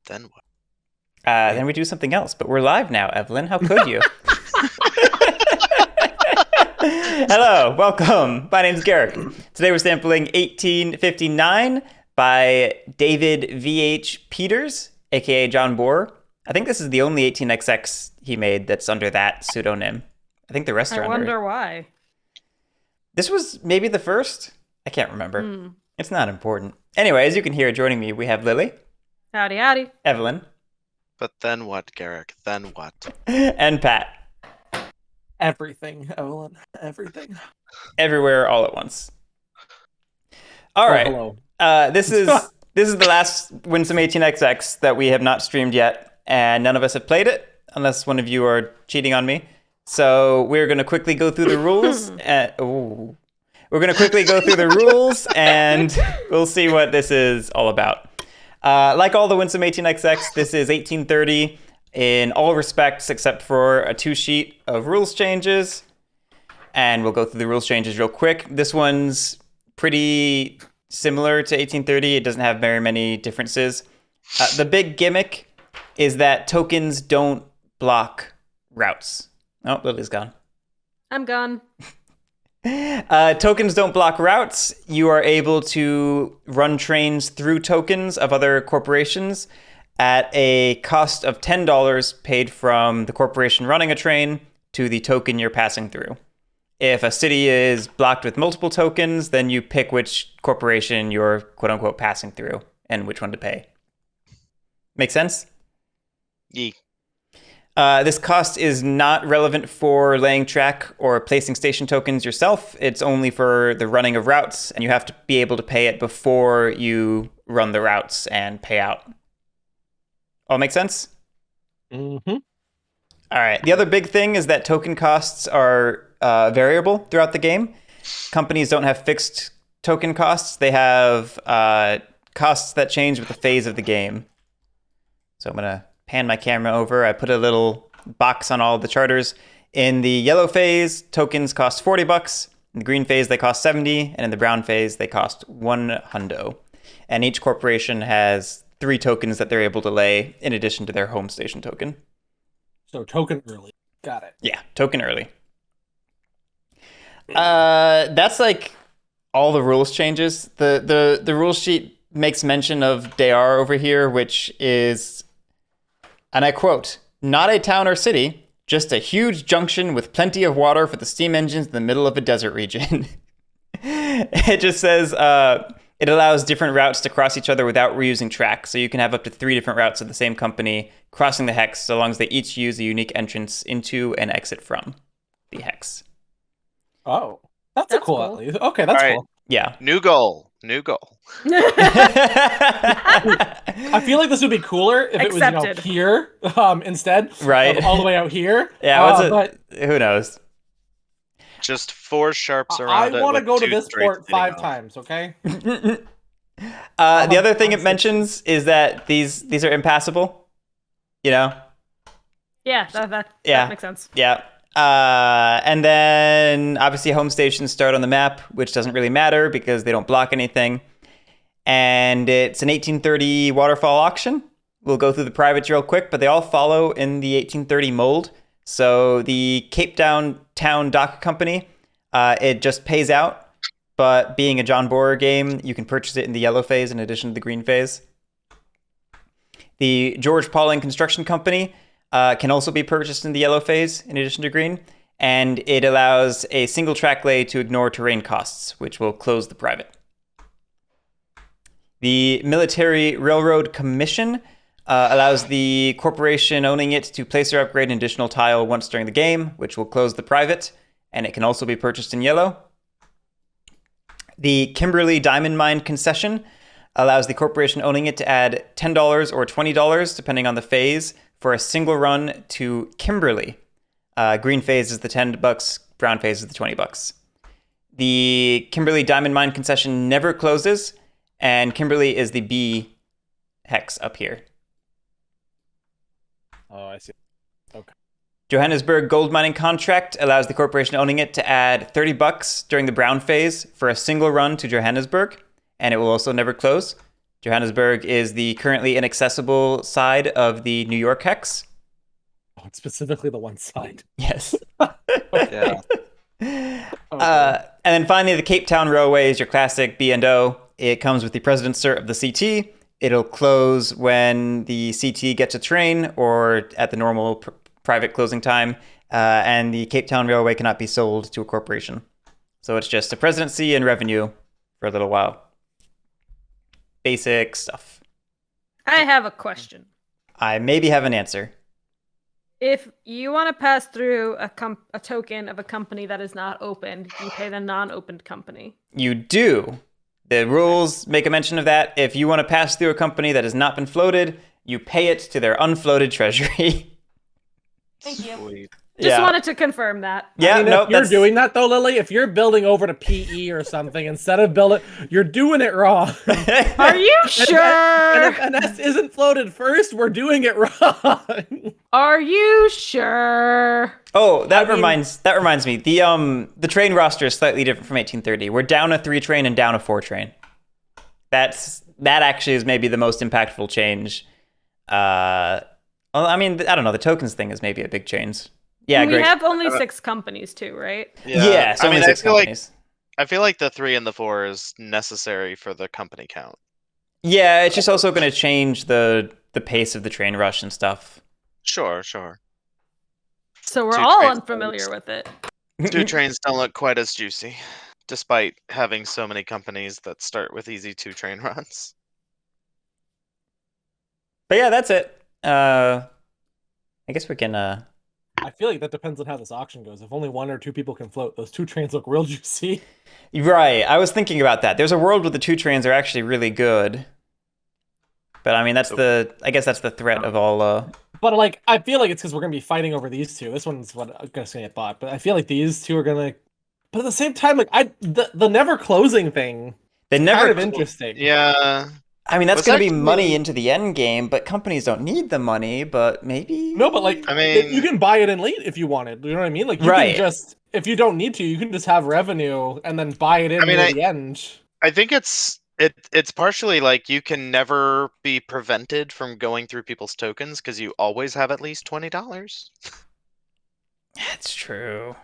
Then what? Then we do something else. But we're live now, Evelyn. How could you? Hello, welcome. My name's Garrick. Today we're sampling 1859 by David V.H. Peters, aka John Bohr. I think this is the only 18XX he made that's under that pseudonym. I think the rest are I under. wonder why. This was maybe the first? I can't remember. It's not important. Anyway, as you can hear, joining me, we have Lily. Howdy, howdy. Evelyn. But then what, Garrick? Then what? And Pat. Everything, Evelyn. Everything. Everywhere, all at once. All right. Hello. This is the last Winsome 18XX that we have not streamed yet, and none of us have played it, unless one of you are cheating on me. So we're going to quickly go through the rules. We're going to quickly go through the rules, and we'll see what this is all about. Like all the Winsome 18XX, this is 1830 in all respects except for a 2-sheet of rules changes. And we'll go through the rules changes real quick. This one's pretty similar to 1830. It doesn't have very many differences. The big gimmick is that tokens don't block routes. Oh, Lily's gone. I'm gone. Tokens don't block routes. You are able to run trains through tokens of other corporations at a cost of $10 paid from the corporation running a train to the token you're passing through. If a city is blocked with multiple tokens, then you pick which corporation you're quote-unquote passing through and which one to pay. Make sense? Yee. This cost is not relevant for laying track or placing station tokens yourself. It's only for the running of routes, and you have to be able to pay it before you run the routes and pay out. All make sense? Mm-hmm. All right. The other big thing is that token costs are variable throughout the game. Companies don't have fixed token costs. They have costs that change with the phase of the game. So I'm going to pan my camera over. I put a little box on all the charters. In the yellow phase, tokens cost $40. In the green phase, they cost 70, and in the brown phase, they cost 1 hundo. And each corporation has 3 tokens that they're able to lay in addition to their home station token. So token early. Got it. Yeah, token early. That's like all the rules changes. The rule sheet makes mention of Dayar over here, which is, and I quote, "Not a town or city, just a huge junction with plenty of water for the steam engines in the middle of a desert region." It just says it allows different routes to cross each other without reusing track. So you can have up to 3 different routes of the same company crossing the hex, so long as they each use a unique entrance into and exit from the hex. Oh, that's That's cool. cool. At least. Okay, that's All right. cool. Yeah. New goal. New goal. I feel like this would be cooler if it was Accepted. here instead, Right. all the way out here. Yeah, but who knows? Just 4 sharps I around it. want to with go to 2 this straights port leading 5 off. times. Okay. The other thing it mentions is that these are impassable. You know? Yeah, that Yeah. makes sense. Yeah. And then obviously home stations start on the map, which doesn't really matter because they don't block anything. And it's an 1830 waterfall auction. We'll go through the privates real quick, but they all follow in the 1830 mold. So the Cape Town Dock Company, it just pays out. But being a John Bohr game, you can purchase it in the yellow phase in addition to the green phase. The George Pauling Construction Company can also be purchased in the yellow phase in addition to green. And it allows a single track lay to ignore terrain costs, which will close the private. The Military Railroad Commission allows the corporation owning it to place or upgrade an additional tile once during the game, which will close the private, and it can also be purchased in yellow. The Kimberley Diamond Mine Concession allows the corporation owning it to add $10 or $20, depending on the phase, for a single run to Kimberley. Green phase is the $10, brown phase is the $20. The Kimberley Diamond Mine Concession never closes, and Kimberley is the B hex up here. Oh, I see. Okay. Johannesburg gold mining contract allows the corporation owning it to add $30 during the brown phase for a single run to Johannesburg, and it will also never close. Johannesburg is the currently inaccessible side of the New York hex. Oh, it's specifically the one side. Yes. Yeah. And then finally, the Cape Town Railway is your classic B&O. It comes with the President's Cert of the CT. It'll close when the CT gets a train or at the normal private closing time. And the Cape Town Railway cannot be sold to a corporation. So it's just a presidency and revenue for a little while. Basic stuff. I have a question. I maybe have an answer. If you want to pass through a token of a company that is not opened, you pay the non-opened company. You do. The rules make a mention of that. If you want to pass through a company that has not been floated, you pay it to their unfloated treasury. Thank you. Sweet. Just wanted to confirm that. Yeah, I mean, nope, if you're that's- doing that though, Lily, if you're building over to PE or something instead of building, you're doing it wrong. Are you sure? And if NS isn't floated first, we're doing it wrong. Are you sure? Oh, that reminds me. The train roster is slightly different from 1830. We're down a 3 train and down a 4 train. That actually is maybe the most impactful change. Well, I mean, I don't know. The tokens thing is maybe a big change. Yeah, We great. have only 6 companies too, right? Yeah, so I mean, only 6 companies. I feel like the 3 and the 4 is necessary for the company count. Yeah, it's just also going to change the pace of the train rush and stuff. Sure. So we're 2 all trains unfamiliar with it. 2 trains don't look quite as juicy, despite having so many companies that start with easy 2 train runs. But yeah, that's it. I guess we can. I feel like that depends on how this auction goes. If only 1 or 2 people can float, those 2 trains look real juicy. Right. I was thinking about that. There's a world where the 2 trains are actually really good. But I mean, I guess that's the threat of all. But like, I feel like it's because we're gonna be fighting over these 2. This one's what I'm gonna say I thought, but I feel like these 2 are gonna. But at the same time, like the never closing thing. They never. Kind of interesting. Yeah. I mean, that's It's going to be actually- money into the end game, but companies don't need the money. But maybe. No, but like, I mean- you can buy it in late if you wanted. You know what I mean? Like, you Right. can just if you don't need to, you can just have revenue and then buy it in near the end. I think it's partially like you can never be prevented from going through people's tokens because you always have at least $20. That's true.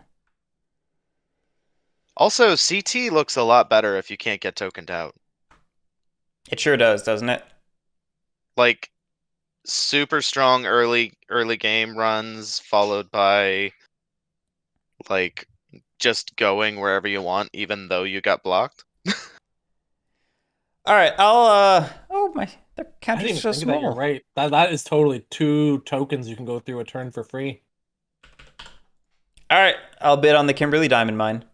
Also, CT looks a lot better if you can't get tokened out. It sure does, doesn't it? Like super strong early game runs followed by like just going wherever you want even though you got blocked. All right, I'll. Oh my, the I count didn't is even so think of that. You're small. right. That is totally 2 tokens you can go through a turn for free. All right, I'll bid on the Kimberly Diamond Mine.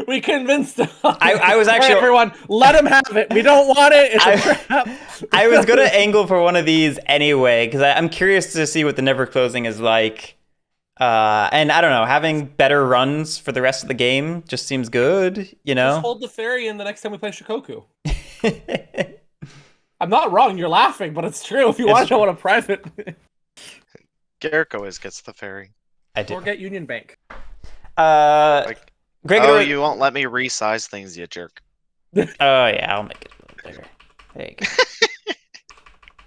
We convinced them. I was All right, actually- everyone, let him have it. We don't want it. It's a trap. I was gonna angle for one of these anyway because I'm curious to see what the never closing is like. And I don't know, having better runs for the rest of the game just seems good, you Just know. hold the fairy in the next time we play Shikoku. I'm not wrong. You're laughing, but it's true. If you It's want to know true. what a private, Garrick always gets the ferry. I do. or get Union Bank. Like, Greg, oh, you won't let me resize things, you jerk. Oh yeah, I'll make it a little bigger. There you go.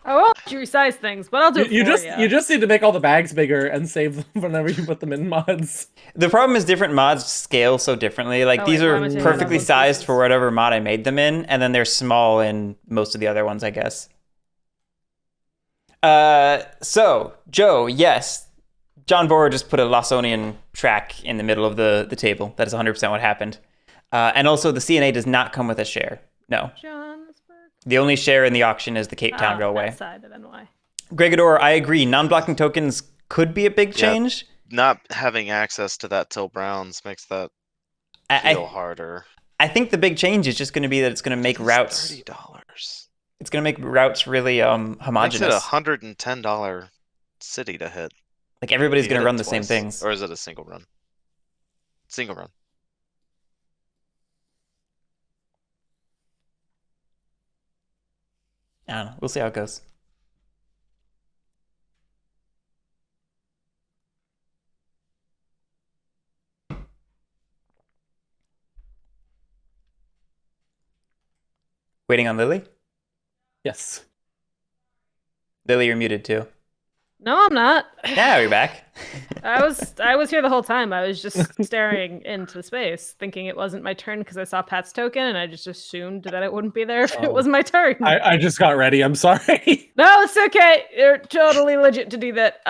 I won't let you resize things, but I'll do it You for just ya. you just need to make all the bags bigger and save them whenever you put them in mods. The problem is different mods scale so differently. Like Oh, these wait, are why am I saying perfectly that? sized for whatever mod I made them in, and then they're small in most of the other ones, I guess. So Joe, yes, John Borer just put a Lawsonian track in the middle of the table. That is 100% what happened. And also, the CNA does not come with a share. No, Johannesburg. the only share in the auction is the Cape Town Railway. That side of NY. Gregador, I agree. Non-blocking tokens could be a big Yeah. change. Not having access to that till Browns makes that feel harder. I think the big change is just going to be that it's going to make routes. $30. It's going to make routes really Makes it homogenous. $110 city to hit. Like everybody's You going hit to it run the same twice. things. Or is it a single run? Single run. I don't know. We'll see how it goes. Waiting on Lily? Yes. Lily, you're muted too. No, I'm not. Now you're back. I was here the whole time. I was just staring into space, thinking it wasn't my turn because I saw Pat's token, and I just assumed that it wouldn't be there if it Oh. was my turn. I just got ready. I'm sorry. No, it's okay. You're totally legit to do that.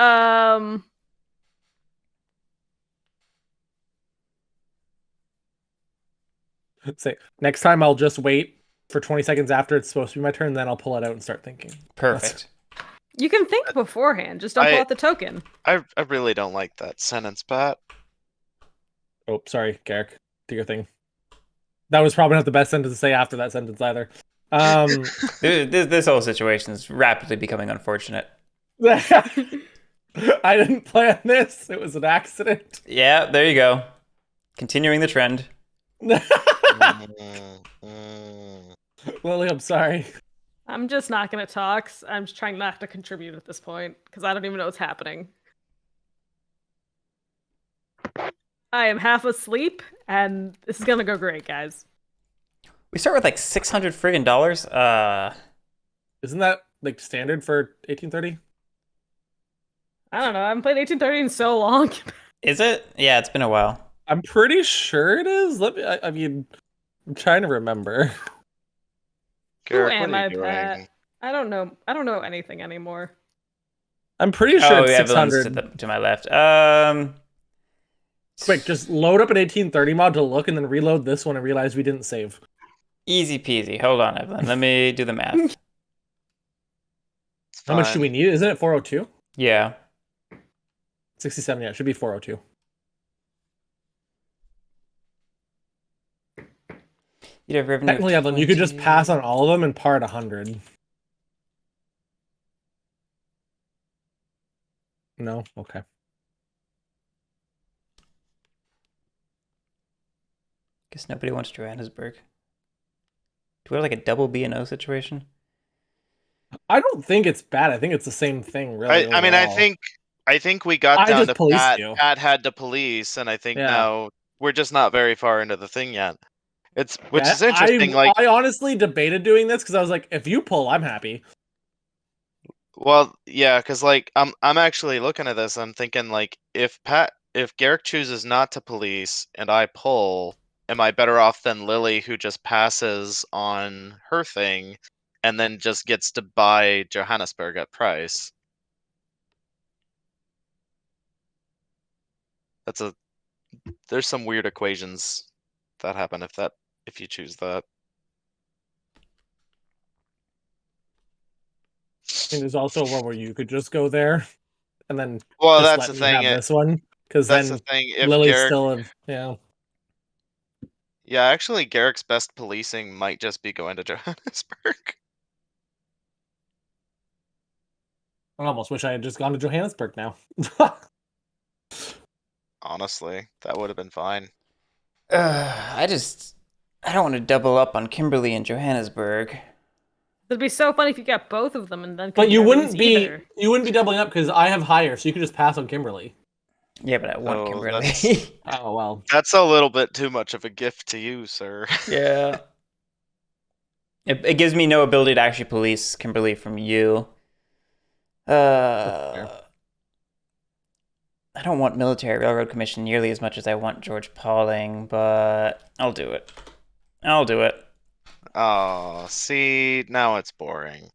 Say next time I'll just wait for 20 seconds after it's supposed to be my turn, then I'll pull it out and start thinking. Perfect. You can think beforehand. Just don't pull out the token. I really don't like that sentence, Pat. Oh, sorry, Garrick. Do your thing. That was probably not the best sentence to say after that sentence either. This whole situation is rapidly becoming unfortunate. I didn't plan this. It was an accident. Yeah, there you go. Continuing the trend. Lily, I'm sorry. I'm just not going to talk. I'm just trying not to contribute at this point because I don't even know what's happening. I am half asleep, and this is going to go great, guys. We start with like $600 friggin' dollars. Isn't that like standard for 1830? I don't know. I haven't played 1830 in so long. Is it? Yeah, it's been a while. I'm pretty sure it is. I mean, I'm trying to remember. Garrick, Who am what are I, you doing? Pat? I don't know. I don't know anything anymore. I'm pretty sure it's Evelyn's 600. to my left. Quick, just load up an 1830 mod to look and then reload this one and realize we didn't save. Easy peasy. Hold on, Evelyn. Let me do the math. It's How much do fine. we need? Isn't it 402? Yeah. 67, yeah, it should be 402. You'd have revenue. Technically, Evelyn, you could just pass on all of them and par at 100. No? Okay. Guess nobody wants Johannesburg. Do we have like a double B and O situation? I don't think it's bad. I think it's the same thing, really. I mean, I overall. think we got I down just to policed Pat. you. Pat had to police, and I think Yeah. now we're just not very far into the thing yet. Which Yeah, is interesting. I honestly debated doing this because I was like, if you pull, I'm happy. Well, yeah, because like I'm actually looking at this. I'm thinking like if Garrick chooses not to police and I pull, am I better off than Lily who just passes on her thing and then just gets to buy Johannesburg at price? There's some weird equations that happen if you choose that. And there's also one where you could just go there and then Well, just that's let the me have thing. this one. Because That's then the thing. If Lily's Garrick, still, yeah. yeah, actually, Garrick's best policing might just be going to Johannesburg. I almost wish I had just gone to Johannesburg now. Honestly, that would have been fine. I don't want to double up on Kimberly and Johannesburg. It'd be so funny if you got both of them and then. But you compare wouldn't these be either. doubling up because I have higher, so you could just pass on Kimberly. Yeah, but I want Oh, Kimberly. Oh well. That's a little bit too much of a gift to you, sir. Yeah. It gives me no ability to actually police Kimberly from you. I don't want Military Railroad Commission nearly as much as I want George Pauling, but I'll do it. I'll do it. Oh, see, now it's boring.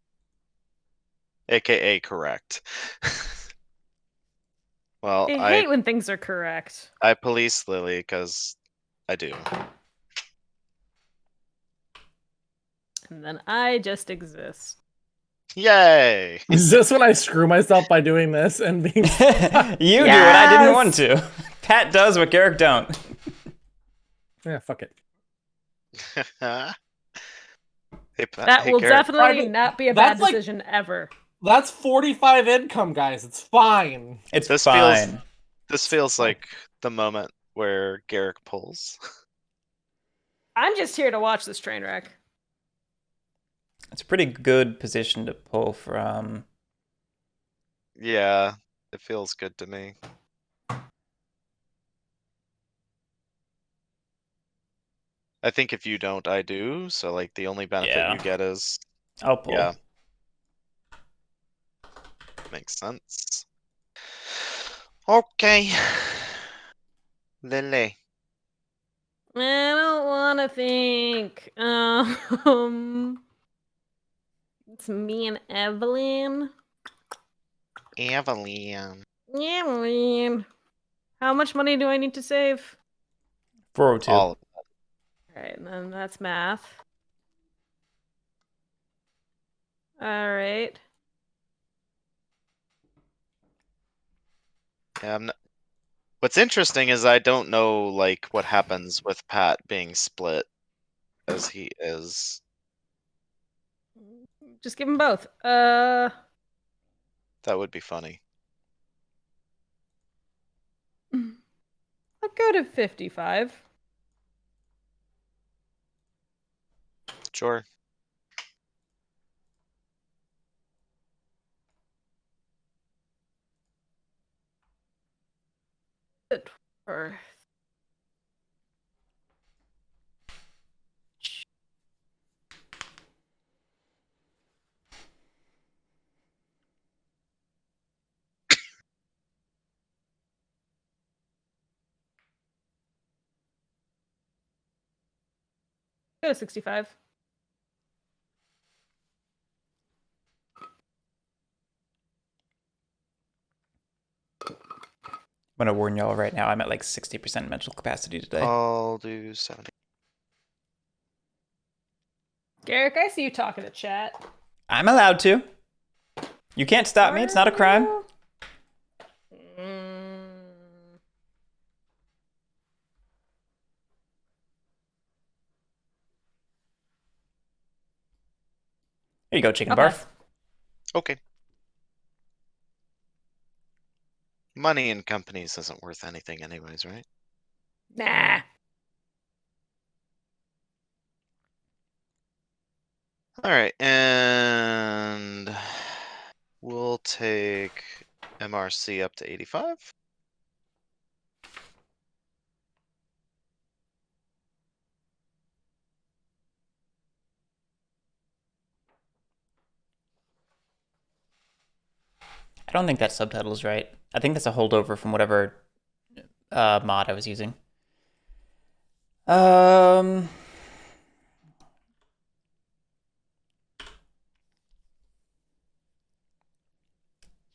AKA correct. Well, I hate when things are correct. I police Lily because I do. And then I just exist. Yay! Is this when I screw myself by doing this and being? You do what I didn't want to. Pat does what Garrick don't. Yeah, fuck it. Hey, Pat, That hey, will Garrick. definitely not be a bad That's like- decision ever. That's 45 income, guys. It's fine. It's This fine. This feels like the moment where Garrick pulls. I'm just here to watch this train wreck. It's a pretty good position to pull from. Yeah, it feels good to me. I think if you don't, I do. So like the only benefit Yeah. you get is I'll pull. yeah. Makes sense. Okay. Lily. I don't want to think. It's me and Evelyn. Evelyn. Evelyn. How much money do I need to save? 402. All of All right, and then that's math. All right. What's interesting is I don't know like what happens with Pat being split as he is. Just give them both. That would be funny. I'll go to 55. Sure. Or go to 65. I'm gonna warn y'all right now, I'm at like 60% mental capacity today. I'll do 70. Garrick, I see you talking to chat. I'm allowed to. You can't stop me, it's not a crime. Here you go, chicken I'll barf. pass. Okay. Money in companies isn't worth anything anyways, right? Nah. Alright, and we'll take MRC up to 85. I don't think that subtitle is right. I think that's a holdover from whatever mod I was using.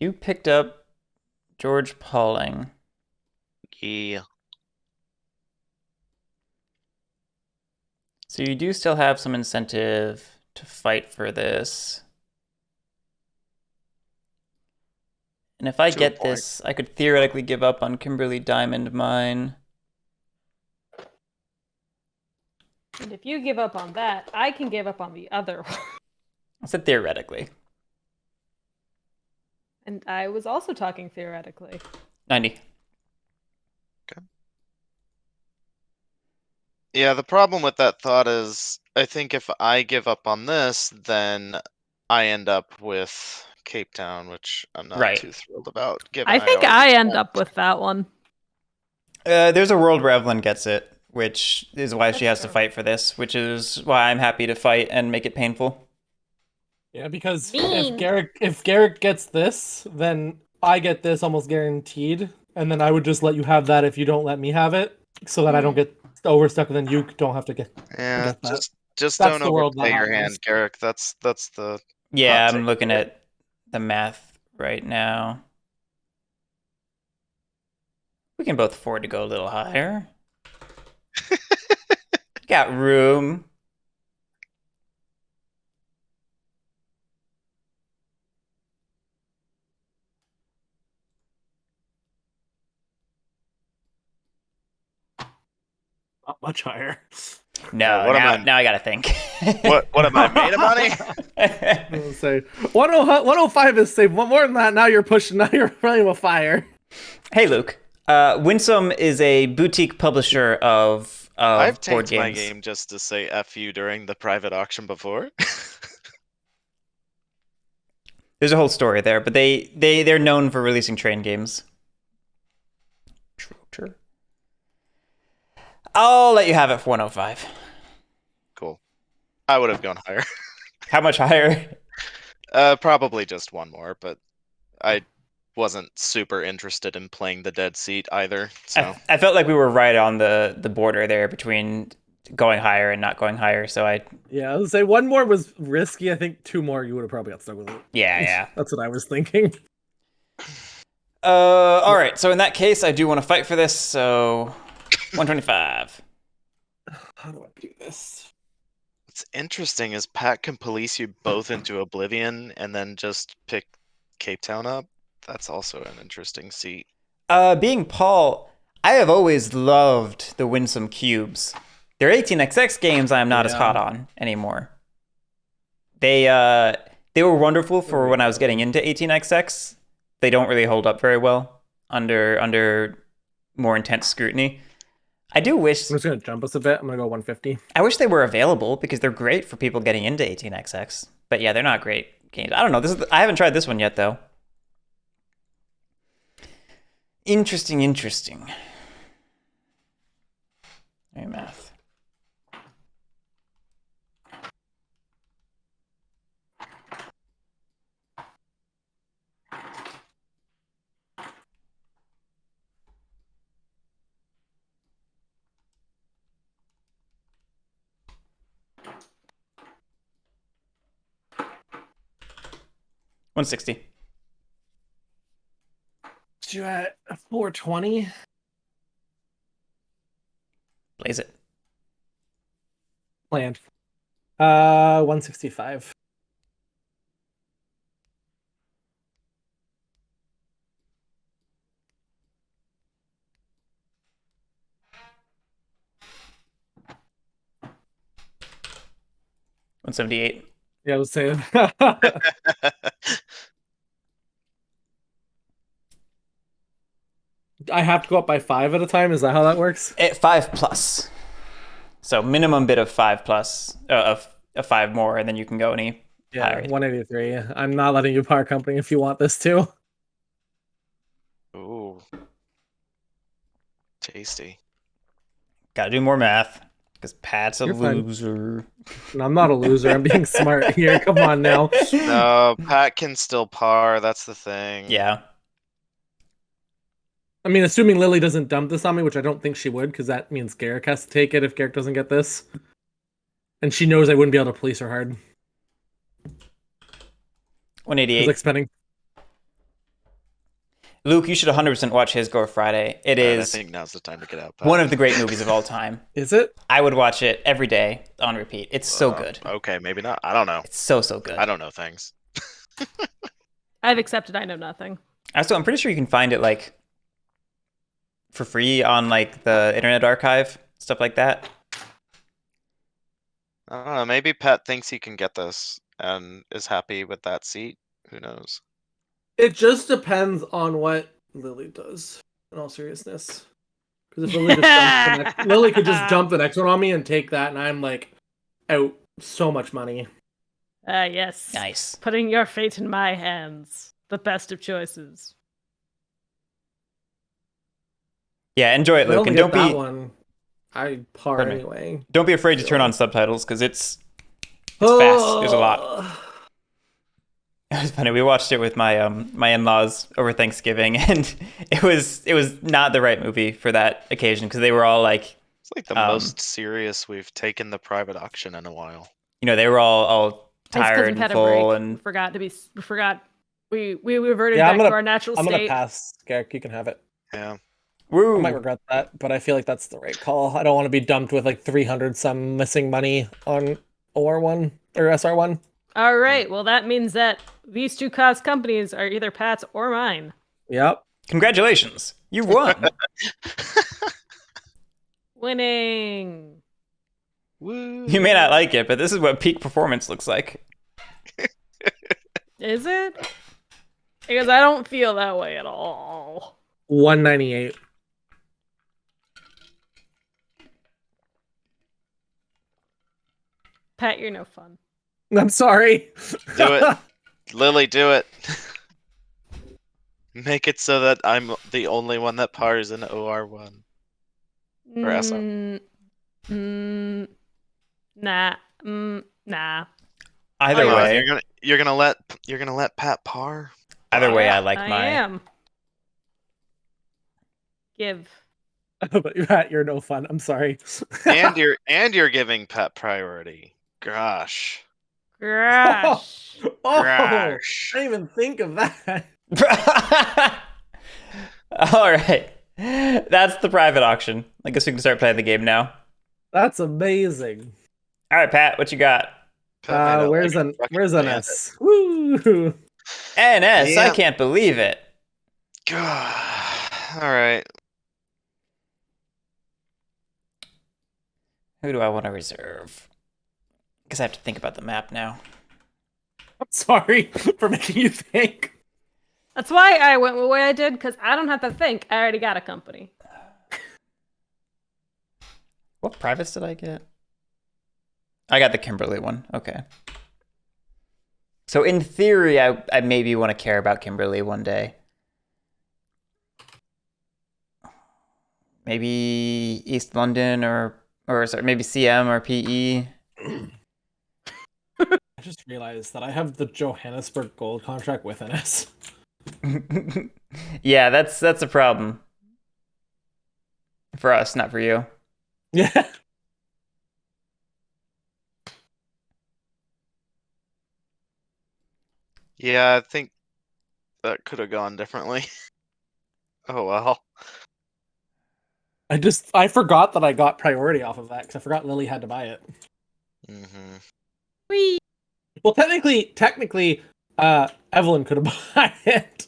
You picked up George Pauling. Yeah. So you do still have some incentive to fight for this. And if I To a get point. this, I could theoretically give up on Kimberly Diamond Mine. And if you give up on that, I can give up on the other one. I said theoretically. And I was also talking theoretically. 90. Yeah, the problem with that thought is I think if I give up on this, then I end up with Cape Town, which I'm not Right. too thrilled about, given I think already I end spent- up with that one. There's a world where Evelyn gets it, which is why she has That's to true. fight for this, which is why I'm happy to fight and make it painful. Yeah, because Bean. if Garrick gets this, then I get this almost guaranteed, and then I would just let you have that if you don't let me have it, so that I don't get overstuck, and then you don't have to get. Yeah, get that. just That's don't the world overplay that your hand, happens. Garrick. That's the Yeah, hot I'm take looking here. at the math right now. We can both afford to go a little higher. Got room. Not much higher. No, what am now, I- now I gotta think. What am I made of money? I'll say 105 is safe. More than that, now you're pushing. Now you're running with fire. Hey, Luke. Winsome is a boutique publisher of I've board tanked my games. game just to say F you during the private auction before. There's a whole story there, but they're known for releasing train games. True. I'll let you have it for 105. Cool. I would have gone higher. How much higher? Probably just one more, but I wasn't super interested in playing the dead seat either. So I felt like we were right on the border there between going higher and not going higher. So Yeah, I would say one more was risky. I think two more you would have probably got stuck with it. yeah. That's what I was thinking. All right. So in that case, I do want to fight for this. So 125. How do I do this? what's interesting is Pat can police you both into oblivion and then just pick Cape Town up. That's also an interesting seat. Being Paul, I have always loved the Winsome cubes. Their 18xx games I am not as Yeah. hot on anymore. They were wonderful for when I was getting into 18xx. They don't really hold up very well under more intense scrutiny. I do wish I'm just gonna jump us a bit. I'm gonna go 150. I wish they were available because they're great for people getting into 18xx. But yeah, they're not great games. I don't know. I haven't tried this one yet though. Interesting. Hey, math. $160. You at 420? Blaze it. Planned. 165. $178. Yeah, I was saying. I have to go up by 5 at a time. Is that how that works? At 5+. So minimum bid of 5+, of 5 more, and then you can go any higher. 183. I'm not letting you power company if you want this too. Ooh. Tasty. Gotta do more math because Pat's a You're fine. loser. And I'm not a loser. I'm being smart here. Come on now. No, Pat can still par. That's the thing. Yeah. I mean, assuming Lily doesn't dump this on me, which I don't think she would, because that means Garrick has to take it if Garrick doesn't get this. And she knows I wouldn't be able to police her hard. 188. It's like spending. Luke, you should 100% watch His Gore Friday. It Alright, is I think now's the time to get out. Pat. one of the great movies of all time. Is it? I would watch it every day on repeat. It's so good. Okay, maybe not. I don't know. It's so good. I don't know things. I've accepted I know nothing. Also, I'm pretty sure you can find it like for free on like the Internet Archive, stuff like that. I don't know. Maybe Pat thinks he can get this and is happy with that seat. Who knows? It just depends on what Lily does, in all seriousness. Because if Lily just jumps the next, Lily could just jump the next one on me and take that, and I'm like out so much money. Yes. Nice. Putting your fate in my hands. The best of choices. Yeah, enjoy it, If I Luke, only and get don't that be one, I par Pardon me. anyway. don't be afraid to turn on subtitles because it's fast. There's a lot. It was funny. We watched it with my my in-laws over Thanksgiving, and it was not the right movie for that occasion because they were all like, It's like the most serious we've taken the private auction in a while. you know, they were all It's 'cause tired we've and had a full, break. and We reverted Yeah, back to our natural I'm gonna state. pass, Garrick. You can have it. Yeah. woo. I might regret that, but I feel like that's the right call. I don't want to be dumped with like 300 some missing money on OR1 or SR1. All right. Well, that means that these two cause companies are either Pat's or mine. Yep. Congratulations, you won. Winning. Woo. You may not like it, but this is what peak performance looks like. Is it? Because I don't feel that way at all. 198. Pat, you're no fun. I'm sorry. Do it. Lily, do it. Make it so that I'm the only one that pars in OR1. Or SM. Nah. Nah. Either Oh, way, You're gonna let Pat par? Either way, I Yeah, like I my. am. Give. But Matt, you're no fun. I'm sorry. And you're giving pet priority. Gosh. Gosh. Oh, Gosh. I didn't even think of that. All right. That's the private auction. I guess we can start playing the game now. That's amazing. All right, Pat, what you got? Pet made out Where's like a an fucking where's an bandit. S? Woo! NS, I Yeah. can't believe it. God. All right. Who do I want to reserve? Because I have to think about the map now. I'm sorry for making you think. That's why I went the way I did, because I don't have to think. I already got a company. What privates did I get? I got the Kimberly one. Okay. So in theory, I maybe want to care about Kimberly one day. Maybe East London or sorry, maybe CM or PE. I just realized that I have the Johannesburg Gold contract with NS. Yeah, that's a problem. For us, not for you. Yeah. Yeah, I think that could have gone differently. Oh well. I forgot that I got priority off of that because I forgot Lily had to buy it. Mm-hmm. Whee! Well, technically, Evelyn could have bought it.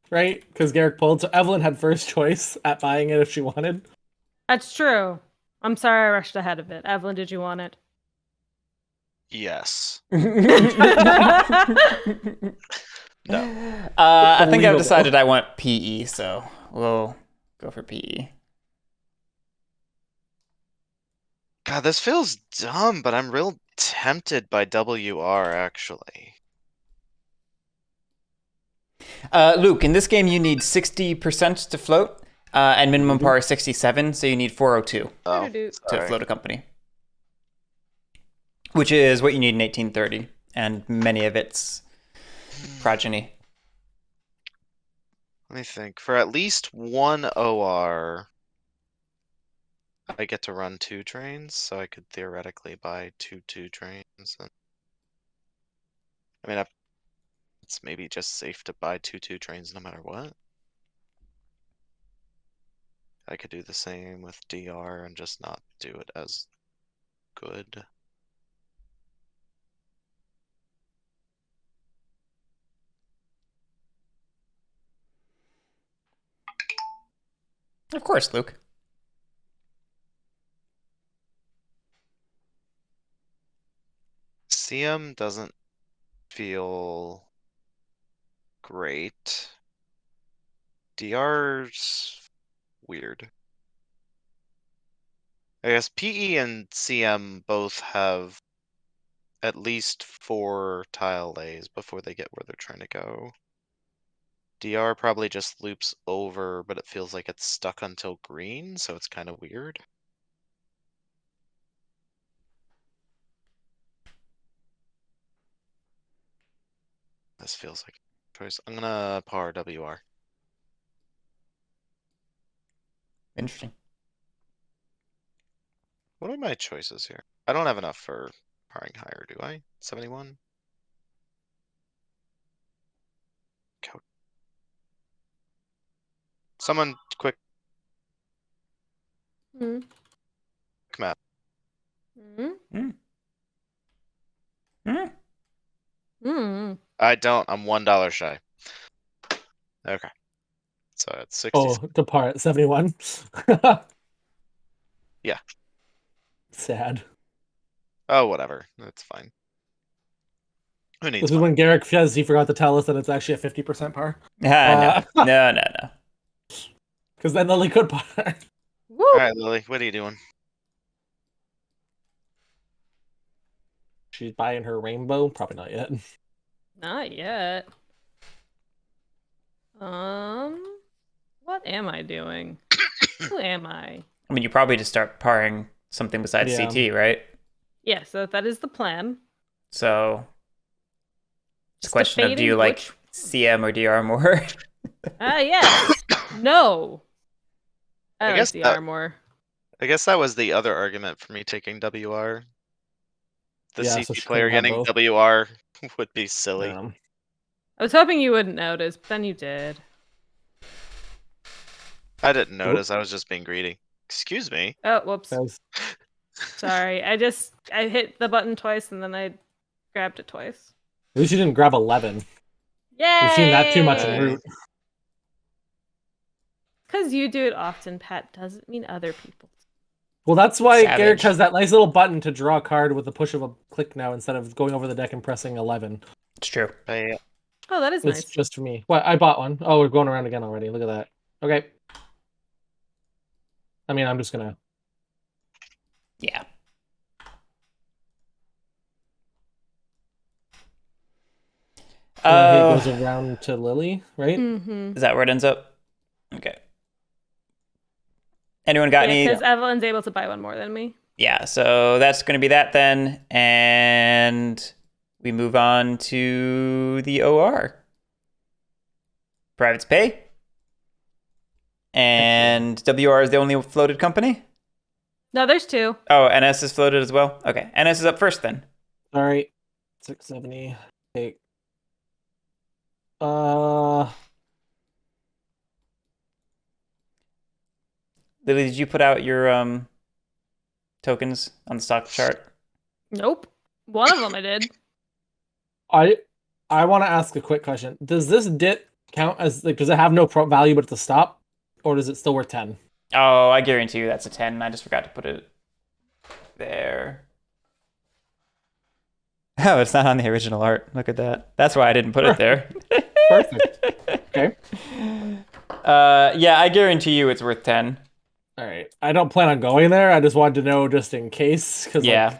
Right? Because Garrick pulled, so Evelyn had first choice at buying it if she wanted. That's true. I'm sorry I rushed ahead of it. Evelyn, did you want it? Yes. No. No. I think I've Believable. decided I want PE, so we'll go for PE. God, this feels dumb, but I'm real tempted by WR actually. Luke, in this game you need 60% to float, and minimum par is 67, so you need 402 Oh, Doo-doo-doo. to sorry. float a company. Which is what you need in 1830, and many of its progeny. Let me think. For at least one OR, I get to run 2 trains, so I could theoretically buy two trains. And... I mean, it's maybe just safe to buy two trains no matter what. I could do the same with DR and just not do it as good. Of course, Luke. CM doesn't feel great. DR's weird. I guess PE and CM both have at least 4 tile lays before they get where they're trying to go. DR probably just loops over, but it feels like it's stuck until green, so it's kind of weird. This feels like a choice. I'm gonna par WR. Interesting. What are my choices here? I don't have enough for parring higher, do I? 71? Cow- Someone quick Hmm. map. Hmm. Hmm. Hmm. I don't. I'm $1 shy. Okay. So it's 60. Oh, depart 71. Yeah. Sad. Oh, whatever. That's fine. Who needs This is money? when Garrick says he forgot to tell us that it's actually a 50% par. No. Because then Lily could par. Woo! All right, Lily, what are you doing? She's buying her rainbow? Probably not yet. Not yet. What am I doing? Who am I? I mean, you probably just start parring something besides Yeah. CT, right? Yeah, so that is the plan. So It's a question of, do you debating like which- CM or DR more? Yes. No. I I like guess DR more. I guess that was the other argument for me taking WR. The Yeah, so CT she player couldn't have getting both. WR would be silly. I was hoping you wouldn't notice, but then you did. I didn't notice. I was just being greedy. Excuse me. Oh, whoops. That was- Sorry. I hit the button twice and then I grabbed it twice. At least you didn't grab 11. Yay! We've seen that too much in Yay. Root. Because you do it often, Pat, doesn't mean other people. Well, that's why Savage. Garrick has that nice little button to draw a card with the push of a click now instead of going over the deck and pressing 11. It's true. I, Oh, that is It's nice. just for me. What? I bought one. Oh, we're going around again already. Look at that. Okay. I mean, I'm just gonna. Yeah. And then Oh, he goes around to Lily, right? Mm-hmm. is that where it ends up? Okay. Anyone got Yeah, any? because Evelyn's able to buy one more than me. Yeah, so that's going to be that then. And we move on to the OR. Privates pay. And WR is the only floated company? No, there's two. Oh, NS is floated as well? Okay, NS is up first then. Sorry. 670. Okay. Lily, did you put out your tokens on the stock chart? Nope. One of them I did. I want to ask a quick question. Does this dip count as like? Does it have no value but it's a stop, or does it still worth 10? Oh, I guarantee you that's a 10. I just forgot to put it there. Oh, it's not on the original art. Look at that. That's why I didn't put it there. Perfect. Okay. Yeah, I guarantee you it's worth 10. All right. I don't plan on going there. I just wanted to know just in case, because Yeah,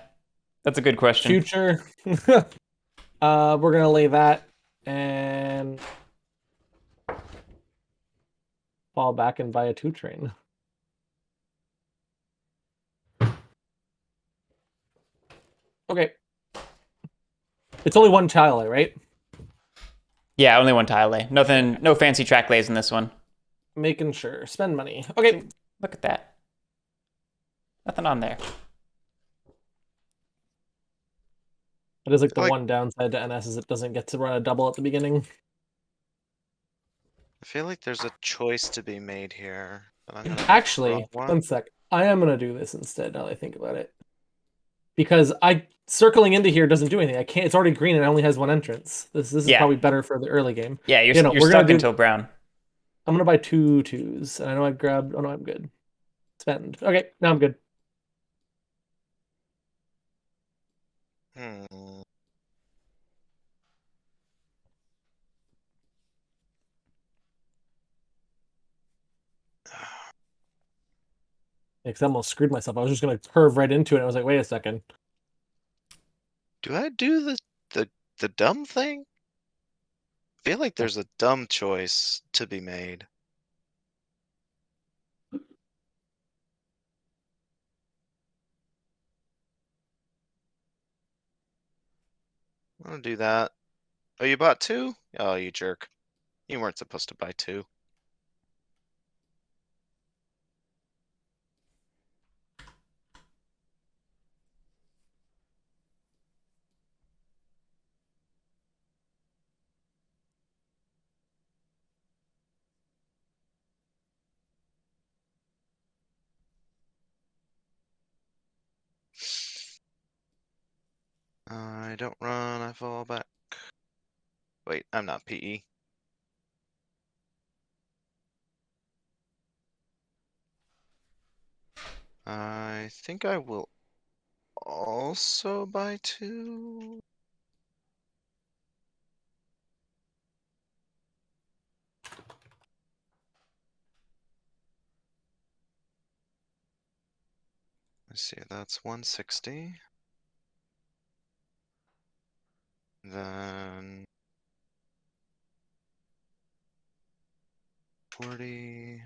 that's a good question. future. We're gonna lay that and fall back and buy a 2-train. Okay. It's only one tile lay, right? Yeah, only one tile lay. Nothing, no fancy track lays in this one. Making sure. Spend money. Okay. Look at that. Nothing on there. That is like the Like- one downside to NS is it doesn't get to run a double at the beginning. I feel like there's a choice to be made here. But I'm gonna make the Actually, wrong one. one sec. I am gonna do this instead now that I think about it. Because circling into here doesn't do anything. I can't. It's already green and it only has one entrance. This is Yeah. probably better for the early game. Yeah, you're, You know, you're we're gonna stuck do- until brown. I'm gonna buy 2 2s, and I know I grabbed. Oh no, I'm good. Spend. Okay, now I'm good. Hmm. Because I almost screwed myself. I was just gonna curve right into it. And I was like, wait a second. Do I do the dumb thing? I feel like there's a dumb choice to be made. I'm gonna do that. Oh, you bought 2? Oh, you jerk. You weren't supposed to buy 2. I don't run, I fall back. Wait, I'm not PE. I think I will also buy 2. Let's see, that's 160. Then 40.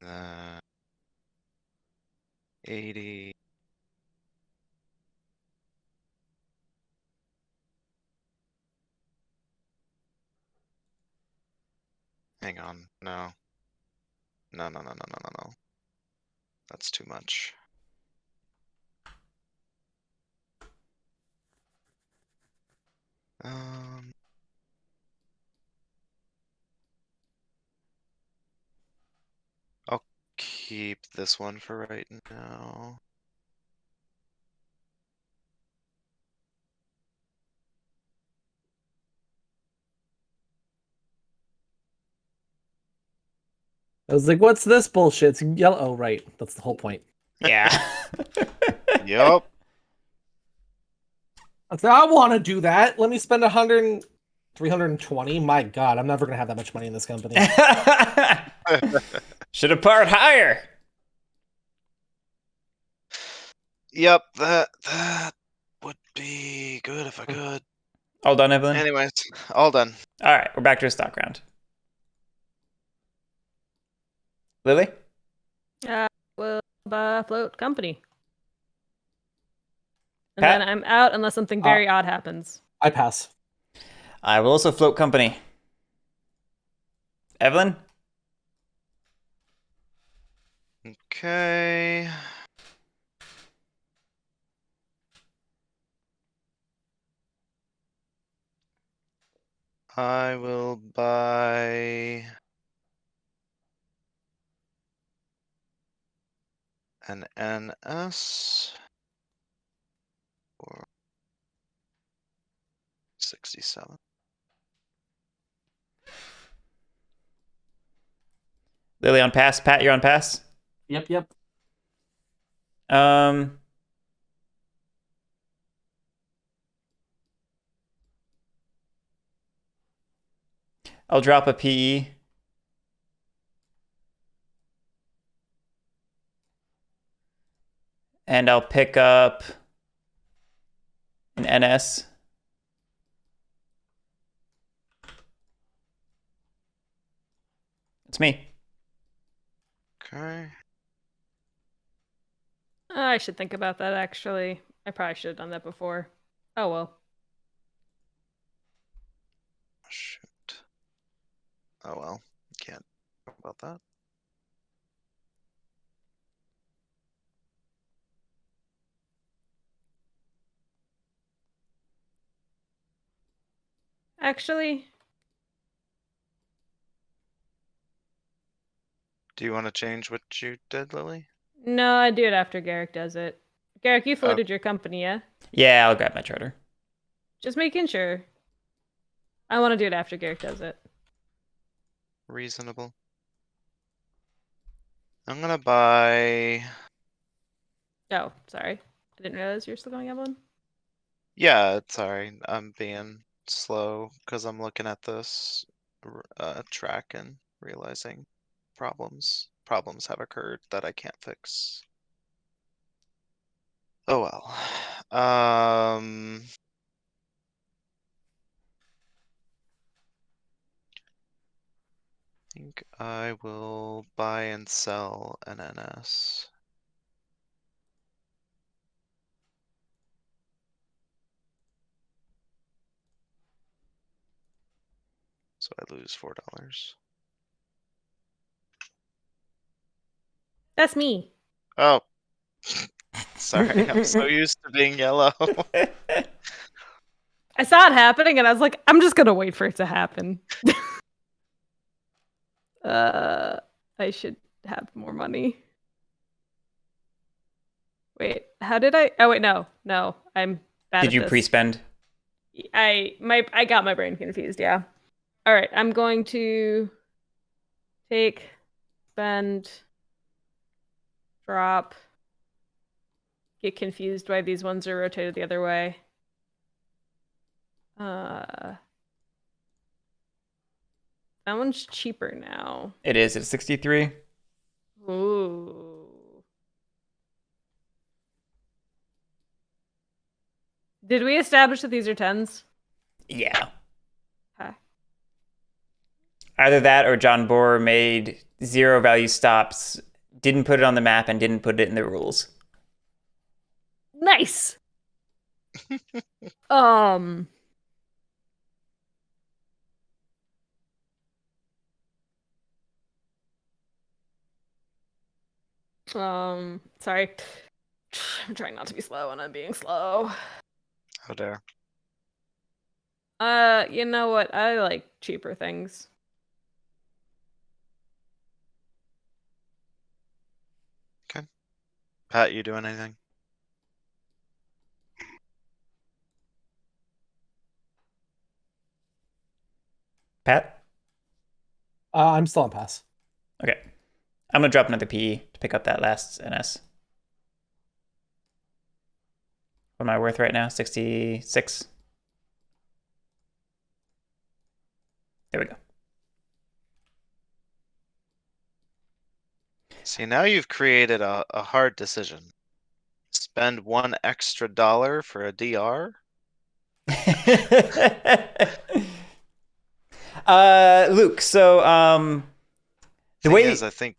Then 80. Hang on. No. No, no, no, no, no, no, no. That's too much. I'll keep this one for right now. I was like, what's this bullshit? It's yellow. Oh, right. That's the whole point. Yeah. Yup. I said, I want to do that. Let me spend 320. My God, I'm never going to have that much money in this company. Should have parred higher. Yep, that would be good if I could. All done, Evelyn? Anyways, all done. All right, we're back to a stock round. Lily? Will float company. And Pat? then I'm out unless something very odd happens. I pass. I will also float company. Evelyn? Okay. I will buy an NS for 67. Lily on pass. Pat, you're on pass? Yep. I'll drop a PE. And I'll pick up an NS. It's me. Okay. I should think about that, actually. I probably should have done that before. Oh, well. Shoot. Oh well. Can't talk about that. Actually, Do you want to change what you did, Lily? no, I do it after Garrick does it. Garrick, you floated your company, yeah? Yeah, I'll grab my charter. Just making sure. I want to do it after Garrick does it. Reasonable. I'm gonna buy. Oh, sorry. I didn't realize you were still going, Evelyn. Yeah, sorry. I'm being slow because I'm looking at this track and realizing problems have occurred that I can't fix. Oh well. I think I will buy and sell an NS. So I lose $4. That's me. Oh, sorry. I'm so used to being yellow. I saw it happening and I was like, I'm just gonna wait for it to happen. I should have more money. Wait, how did I? Oh wait, no, I'm bad. Did at you this. pre-spend? I got my brain confused. Yeah. All right, I'm going to take, spend, drop. Get confused why these ones are rotated the other way. That one's cheaper now. It is. It's 63. Ooh. Did we establish that these are 10s? Yeah. Okay. Either that or John Bohr made zero value stops, didn't put it on the map, and didn't put it in the rules. Nice. Um. Sorry. I'm trying not to be slow and I'm being slow. How dare. You know what? I like cheaper things. Okay. Pat, you doing anything? Pat? I'm still on pass. Okay. I'm going to drop another PE to pick up that last NS. What am I worth right now? 66. There we go. See, now you've created a hard decision. Spend $1 extra for a DR? Luke, so the way I think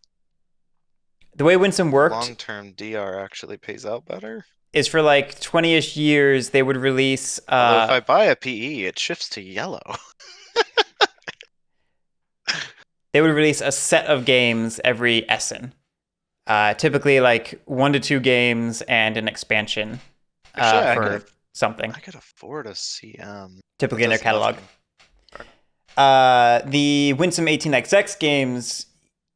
Winsome worked long-term DR actually pays out better. is for like 20-ish years they would release Although if I buy a PE, it shifts to yellow. they would release a set of games every Essen. Typically like 1 to 2 games and an expansion Actually, for something. I could afford a CM. Typically in their Does catalog. nothing. The Winsome 18XX games,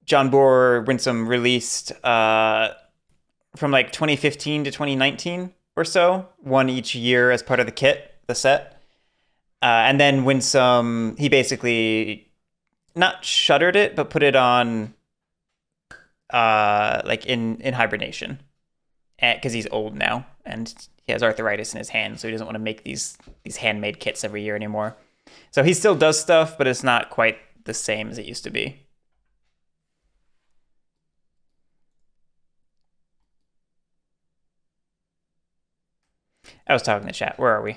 John Bohr Winsome released from like 2015 to 2019 or so, one each year as part of the set. And then Winsome, he basically not shuttered it, but put it on like in hibernation, because he's old now and he has arthritis in his hand, so he doesn't want to make these handmade kits every year anymore. So he still does stuff, but it's not quite the same as it used to be. I was talking to chat. Where are we?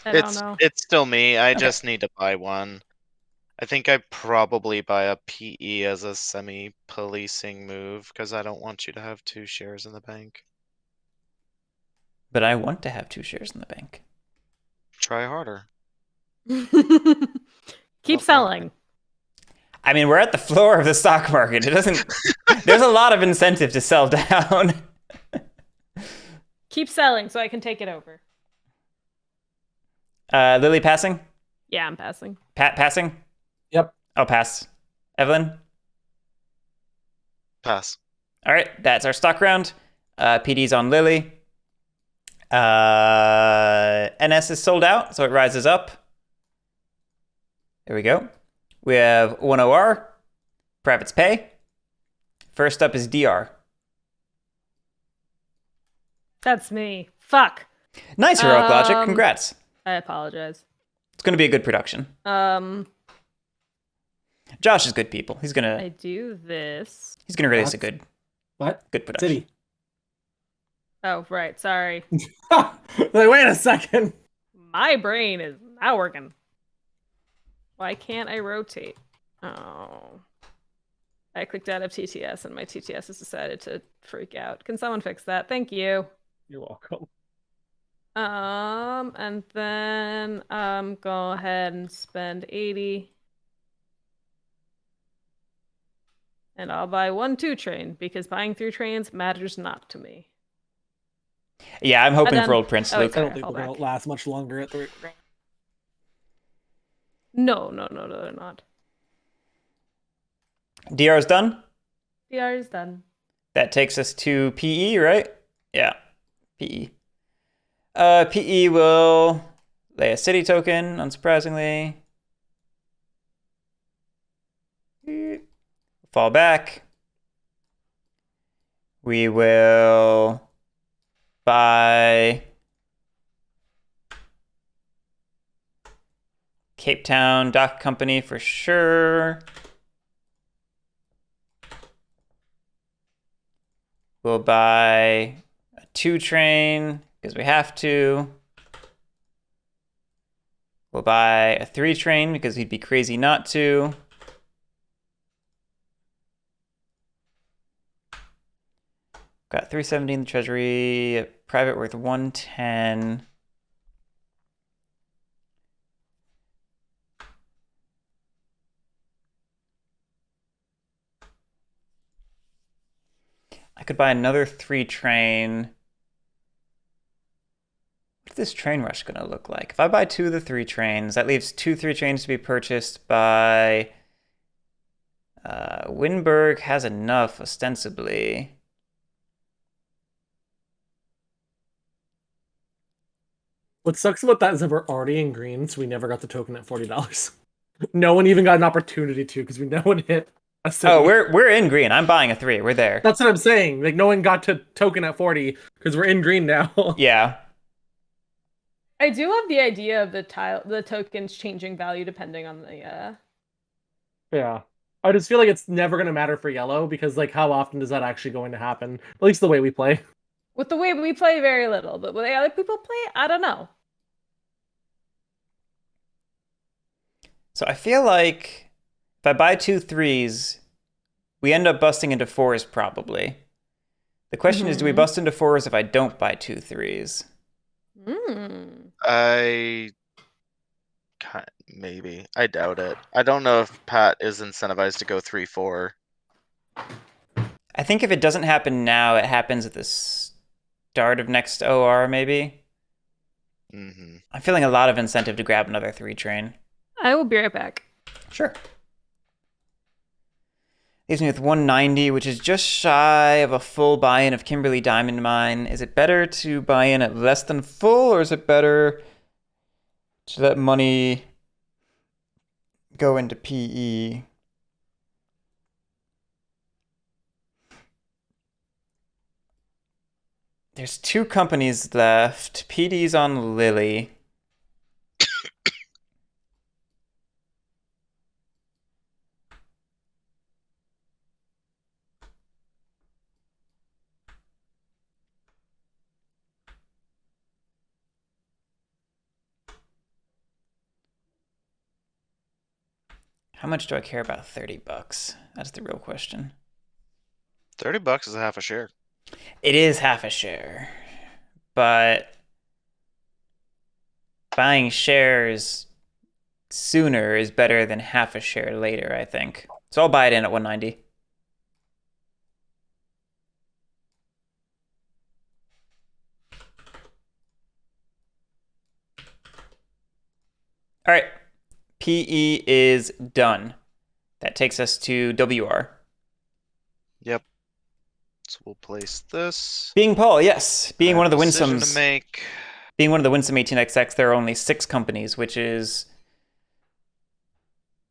I don't know. It's still me. I Okay. just need to buy one. I think I probably buy a PE as a semi-policing move because I don't want you to have 2 shares in the bank. But I want to have 2 shares in the bank. Try harder. Keep selling. I mean, we're at the floor of the stock market. It doesn't. There's a lot of incentive to sell down. Keep selling so I can take it over. Lily passing? Yeah, I'm passing. Pat passing? Yep. I'll pass. Evelyn? Pass. All right, that's our stock round. PD's on Lily. NS is sold out, so it rises up. There we go. We have 10R. Privates pay. First up is DR. That's me. Fuck. Nice heroic logic. Congrats. I apologize. It's going to be a good production. Josh is good people. He's I gonna do this. release a good production. City. Oh, right. Sorry. Like, wait a second. My brain is not working. Why can't I rotate? Oh. I clicked out of TTS and my TTS has decided to freak out. Can someone fix that? Thank you. You're welcome. And then go ahead and spend 80. And I'll buy 1 2 train because buying 3 trains matters not to me. Yeah, I'm hoping done. for old Prince Oh, Luke. I don't think fall we're gonna back. last much longer at the rate we're going. No, they're not. DR's done. DR is done. That takes us to PE, right? Yeah, PE. PE will lay a city token, unsurprisingly. Fall back. We will buy Cape Town Dock Company for sure. We'll buy a 2 train because we have to. We'll buy a 3 train because we'd be crazy not to. Got 370 in the treasury, private worth 110. I could buy another 3 train. What's this train rush going to look like? If I buy 2 of the 3 trains, that leaves 2 3 trains to be purchased by... Winberg has enough, ostensibly. What sucks about that is that we're already in green, so we never got the token at $40. No one even got an opportunity to, because no one hit a city. Oh, we're in green. I'm buying a 3. We're there. That's what I'm saying. Like, no one got to token at 40, because we're in green now. Yeah. I do love the idea of the tokens changing value depending on the Yeah. I just feel like it's never going to matter for yellow, because, like, how often is that actually going to happen? At least the way we play. With the way we play, very little, but with the other people play, I don't know. So I feel like if I buy 2 3s, we end up busting into 4s probably. The question is, do we bust into 4s if I don't buy 2 3s? Maybe. I doubt it. I don't know if Pat is incentivized to go 3-4. I think if it doesn't happen now, it happens at the start of next OR, maybe. Mm-hmm. I'm feeling a lot of incentive to grab another 3 train. I will be right back. Sure. Leaves me with 190, which is just shy of a full buy-in of Kimberly Diamond Mine. Is it better to buy in at less than full, or is it better to let money go into PE? There's 2 companies left. PD's on Lily. How much do I care about $30? That's the real question. $30 is a half a share. It is half a share, but buying shares sooner is better than half a share later, I think. So I'll buy it in at 190. All right. PE is done. That takes us to WR. Yep. So we'll place this. Being Paul, yes. Being one of the Decision Winsomes. to make. Being one of the Winsome 18XX, there are only 6 companies, which is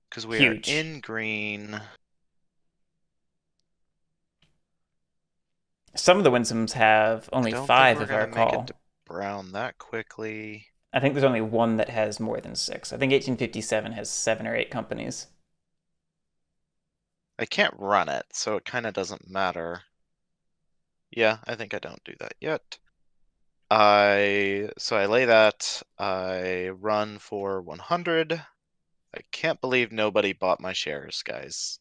Because we huge. are in green. Some of the Winsomes have only Don't 5, think if we're I gonna make recall. it to brown that quickly. I think there's only one that has more than 6. I think 1857 has 7 or 8 companies. I can't run it, so it kind of doesn't matter. Yeah, I think I don't do that yet. So I lay that. I run for 100. I can't believe nobody bought my shares, guys.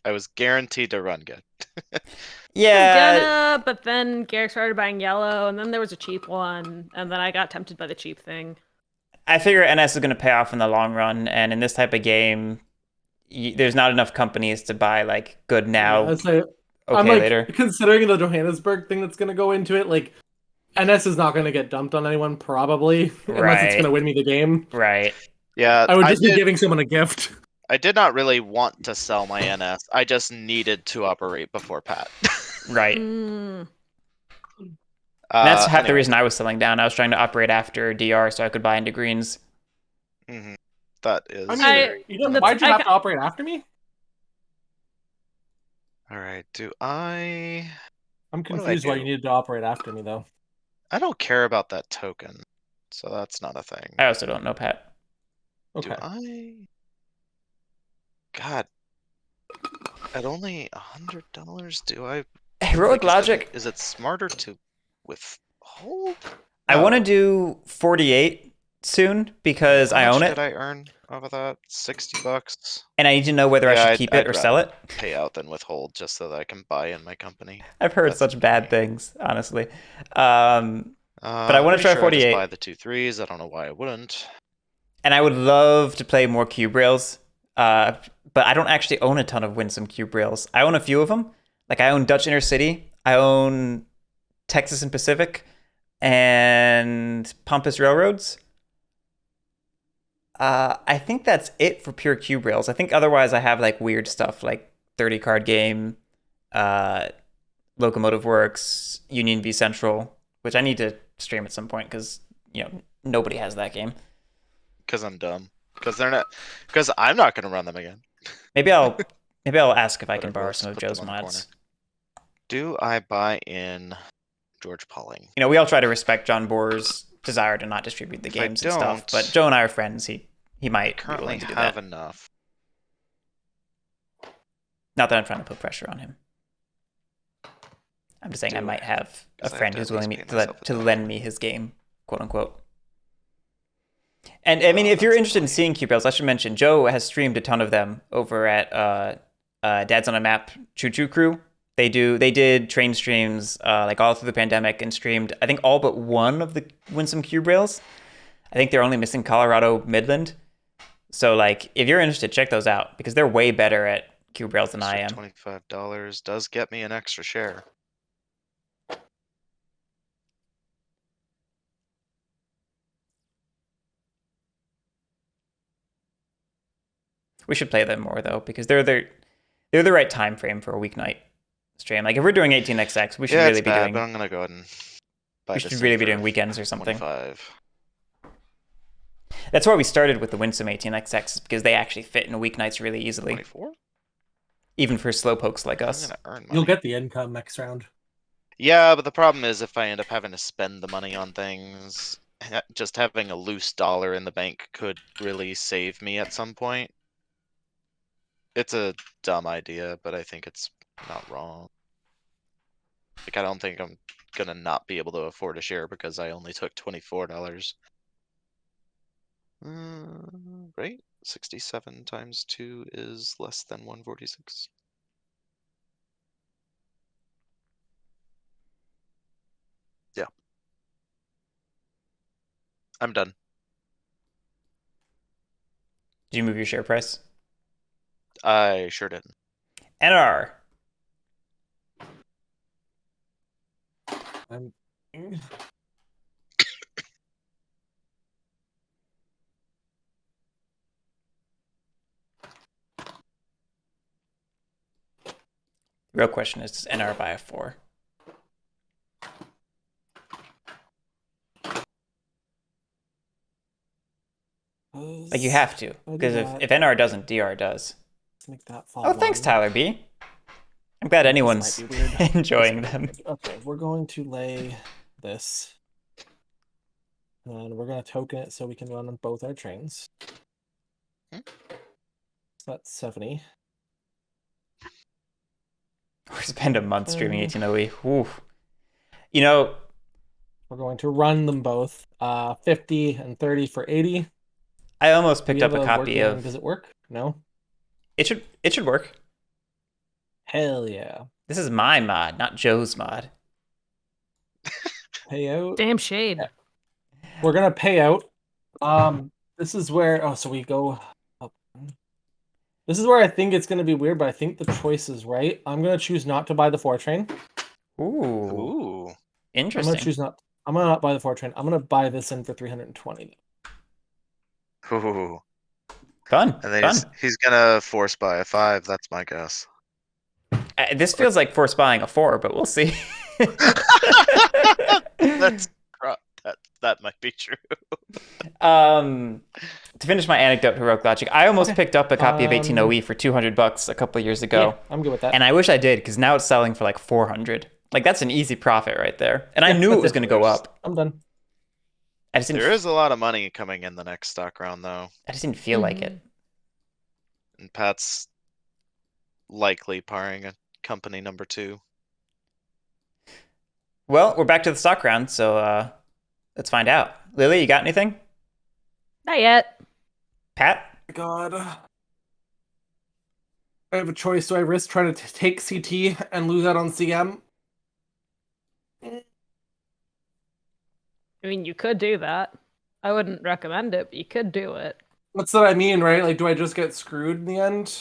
I was guaranteed to run good. Yeah. But then Garrick started buying yellow, and then there was a cheap one, and then I got tempted by the cheap thing. I figure NS is going to pay off in the long run, and in this type of game, there's not enough companies to buy like good now, okay I'm like, later. considering the Johannesburg thing that's going to go into it, like, NS is not going to get dumped on anyone, probably, unless it's going to win me the game. Right. Yeah, I would just be giving someone a gift. I did not really want to sell my NS. I just needed to operate before Pat. Right. Mm. That's half the anyway. reason I was selling down. I was trying to operate after DR so I could buy into greens. Mm-hmm. That is. Why'd you have to operate after me? All right. Do I? I'm confused why you needed to operate after me, though. I don't care about that token, so that's not a thing. I also don't know, Pat. Okay. Do I? God, at only $100, do I? Heroic Logic. Is it smarter to withhold? I want to do 48 soon because I own it. Did I earn? over that. $60. And I need to know whether I Yeah, should I'd, keep it I'd or rather sell it. pay out than withhold just so that I can buy in my company. I've heard That's such bad me. things, honestly. But I want to Pretty try sure I just 48. buy the 2 3s. I don't know why I wouldn't. And I would love to play more cube rails. But I don't actually own a ton of Winsome cube rails. I own a few of them. Like I own Dutch Intercity. I own Texas and Pacific and Pampas Railroads. I think that's it for pure cube rails. I think otherwise I have like weird stuff like 30 card game, Locomotive Works, Union V Central, which I need to stream at some point because nobody has that game. Because I'm dumb. Because they're not. Because I'm not gonna run them again. Maybe I'll ask if I can Whatever, borrow let's some of put them Joe's on the corner. mods. Do I buy in George Pauling? We all try to respect John Boer's desire to not distribute the If I games and stuff, don't, but Joe and I are friends. He I might be currently willing to do have that. enough. Not that I'm trying to put pressure on him. I'm just saying I Do might I? have a 'Cause I have friend to who's at least willing pay to myself a dollar. lend me his game, quote unquote. And I mean, if you're that's interested in funny. seeing cube rails, I should mention Joe has streamed a ton of them over at Dad's on a Map Choo Choo Crew. They did train streams like all through the pandemic and streamed I think all but one of the Winsome cube rails. I think they're only missing Colorado Midland. So like, if you're interested, check those out because they're way better at cube rails than I am. $25 does get me an extra share. We should play them more though because they're the right time frame for a weeknight stream. Like if we're doing 18xx, we should Yeah, really it's be bad, doing but I'm gonna go ahead and buy we this should in really be for doing weekends or something. 25. That's why we started with the Winsome 18xx because they actually fit in weeknights really easily, 24? even for slowpokes like I'm us. gonna earn money. You'll get the income next round. Yeah, but the problem is if I end up having to spend the money on things, just having a loose dollar in the bank could really save me at some point. It's a dumb idea, but I think it's not wrong. Like, I don't think I'm gonna not be able to afford a share because I only took $24. Right? 67 times 2 is less than 146. Yeah. I'm done. Did you move your share price? I sure didn't. NR. I'm... The real question is, does NR buy a 4? Like you have to, because if NR doesn't, DR does. Let's make that fall. Oh, thanks, Tyler B. I'm glad anyone's might be weird. enjoying them. Okay, we're going to lay this. And we're going to token it so we can run on both our trains. Hmm. So that's 70. Or spend a month streaming 18OE. Oof. You know, We're going to run them both. 50 and 30 for 80. I almost Do we picked up have a copy working- of. Does it work? No? It should work. Hell yeah. This is my mod, not Joe's mod. Payout. Damn shade. Yeah. We're gonna pay out. This is where so we go up. This is where I think it's gonna be weird, but I think the choice is right. I'm gonna choose not to buy the 4 train. Ooh, Ooh. interesting. I'm gonna not buy the 4 train. I'm gonna buy this in for 320. Ooh. Fun. And then Fun. he's gonna force buy a 5, that's my guess. This feels like force buying a 4, but we'll see. That might be true. To finish my anecdote, heroic logic, I almost picked up a copy of 18OE for $200 a couple of years ago, Yeah, I'm good with that. and I wish I did because now it's selling for like 400. Like that's an easy profit right there, and I knew it was going to go up. I'm done. I just didn't. There is a lot of money coming in the next stock round, though. I just didn't feel like it. And Pat's likely parring a company number 2. Well, we're back to the stock round, so let's find out. Lily, you got anything? Not yet. Pat? God. I have a choice. Do I risk trying to take CT and lose out on CM? I mean, you could do that. I wouldn't recommend it, but you could do it. That's what I mean, right? Like, do I just get screwed in the end?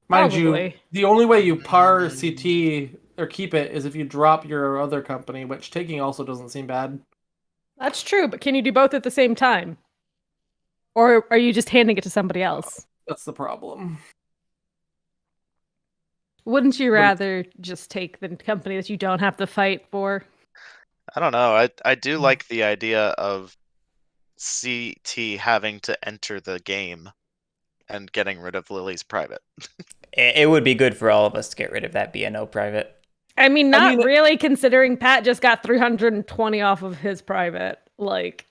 Mind you, Probably. the only way you par CT or keep it is if you drop your other company, which taking also doesn't seem bad. That's true, but can you do both at the same time? Or are you just handing it to somebody else? That's the problem. Wouldn't you rather just take the company that you don't have to fight for? I don't know. I do like the idea of CT having to enter the game and getting rid of Lily's private. It would be good for all of us to get rid of that BNO private. I mean, not really, considering Pat just got 320 off of his private. Like,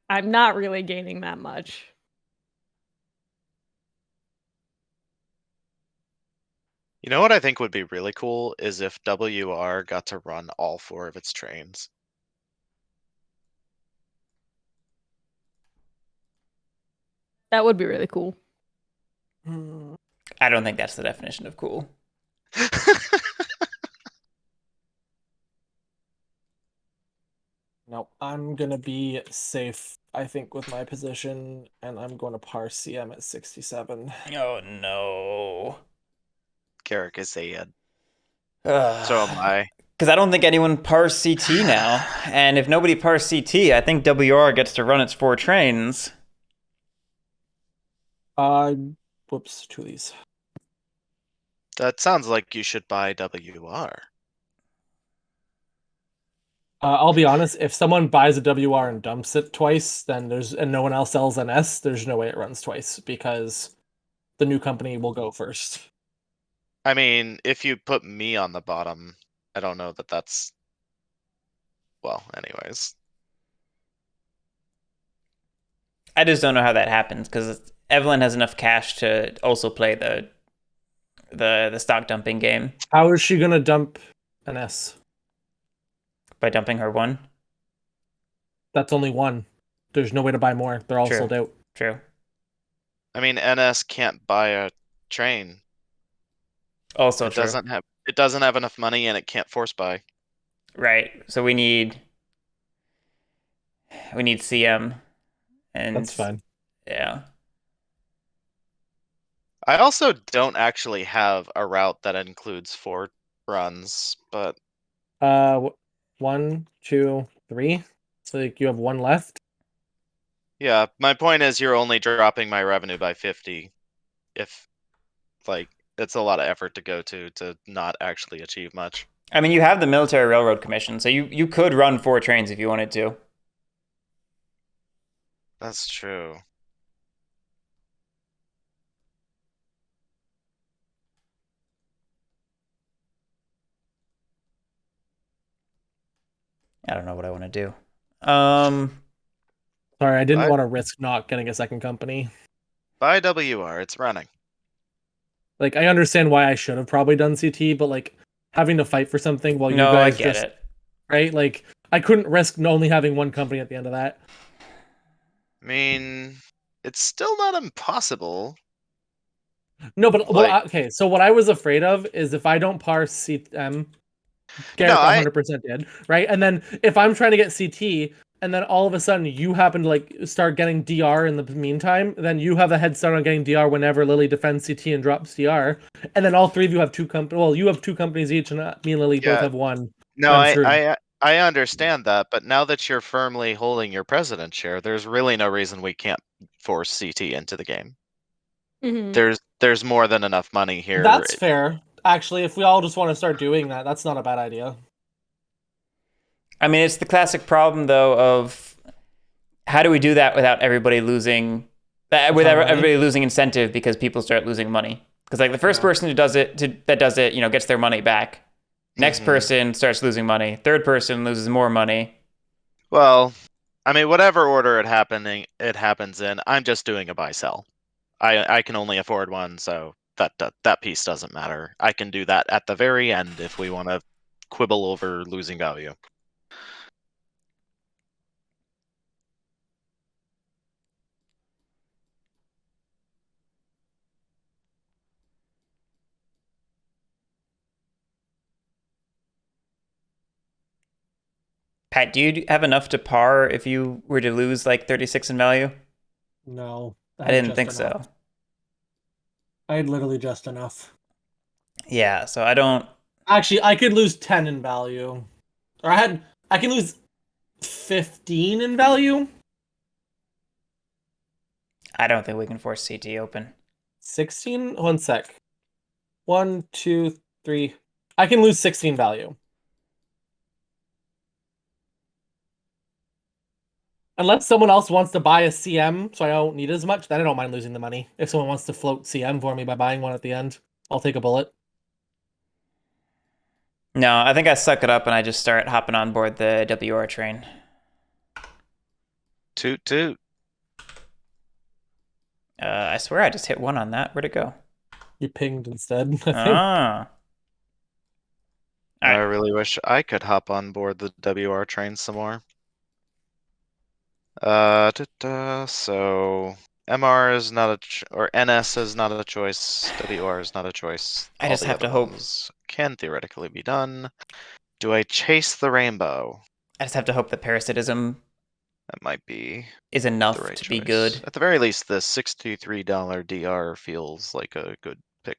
I'm not really gaining that much. You know what I think would be really cool is if WR got to run all 4 of its trains. That would be really cool. I don't think that's the definition of cool. No, I'm gonna be safe, I think, with my position, and I'm going to par CM at 67. Oh no. Carrick is sad. So am I. Because I don't think anyone pars CT now. And if nobody pars CT, I think WR gets to run its 4 trains. Whoops, 2 of these. That sounds like you should buy WR. I'll be honest, if someone buys a WR and dumps it twice, then and no one else sells an S, there's no way it runs twice because the new company will go first. I mean, if you put me on the bottom, I don't know that that's... Well, anyways. I just don't know how that happens because Evelyn has enough cash to also play the stock dumping game. How is she gonna dump an S? By dumping her 1? That's only 1. There's no way to buy more. They're all True. sold out. True. I mean, NS can't buy a train. Also It true. doesn't have enough money and it can't force buy. Right. So we need CM. And That's fine. Yeah. I also don't actually have a route that includes 4 runs, but 1, 2, 3. So like you have 1 left. yeah, my point is you're only dropping my revenue by 50 if, like, it's a lot of effort to go to not actually achieve much. I mean, you have the Military Railroad Commission, so you could run 4 trains if you wanted to. That's true. I don't know what I want to do. Sorry, I didn't want to risk not getting a second company. Buy WR, it's running. Like, I understand why I should have probably done CT, but like having to fight for something while no, you guys I get just it. Right? Like, I couldn't risk only having 1 company at the end of that. I mean, it's still not impossible. No, but Like- okay. So what I was afraid of is if I don't par CM, Garrick 100% did, right? And then if I'm trying to get CT, and then all of a sudden you happen to like start getting DR in the meantime, then you have a head start on getting DR whenever Lily defends CT and drops DR, and then all 3 of you have 2 companies. Well, you have 2 companies each, and me and Lily both have 1. No, I understand that, but now that you're firmly holding your president chair, there's really no reason we can't force CT into the game. Mm-hmm. There's more than enough money here. That's fair. Actually, if we all just want to start doing that, that's not a bad idea. I mean, it's the classic problem, though, of how do we do that without everybody losing, everybody losing incentive because people start losing money? Because like the first person who does it, gets their money back. Next person starts losing money. Third person loses more money. Well, I mean, whatever order it happens in, I'm just doing a buy sell. I can only afford 1, so that piece doesn't matter. I can do that at the very end if we want to quibble over losing value. Pat, do you have enough to par if you were to lose like 36 in value? No, I had didn't just think so. enough. I had literally just enough. Yeah, so I don't. Actually, I could lose 10 in value. Or I can lose 15 in value. I don't think we can force CT open. 16? One sec. 1, 2, 3. I can lose 16 value. Unless someone else wants to buy a CM, so I don't need as much, then I don't mind losing the money. If someone wants to float CM for me by buying one at the end, I'll take a bullet. No, I think I suck it up and I just start hopping on board the WR train. Toot toot. I swear I just hit 1 on that. Where'd it go? You pinged instead, I think. Ah. I Alright. really wish I could hop on board the WR train some more. So MR is not or NS is not a choice. WR is not a choice. I All just the have other to hope. ones can theoretically be done. Do I chase the rainbow? I just have to hope that parasitism That might be is the enough right to choice. be good. At the very least, the $63 DR feels like a good pick.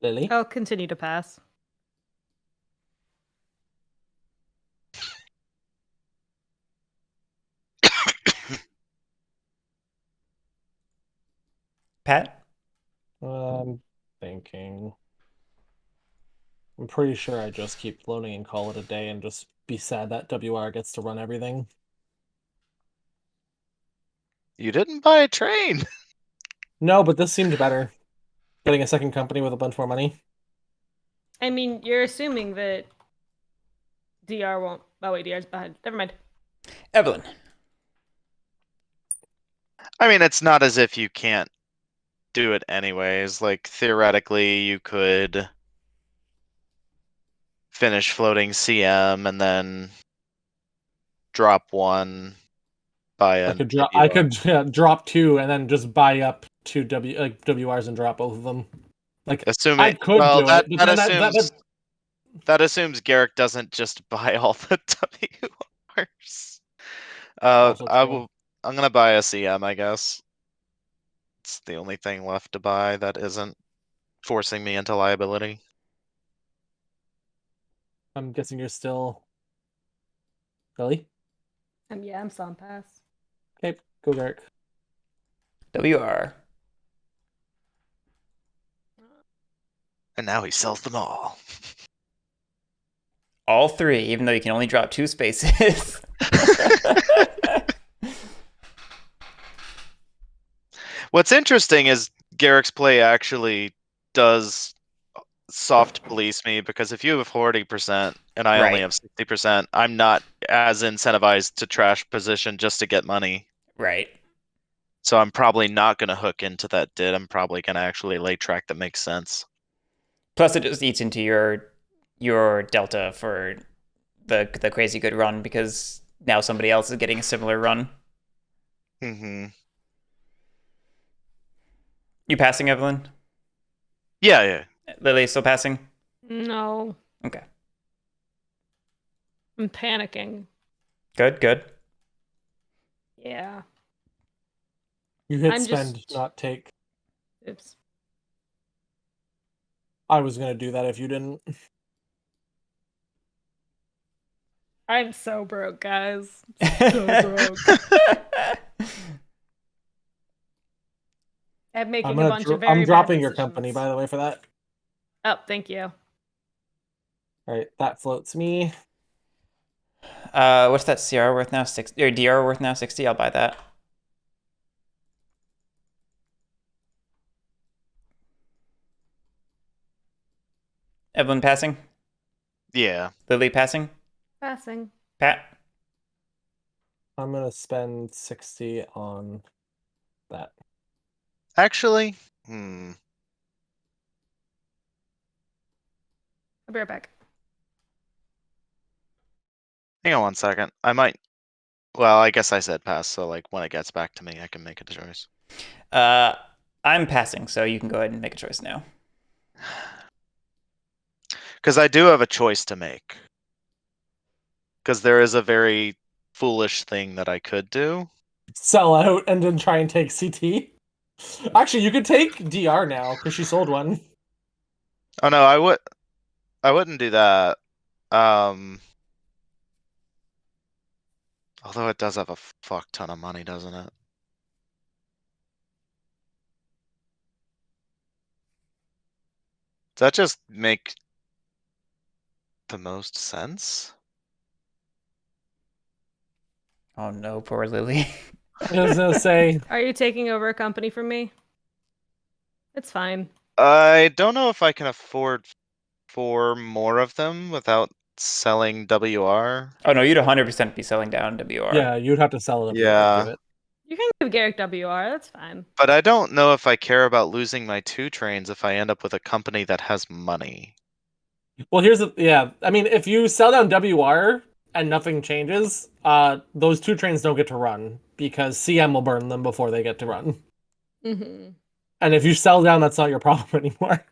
Lily? I'll continue to pass. Pat? Thinking. I'm pretty sure I just keep floating and call it a day and just be sad that WR gets to run everything. You didn't buy a train. No, but this seemed better. Getting a second company with a bunch more money. I mean, you're assuming that DR won't. Oh wait, DR's behind. Never mind. Evelyn. I mean, it's not as if you can't do it anyways. Like, theoretically, you could finish floating CM and then drop 1, buy a I WR. could drop 2 and then just buy up 2 WRs and drop both of them. Like Assuming, I could well, do that it, but that then assumes that assumes Garrick doesn't just buy all the WRs. also true. I'm gonna buy a CM, I guess. It's the only thing left to buy that isn't forcing me into liability. I'm guessing you're still Lily? Yeah, I'm still on pass. Okay, go Garrick. WR. And now he sells them all. All 3, even though you can only drop 2 spaces. What's interesting is Garrick's play actually does soft police me, because if you have 40% and I only Right. have 60%, I'm not as incentivized to trash position just to get money. Right. So I'm probably not going to hook into that did. I'm probably going to actually lay track that makes sense. Plus, it just eats into your delta for the crazy good run because now somebody else is getting a similar run. Mm-hmm. You passing, Evelyn? Yeah. Lily still passing? No, Okay. I'm panicking. Good. Yeah. You hit I'm spend, just- not take. Oops. I was gonna do that if you didn't. I'm so broke, guys. So broke. I'm making a bunch of very I'm bad dropping your decisions. company, by the way, for that. Oh, thank you. Alright, that floats me. What's that CR worth now? 60 or DR worth now? 60. I'll buy that. Evelyn passing. Yeah. Lily passing. Passing. Pat. I'm gonna spend 60 on that. Actually, I'll be right back. hang on one second. I might. Well, I guess I said pass, so like when it gets back to me, I can make a choice. I'm passing, so you can go ahead and make a choice now. Because I do have a choice to make. Because there is a very foolish thing that I could do. Sell out and then try and take CT. Actually, you could take DR now because she sold one. Oh no, I wouldn't do that. Although it does have a fuck ton of money, doesn't it? Does that just make the most sense? Oh no, poor Lily. I was gonna say, Are you taking over a company from me? It's fine. I don't know if I can afford 4 more of them without selling WR. Oh no, you'd 100% be selling down WR. yeah, you'd have to sell it if you could Yeah. do it. You can give Garrick WR. That's fine. But I don't know if I care about losing my 2 trains if I end up with a company that has money. Well, I mean, if you sell down WR and nothing changes, those 2 trains don't get to run because CM will burn them before they get to run. Mm-hmm. And if you sell down, that's not your problem anymore.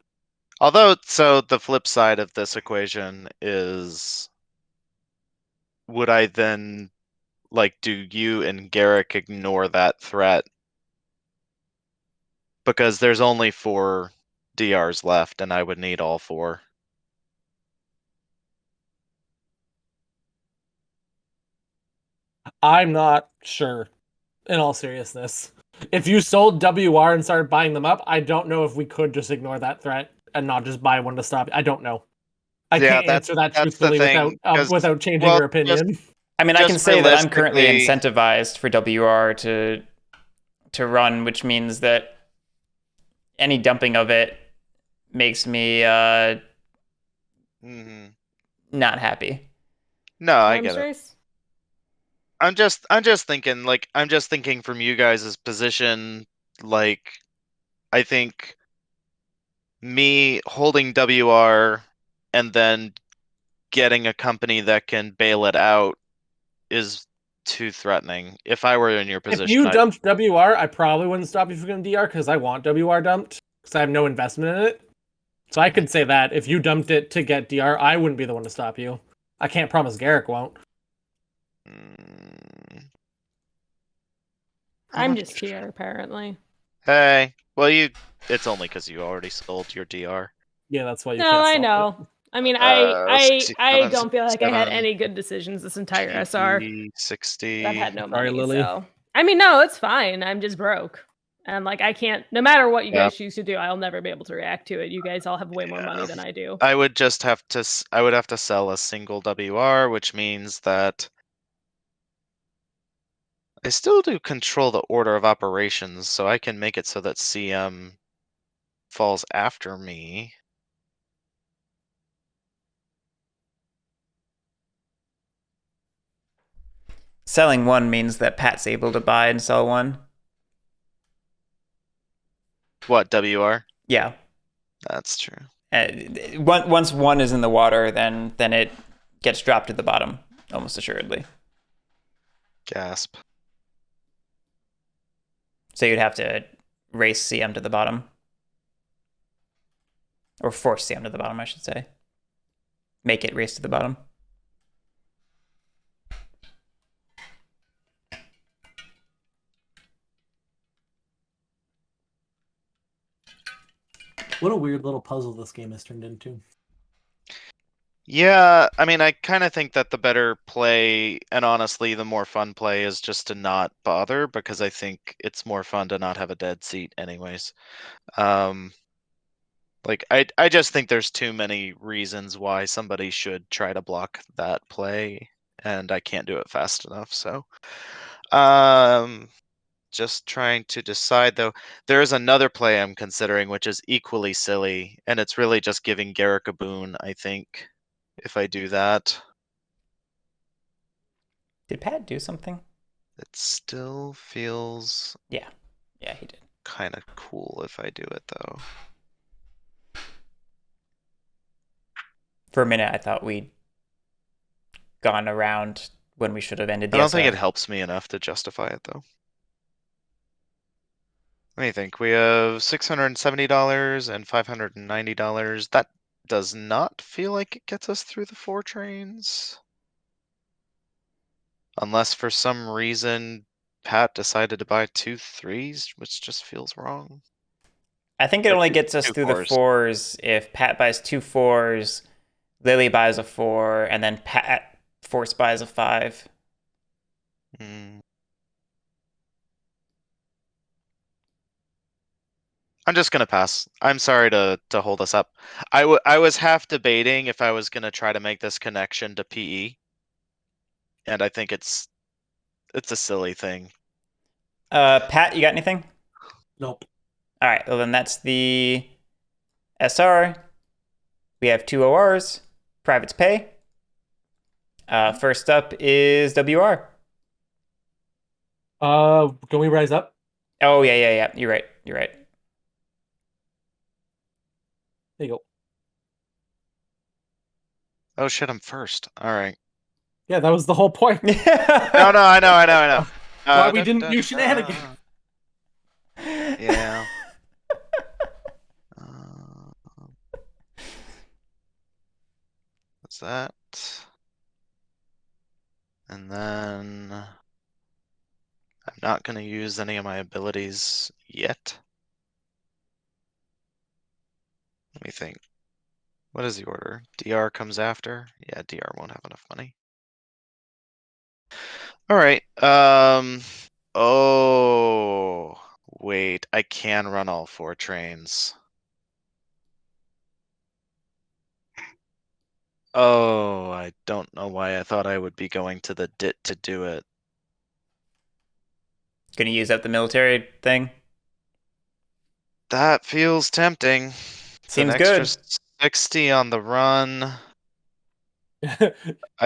Although, so the flip side of this equation is, would I then, like, do you and Garrick ignore that threat? Because there's only 4 DRs left and I would need all 4. I'm not sure, in all seriousness. If you sold WR and started buying them up, I don't know if we could just ignore that threat and not just buy one to stop. I don't know. I Yeah, can't answer that that's the truthfully thing. without changing Well, your opinion. I mean, I can just say that I'm currently realistically, incentivized for WR to run, which means that any dumping of it makes me mhm. not happy. No, I Arms get it. race? I'm just thinking, like, I'm just thinking from you guys' position, like, I think me holding WR and then getting a company that can bail it out is too threatening. If I were in your If position, you dumped WR, I probably wouldn't stop you from getting DR because I want WR dumped because I have no investment in it. So I could say that if you dumped it to get DR, I wouldn't be the one to stop you. I can't promise Garrick won't. Mm, I'm just here, apparently. Hey, well, it's only because you already sold your DR. Yeah, that's why you No, can't I stop know. I mean, I 67, don't feel like I had 67, any good decisions this entire SR. 60. I've had no Sorry, money, Lily. so I mean, no, it's fine. I'm just broke, and like I can't. No matter what you Yeah. guys choose to do, I'll never be able to react to it. You guys all have way more money than I do. I would just have to. I would have to sell a single WR, which means that I still do control the order of operations, so I can make it so that CM falls after me. Selling one means that Pat's able to buy and sell one. What, WR? Yeah. That's true. Once one is in the water, then it gets dropped to the bottom, almost assuredly. Gasp. So you'd have to race CM to the bottom. Or force CM to the bottom, I should say. Make it race to the bottom. What a weird little puzzle this game has turned into. Yeah, I mean, I kind of think that the better play, and honestly, the more fun play is just to not bother, because I think it's more fun to not have a dead seat anyways. Like, I just think there's too many reasons why somebody should try to block that play, and I can't do it fast enough, so. Just trying to decide, though. There is another play I'm considering, which is equally silly, and it's really just giving Garrick a boon, I think, if I do that. Did Pat do something? It still feels Yeah, he did. kind of cool if I do it, though. For a minute, I thought we'd gone around when we should have ended the I don't think SR. it helps me enough to justify it, though. Let me think. We have $670 and $590. That does not feel like it gets us through the 4 trains. Unless for some reason Pat decided to buy 2 3s, which just feels wrong. I think it Or only two- gets us two through the 4s. 4s if Pat buys 2 4s, Lily buys a 4, and then Pat force buys a 5. Hmm. I'm just gonna pass. I'm sorry to hold us up. I was half debating if I was gonna try to make this connection to PE, and I think it's a silly thing. Pat, you got anything? Nope. All right, well then that's the SR. We have 2 ORs. Privates pay. First up is WR. Can we rise up? Oh yeah. You're right. There you go. Oh shit, I'm first. All right. Yeah, that was the whole point. No, I know. Why we didn't do shenanigans. Yeah. What's that? And then I'm not gonna use any of my abilities yet. Let me think. What is the order? DR comes after? Yeah, DR won't have enough money. All right. Oh, wait. I can run all 4 trains. Oh, I don't know why I thought I would be going to the DIT to do it. Gonna use up the military thing. That feels tempting. It's an Seems extra good. 60 on the run. I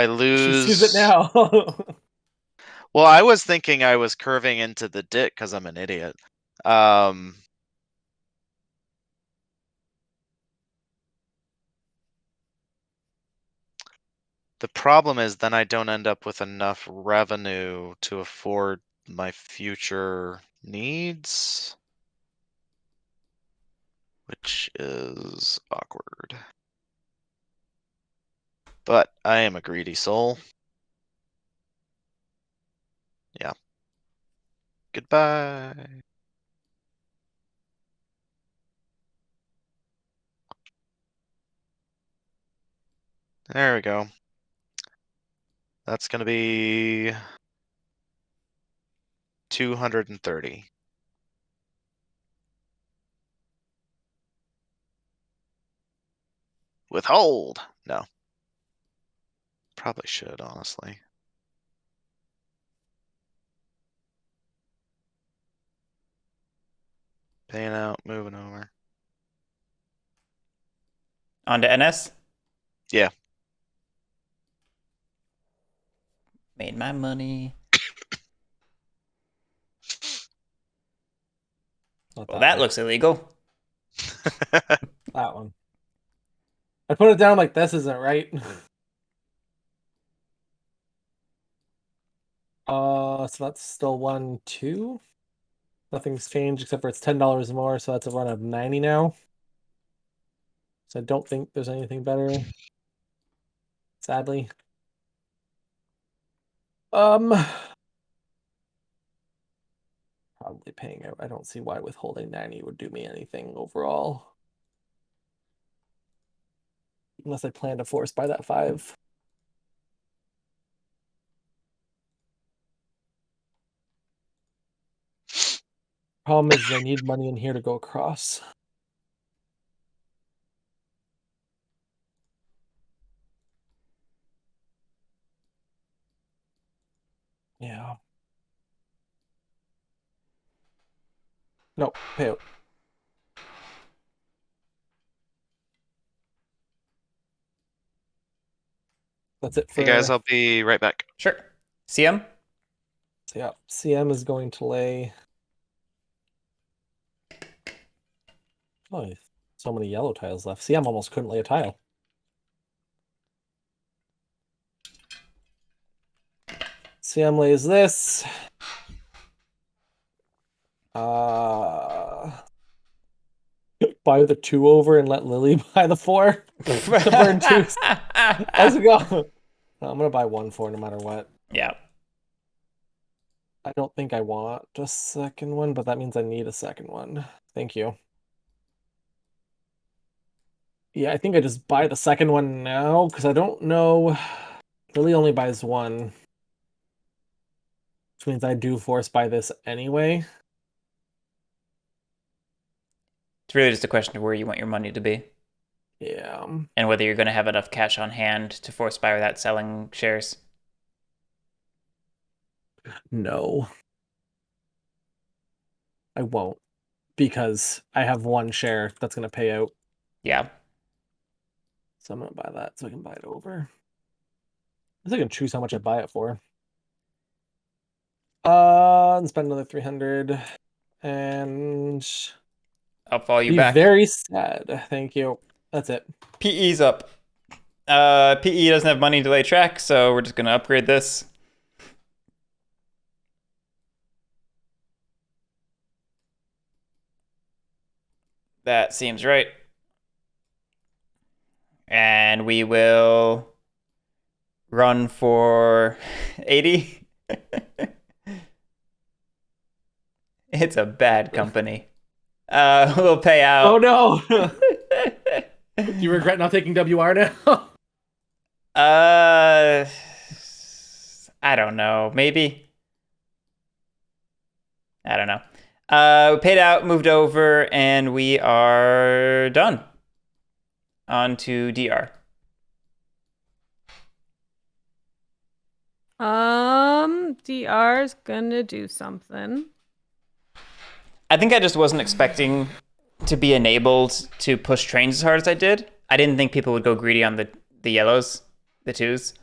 She sees it lose. now. Well, I was thinking I was curving into the DIT because I'm an idiot. The problem is then I don't end up with enough revenue to afford my future needs, which is awkward. But I am a greedy soul. Yeah. Goodbye. There we go. That's gonna be 230. Withhold. No. Probably should, honestly. Paying out, moving over. On to NS. Yeah. Made my money. Not Well, that one. looks illegal. That one. I put it down like this isn't right. So that's still 1, 2. Nothing's changed except for it's $10 more, so that's a run of 90 now. So I don't think there's anything better. Sadly. Probably paying out. I don't see why withholding 90 would do me anything overall. Unless I plan to force by that 5. Problem is I need money in here to go across. Yeah. No, pay out. That's it for. Hey guys, I'll be right back. Sure. CM? So yeah, CM is going to lay. Oh, so many yellow tiles left. CM almost couldn't lay a tile. CM lays this. buy the 2 over and let Lily buy the 4 to burn 2. Let's go. I'm gonna buy 1 4 no matter what. Yeah. I don't think I want a second one, but that means I need a second one. Thank you. Yeah, I think I just buy the second one now because I don't know. Lily only buys 1, which means I do force buy this anyway. It's really just a question of where you want your money to be. Yeah. And whether you're going to have enough cash on hand to force buy without selling shares. No. I won't. Because I have 1 share that's going to pay out. Yeah. So I'm going to buy that so I can buy it over. I think I can choose how much I buy it for. And spend another 300. And I'll follow you be back. very sad. Thank you. That's it. PE's up. PE doesn't have money to lay track, so we're just going to upgrade this. That seems right. And we will run for 80. It's a bad company. We'll pay out. Oh no! Do you regret not taking WR now? I don't know. Maybe. I don't know. We paid out, moved over, and we are done. On to DR. DR's gonna do something. I think I just wasn't expecting to be enabled to push trains as hard as I did. I didn't think people would go greedy on the yellows, the 2s.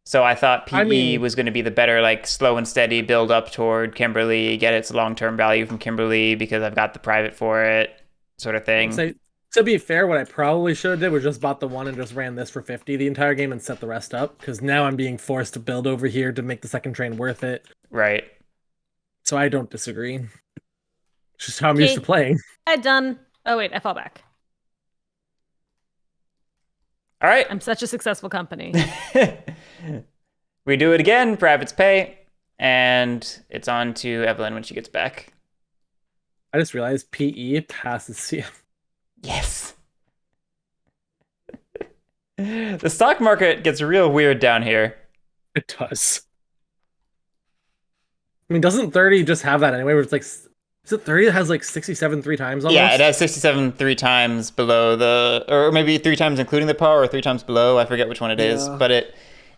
So I thought PE was going to be the better, like, slow and steady build up toward Kimberly, get its long-term value from Kimberly because I've got the private for it, sort of thing. So, to be fair, what I probably should have did was just bought the 1 and just ran this for 50 the entire game and set the rest up, because now I'm being forced to build over here to make the second train worth it. Right. So I don't disagree. It's just how I'm used to playing. Done. Oh wait, I fall back. All right. I'm such a successful company. We do it again, privates pay, and it's on to Evelyn when she gets back. I just realized PE passes CM. Yes. The stock market gets real weird down here. It does. I mean, doesn't 30 just have that anyway, where it's like, is it 30 that has like 67 3 times almost? Yeah, it has 67 3 times below the, or maybe 3 times including the power, or 3 times below. I forget which one it is, but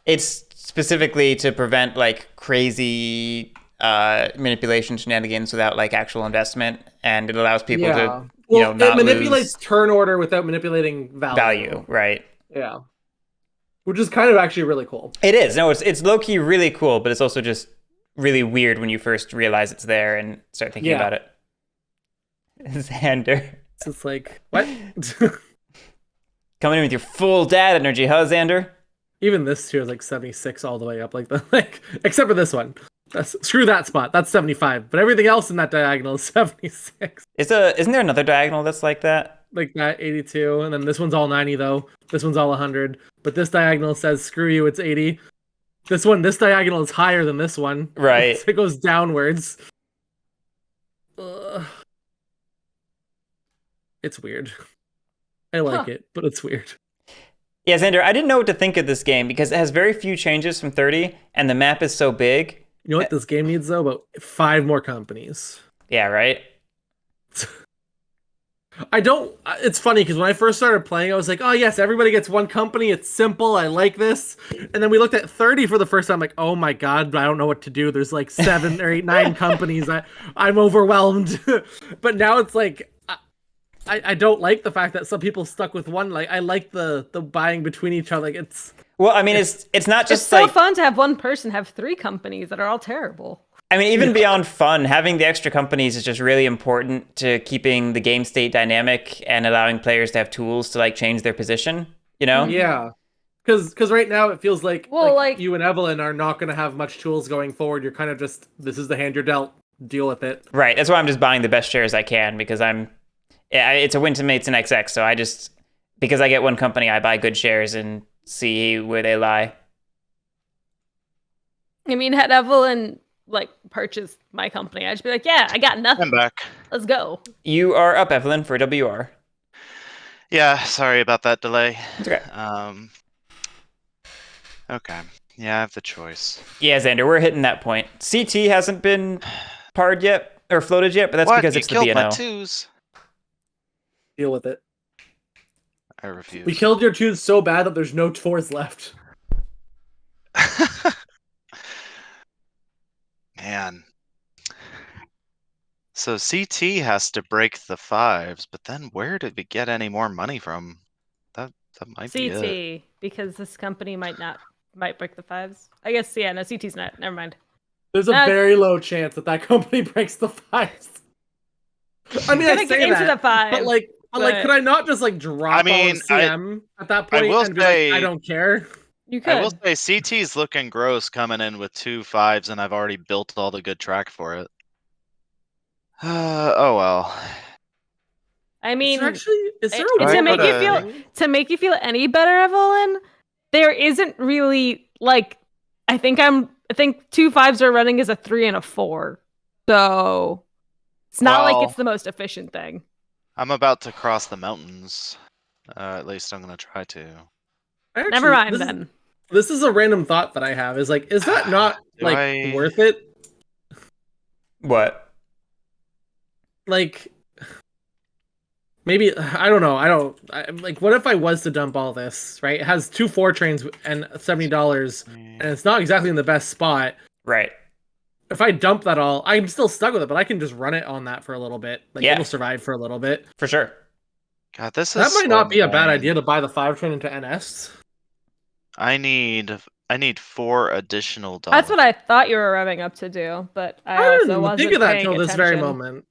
it's specifically to prevent like crazy manipulation shenanigans without like actual investment, and it allows people to not it manipulates turn order without manipulating value. Right? Yeah, which is kind of actually really cool. It is. No, it's low key really cool, but it's also just really weird when you first realize it's there and start thinking about it. Xander. It's like, what? Coming in with your full dad energy, huh, Xander? Even this tier is like 76 all the way up, except for this one. Screw that spot. That's 75. But everything else in that diagonal is 76. Isn't there another diagonal that's like that? Like that, 82. And then this one's all 90, though. This one's all 100. But this diagonal says, screw you, it's 80. This diagonal is higher than this one. Right. It goes downwards. Ugh. It's weird. I like it, but it's weird. Yeah, Xander, I didn't know what to think of this game because it has very few changes from 30, and the map is so big. You know what this game needs, though? About 5 more companies. Yeah, right? It's funny because when I first started playing, I was like, oh yes, everybody gets 1 company. It's simple. I like this. And then we looked at 30 for the first time, like, oh my God, I don't know what to do. There's like 7 or 8, 9 companies. I'm overwhelmed. But now it's like, I don't like the fact that some people stuck with 1. Like, I like the buying between each other. Like, it's... Well, I mean, it's not just it's so fun to have one person have 3 companies that are all terrible. I mean, even beyond fun, having the extra companies is just really important to keeping the game state dynamic and allowing players to have tools to like change their position, you know? Yeah. Because right now it feels like, you and Evelyn are not going to have much tools going forward. You're kind of just, this is the hand you're dealt. Deal with it. Right. That's why I'm just buying the best shares I can because I'm Yeah, it's a Winsome, it's an XX. So I just, because I get one company, I buy good shares and see where they lie. I mean, had Evelyn like purchased my company, I'd just be like, yeah, I got I'm nothing. back. Let's go. You are up, Evelyn, for WR. Yeah, sorry about that delay. It's okay. Okay. Yeah, I have the choice. Yeah, Xander, we're hitting that point. CT hasn't been parred yet or floated yet, but that's What? because You it's the killed my BNO. twos. Deal with it. I refuse. We killed your twos so bad that there's no tours left. Man. So CT has to break the fives, but then where did we get any more money from? That might be it. CT, because this company might break the fives. I guess, yeah, no, CT's not. Never mind. There's a Nah, very low chance that company breaks the fives. I mean, I gonna say get into that, the fives, but like, could I not just like drop all mean, of CM at that I point will and be say- like, I don't care? you I will could. say CT's looking gross coming in with 2 5s, and I've already built all the good track for it. Oh well. I mean, Is there a to way make you feel- thing? to make you feel any better, Evelyn, there isn't really like I think 2 5s are running as a 3 and a 4. So it's not like Well- it's the most efficient thing. I'm about to cross the mountains. At least I'm gonna try to. Actually, Never mind this is- then. This is a random thought that I have. Is like, is that not Do like I- worth it? What? Like, maybe I don't know. Like. What if I was to dump all this? Right, it has 2 4 trains and $70, and it's not exactly in the best spot. Right. If I dump that all, I'm still stuck with it, but I can just run it on that for a little bit. Like, Yeah. it'll survive for a little bit. For sure. God, this is That might so not be a bad annoying. idea to buy the 5 train into NS. I need 4 additional dollars. That's what I thought you were revving up to do, but I I also didn't wasn't think of that paying till this very attention. moment.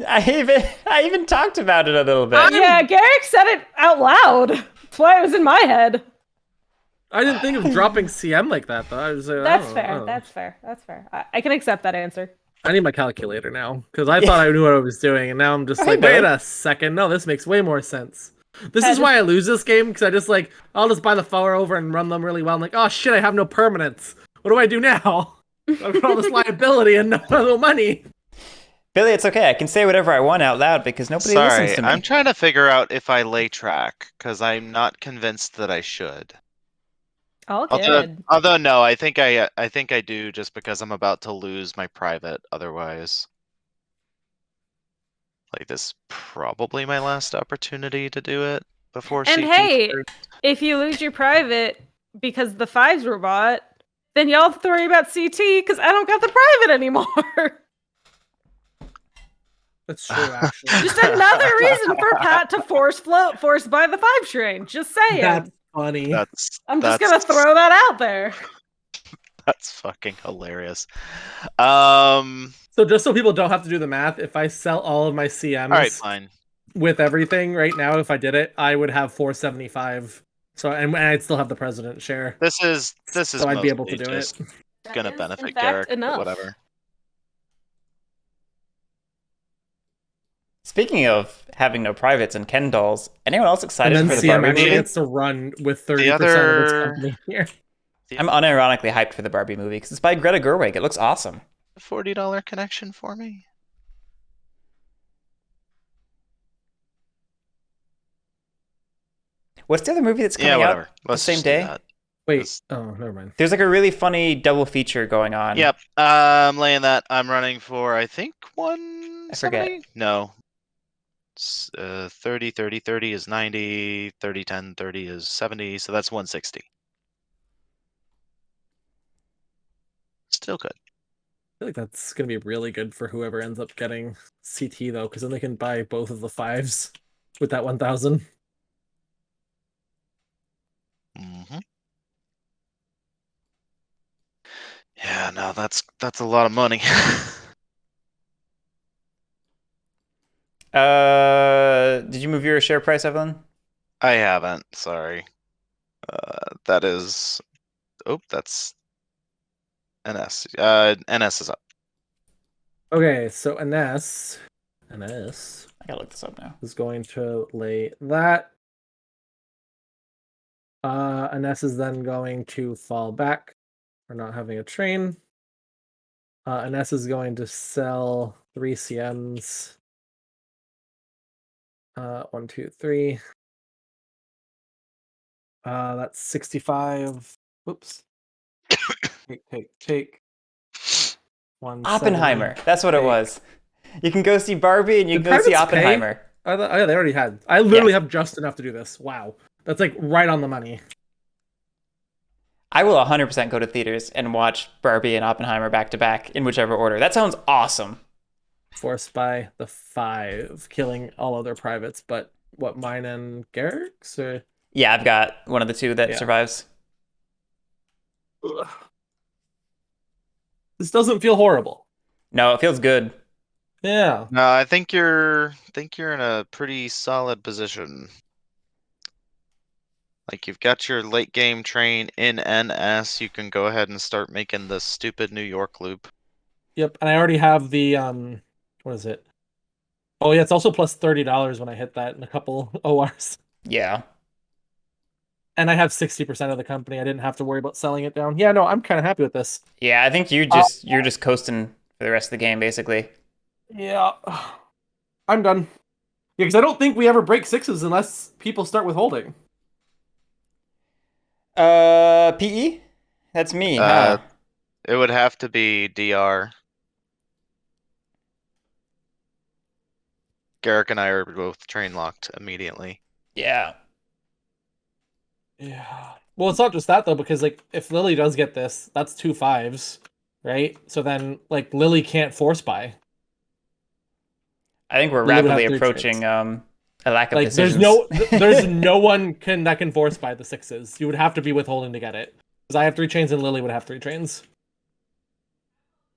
I even talked about it a little bit. Yeah, Garrick said it out loud. That's why it was in my head. I didn't think of dropping CM like that though. I was like, That's oh, fair. oh. That's fair. That's fair. I can accept that answer. I need my calculator now because I thought I knew what I was doing, and now I'm just Hey, like, Billy. wait a second, no, this makes way more sense. This is just- why I lose this game because I just like I'll just buy the power over and run them really well. I'm like, oh shit, I have no permanence. What do I do now? I've got all this liability and no money. Billy, it's okay. I can say whatever I want out loud because nobody Sorry, listens to me. I'm trying to figure out if I lay track because I'm not convinced that I should. All Although, good. although no, I think I do just because I'm about to lose my private otherwise. Like this is probably my last opportunity to do it before And CT hey, starts. if you lose your private because the 5s were bought, then y'all have to worry about CT because I don't got the private anymore. That's true, actually. Just another reason for Pat to force buy the 5 train. Just saying. That's funny. I'm just gonna throw that out there. That's fucking hilarious. So just so people don't have to do the math, if I sell all of my CMs All right, fine. with everything right now, if I did it, I would have 475. So and I'd still have the president share. This is So I'd be able to mostly do it. just gonna That is, benefit in fact, Garrick, but enough. whatever. Speaking of having no privates and Ken dolls, anyone else And excited then for the CM Barbie actually movie? gets to run with 30% of its other- company here. I'm unironically hyped for the Barbie movie because it's by Greta Gerwig. It looks awesome. $40 connection for me. What's the other movie that's coming Yeah, out whatever. the Let's same just do day? that. Wait. Yes. Oh, never mind. There's like a really funny double feature going on. Yep. I'm laying that. I'm running for I think I forget. 170. No. 30, 30, 30 is 90. 30, 10, 30 is 70. So that's 160. Still good. I feel like that's gonna be really good for whoever ends up getting CT though, because then they can buy both of the 5s with that 1,000. Hmm. Yeah, no, that's a lot of money. Did you move your share price, Evelyn? I haven't. Sorry. That is. Oh, that's NS. NS is up. Okay, so NS I gotta look this up now. is going to lay that. Ines is then going to fall back for not having a train. Ines is going to sell 3 CMs. 1, 2, 3. That's 65. Whoops. Take. 170. Oppenheimer. That's what it was. You can go see Barbie and you Did can go see privates pay? Oppenheimer. Oh, yeah, they already had. I literally have just enough to do this. Wow. That's like right on the money. I will 100% go to theaters and watch Barbie and Oppenheimer back to back in whichever order. That sounds awesome. Forced by the 5, killing all other privates, but what, mine and Garrick's? Or... Yeah, I've got one of the 2 that survives. Ugh. This doesn't feel horrible. No, it feels good. Yeah. No, I think you're in a pretty solid position. Like, you've got your late game train in NS. You can go ahead and start making the stupid New York loop. Yep, and I already have the what is it? Oh yeah, it's also plus $30 when I hit that in a couple ORs. Yeah. And I have 60% of the company. I didn't have to worry about selling it down. Yeah, no, I'm kind of happy with this. Yeah, I think you're just coasting for the rest of the game, basically. Yeah, I'm done. Yeah, because I don't think we ever break 6s unless people start withholding. PE? That's me. Huh? It would have to be DR. Garrick and I are both train locked immediately. Yeah. Yeah. Well, it's not just that though, because like if Lily does get this, that's 2 5s, right? So then like Lily can't force buy. I think we're Lily would rapidly have 3 approaching trains. a lack of Like decisions. there's no one that can force buy the 6s. You would have to be withholding to get it. Because I have 3 trains and Lily would have 3 trains.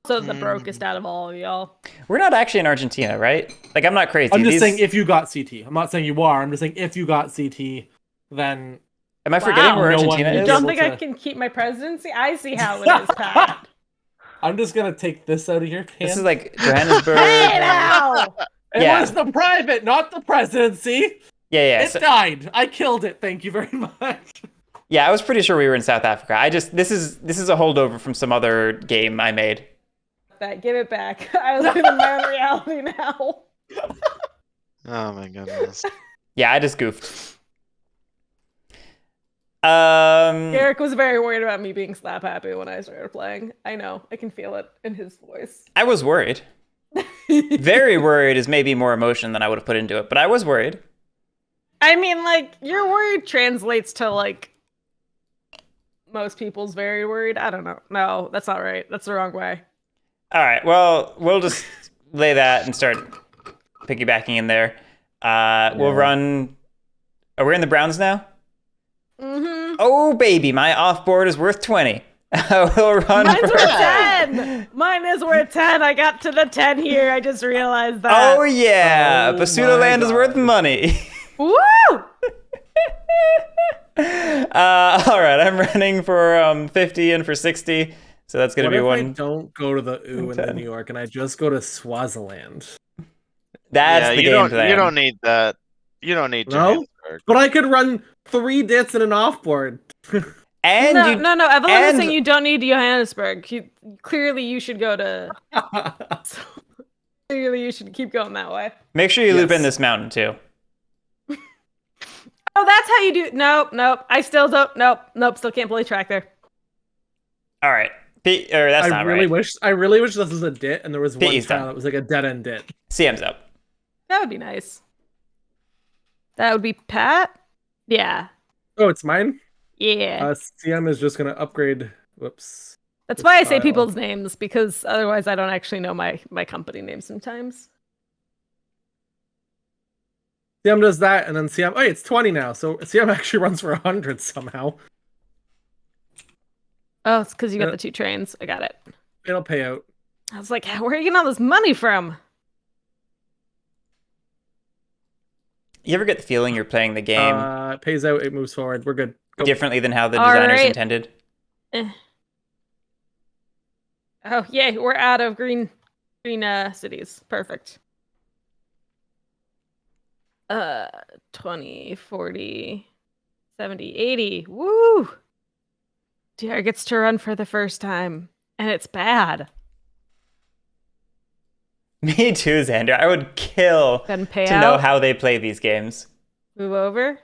Also the brokest out of all of y'all. We're not actually in Argentina, right? Like, I'm not crazy. I'm just saying if you got CT. I'm not saying you are. I'm just saying if you got CT, then Am I forgetting where no one Argentina would You is? be don't able think I to- can keep my presidency? I see how it is, Pat. I'm just gonna take this out of your hand. This is like Johannesburg. Hey now! It Yeah. was the private, not the presidency. Yeah. It died. I killed it. Thank you very much. Yeah, I was pretty sure we were in South Africa. This is a holdover from some other game I made. Give it back. I live in my own reality now. Oh my goodness. Yeah, I just goofed. Eric was very worried about me being slap happy when I started playing. I know. I can feel it in his voice. I was worried. Very worried is maybe more emotion than I would have put into it, but I was worried. I mean, like, your worried translates to, like, most people's very worried. I don't know. No, that's not right. That's the wrong way. All right, well, we'll just lay that and start piggybacking in there. We'll run... Are we in the Browns now? Mm-hmm. Oh, baby, my off-board is worth 20. We'll run Mine's for... worth 10! Mine is worth 10. I got to the 10 here. I just realized that. Oh, yeah. Oh Basuda my land is worth God. money. Woo! All right, I'm running for 50 and for 60. So that's going to be What if one. I don't go to the in the 10. New York and I just go to Swaziland? That's Yeah, the you game don't plan. you don't need that. You don't need No? Johannesburg. But I could run 3 dits and an offboard. And No, you, no. Evelyn and- was saying you don't need Johannesburg. Clearly, you should go to... Clearly, you should keep going that way. make sure you loop in Yes. this mountain too. Oh, that's how you do... Nope. I still don't... Nope. Still can't play track there. All right. That's not right. I really wish this was a dit and there was one PE's tile done. that was like a dead end dit. CM's up. That would be nice. That would be Pat? Yeah. Oh, it's mine? Yeah. CM is just gonna upgrade. Whoops. That's why I say file. people's names, because otherwise I don't actually know my company name sometimes. CM does that, and then CM. Oh, it's 20 now. So CM actually runs for 100 somehow. Oh, it's because you got Yeah. the 2 trains. I got it. It'll pay out. I was like, where are you getting all this money from? You ever get the feeling you're playing the game It pays out. It moves forward. We're good. Go. differently than how the All designers right. intended? Oh, yay, we're out of green cities. Perfect. 20, 40, 70, 80. Woo! DR gets to run for the first time, and it's bad. Me too, Xander. I would kill Then pay to know out, how they play these games. move over,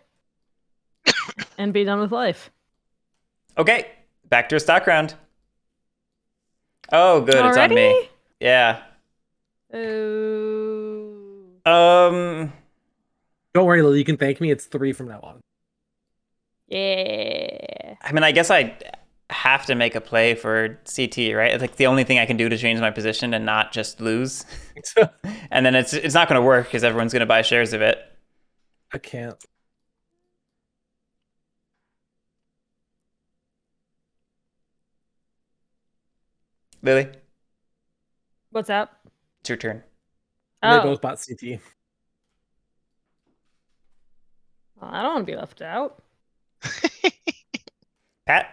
and be done with life. Okay, back to a stock round. Oh, good. It's on me. Already? Yeah. Oh. Don't worry, Lily. You can thank me. It's 3 from now on. Yeah. I mean, I guess I have to make a play for CT, right? It's like the only thing I can do to change my position and not just lose. And then it's not going to work because everyone's going to buy shares of it. I can't. Lily, What's up? it's your turn. They Oh, both bought CT. well, I don't want to be left out. Pat,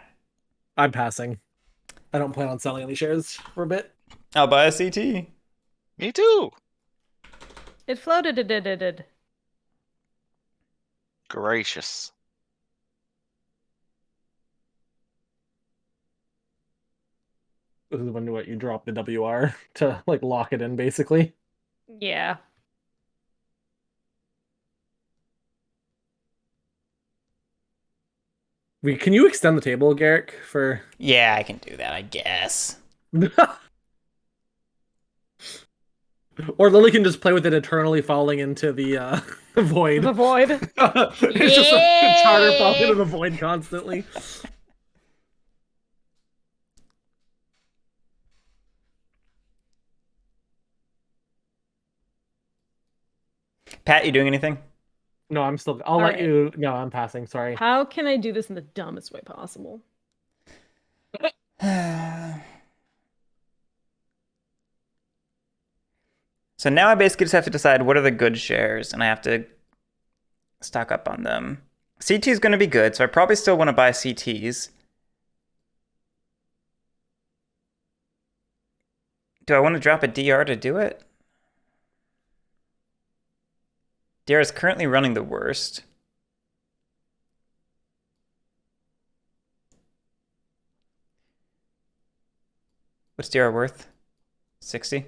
I'm passing. I don't plan on selling any shares for a bit. I'll buy a CT. Me too. It floated. Gracious. This is when you drop the WR to like lock it in, basically. Yeah. Can you extend the table, Garrick, for? Yeah, I can do that, I guess. Or Lily can just play with it eternally falling into the void. The void. It's just a charter falling into the void constantly. Pat, you doing anything? No, I'm still. I'll let you. No, I'm passing. Sorry. How can I do this in the dumbest way possible? So now I basically just have to decide what are the good shares, and I have to stock up on them. CT is going to be good, so I probably still want to buy CTs. Do I want to drop a DR to do it? DR is currently running the worst. What's DR worth? 60?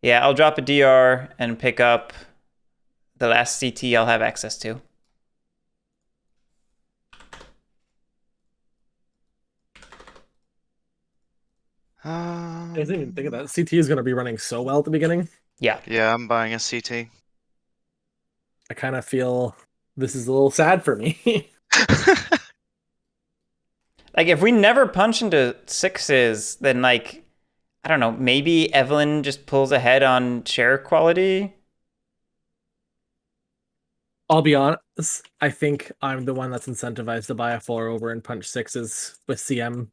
Yeah, I'll drop a DR and pick up the last CT I'll have access to. I didn't even think of that. CT is going to be running so well at the beginning. Yeah. Yeah, I'm buying a CT. I kind of feel this is a little sad for me. Like, if we never punch into sixes, then, like, I don't know, maybe Evelyn just pulls ahead on share quality. I'll be honest. I think I'm the one that's incentivized to buy a 4 over and punch 6s with CM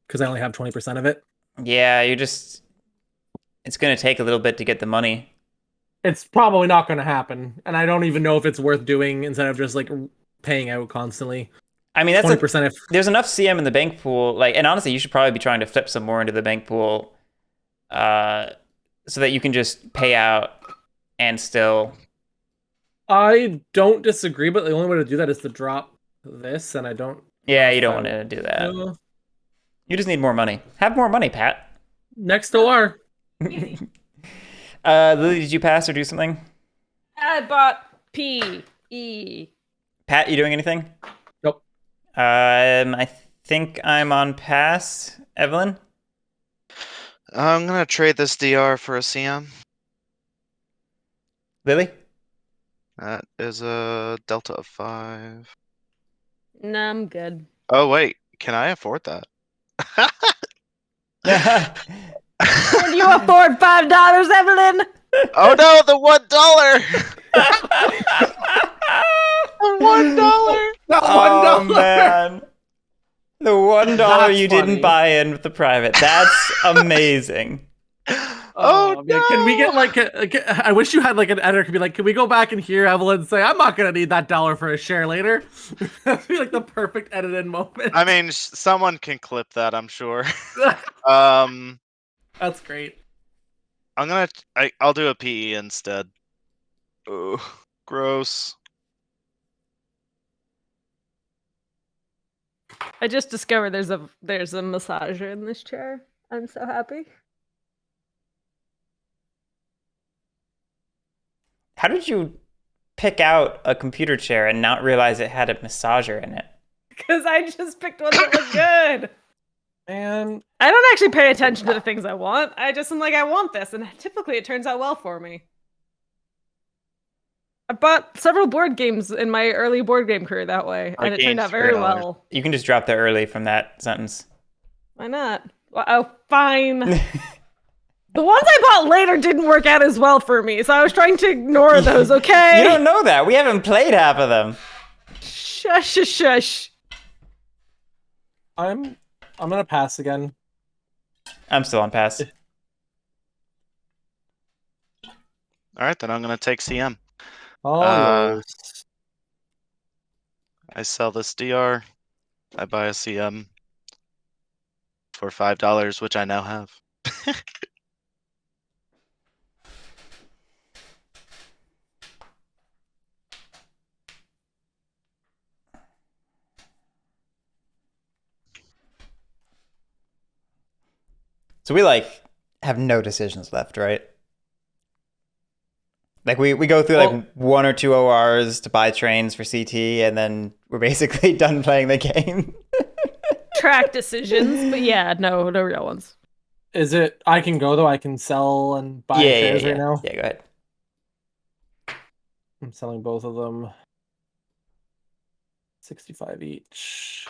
because I only have 20% of it. Yeah, it's going to take a little bit to get the money. It's probably not going to happen, and I don't even know if it's worth doing instead of just like paying out constantly. I mean, that's 20%. There's enough CM in the bank pool, like, and honestly, you should probably be trying to flip some more into the bank pool, so that you can just pay out and still. I don't disagree, but the only way to do that is to drop this, and I don't. Yeah, you don't want to do that. You just need more money. Have more money, Pat. Next OR. Lily, did you pass or do something? I bought PE. Pat, you doing anything? Nope. I think I'm on pass. Evelyn? I'm gonna trade this DR for a CM. Lily? That is a delta of 5. Nah, I'm good. Oh wait, can I afford that? Can you afford $5, Evelyn? Oh no, the $1! The $1! That Oh, $1. man. The $1 That's you funny. didn't buy in with the private. That's amazing. Oh man. no! Can we get like I wish you had like an editor could be like, can we go back and hear Evelyn say, I'm not gonna need that dollar for a share later? That'd be like the perfect edited moment. I mean, someone can clip that, I'm sure. That's great. I'll do a PE instead. Ugh, gross. I just discovered there's a massager in this chair. I'm so happy. How did you pick out a computer chair and not realize it had a massager in it? Because I just picked ones that look good. And I don't actually pay attention to the things I want. I just am like, I want this, and typically it turns out well for me. I bought several board games in my early board game career that way, I and it turned gained out very $3. well. You can just drop the early from that sentence. Why not? Oh, fine. The ones I bought later didn't work out as well for me, so I was trying to ignore those, okay? You don't know that. We haven't played half of them. Shush, shush, shush. I'm gonna pass again. I'm still on pass. All right, then I'm gonna take CM. Oh, yes. I sell this DR. I buy a CM for $5, which I now have. So we like have no decisions left, right? Like we go through like 1 or 2 ORs to buy trains for CT, and then we're basically done playing the game. Track decisions, but yeah, no real ones. Is it? I can go though. I can sell and buy shares right now. Yeah, go ahead. I'm selling both of them. 65 each.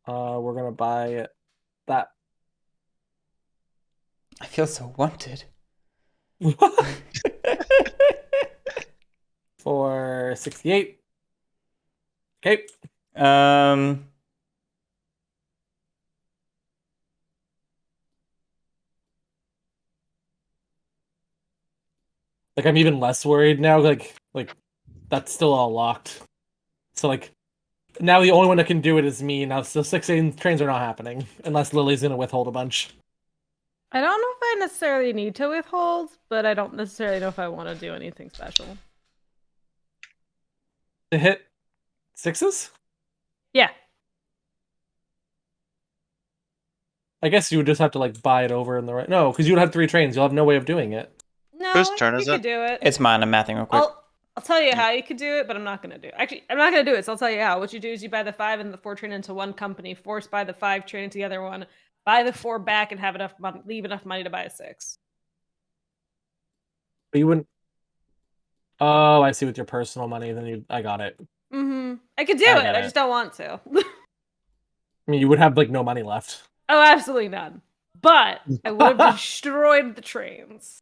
We're gonna buy that. I feel so wanted. For 68. Okay. Like I'm even less worried now. Like that's still all locked. So like now the only one that can do it is me. Now so 16 trains are not happening unless Lily's gonna withhold a bunch. I don't know if I necessarily need to withhold, but I don't necessarily know if I want to do anything special. To hit 6s? Yeah. I guess you would just have to like buy it over in the right. No, because you would have 3 trains. You'll have no way of doing it. No, Whose turn is you it? could do it. It's mine. I'm mathing real quick. I'll tell you how you could do it, but I'm not gonna do it. Actually, I'm not gonna do it, so I'll tell you how. What you do is you buy the 5 and the 4 train into one company, force buy the 5 train into the other one, buy the 4 back, and have enough money, leave enough money to buy a 6. But you wouldn't. Oh, I see. With your personal money, then I got it. Mm-hmm. I could do I it. get I it. just don't want to. I mean, you would have like no money left. Oh, absolutely none. But I would have destroyed the trains.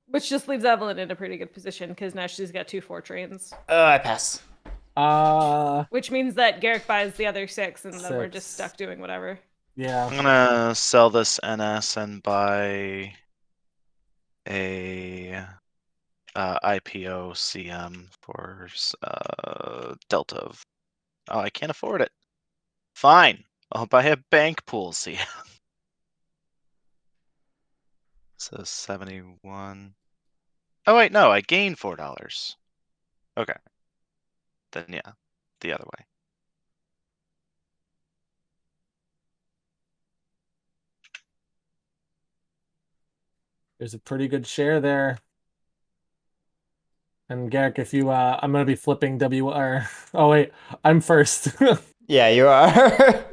Which just leaves Evelyn in a pretty good position because now she's got 2 4 trains. I pass. Which means that Garrick buys the other 6 and then we're 6. just stuck doing whatever. Yeah. I'm gonna sell this NS and buy a IPO CM for delta of. Oh, I can't afford it. Fine, I'll buy a bank pool CM. So 71. Oh wait, no, I gained $4. Okay. Then yeah, the other way. There's a pretty good share there. And Garrick, if you, I'm gonna be flipping WR. Oh wait, I'm first. Yeah, you are.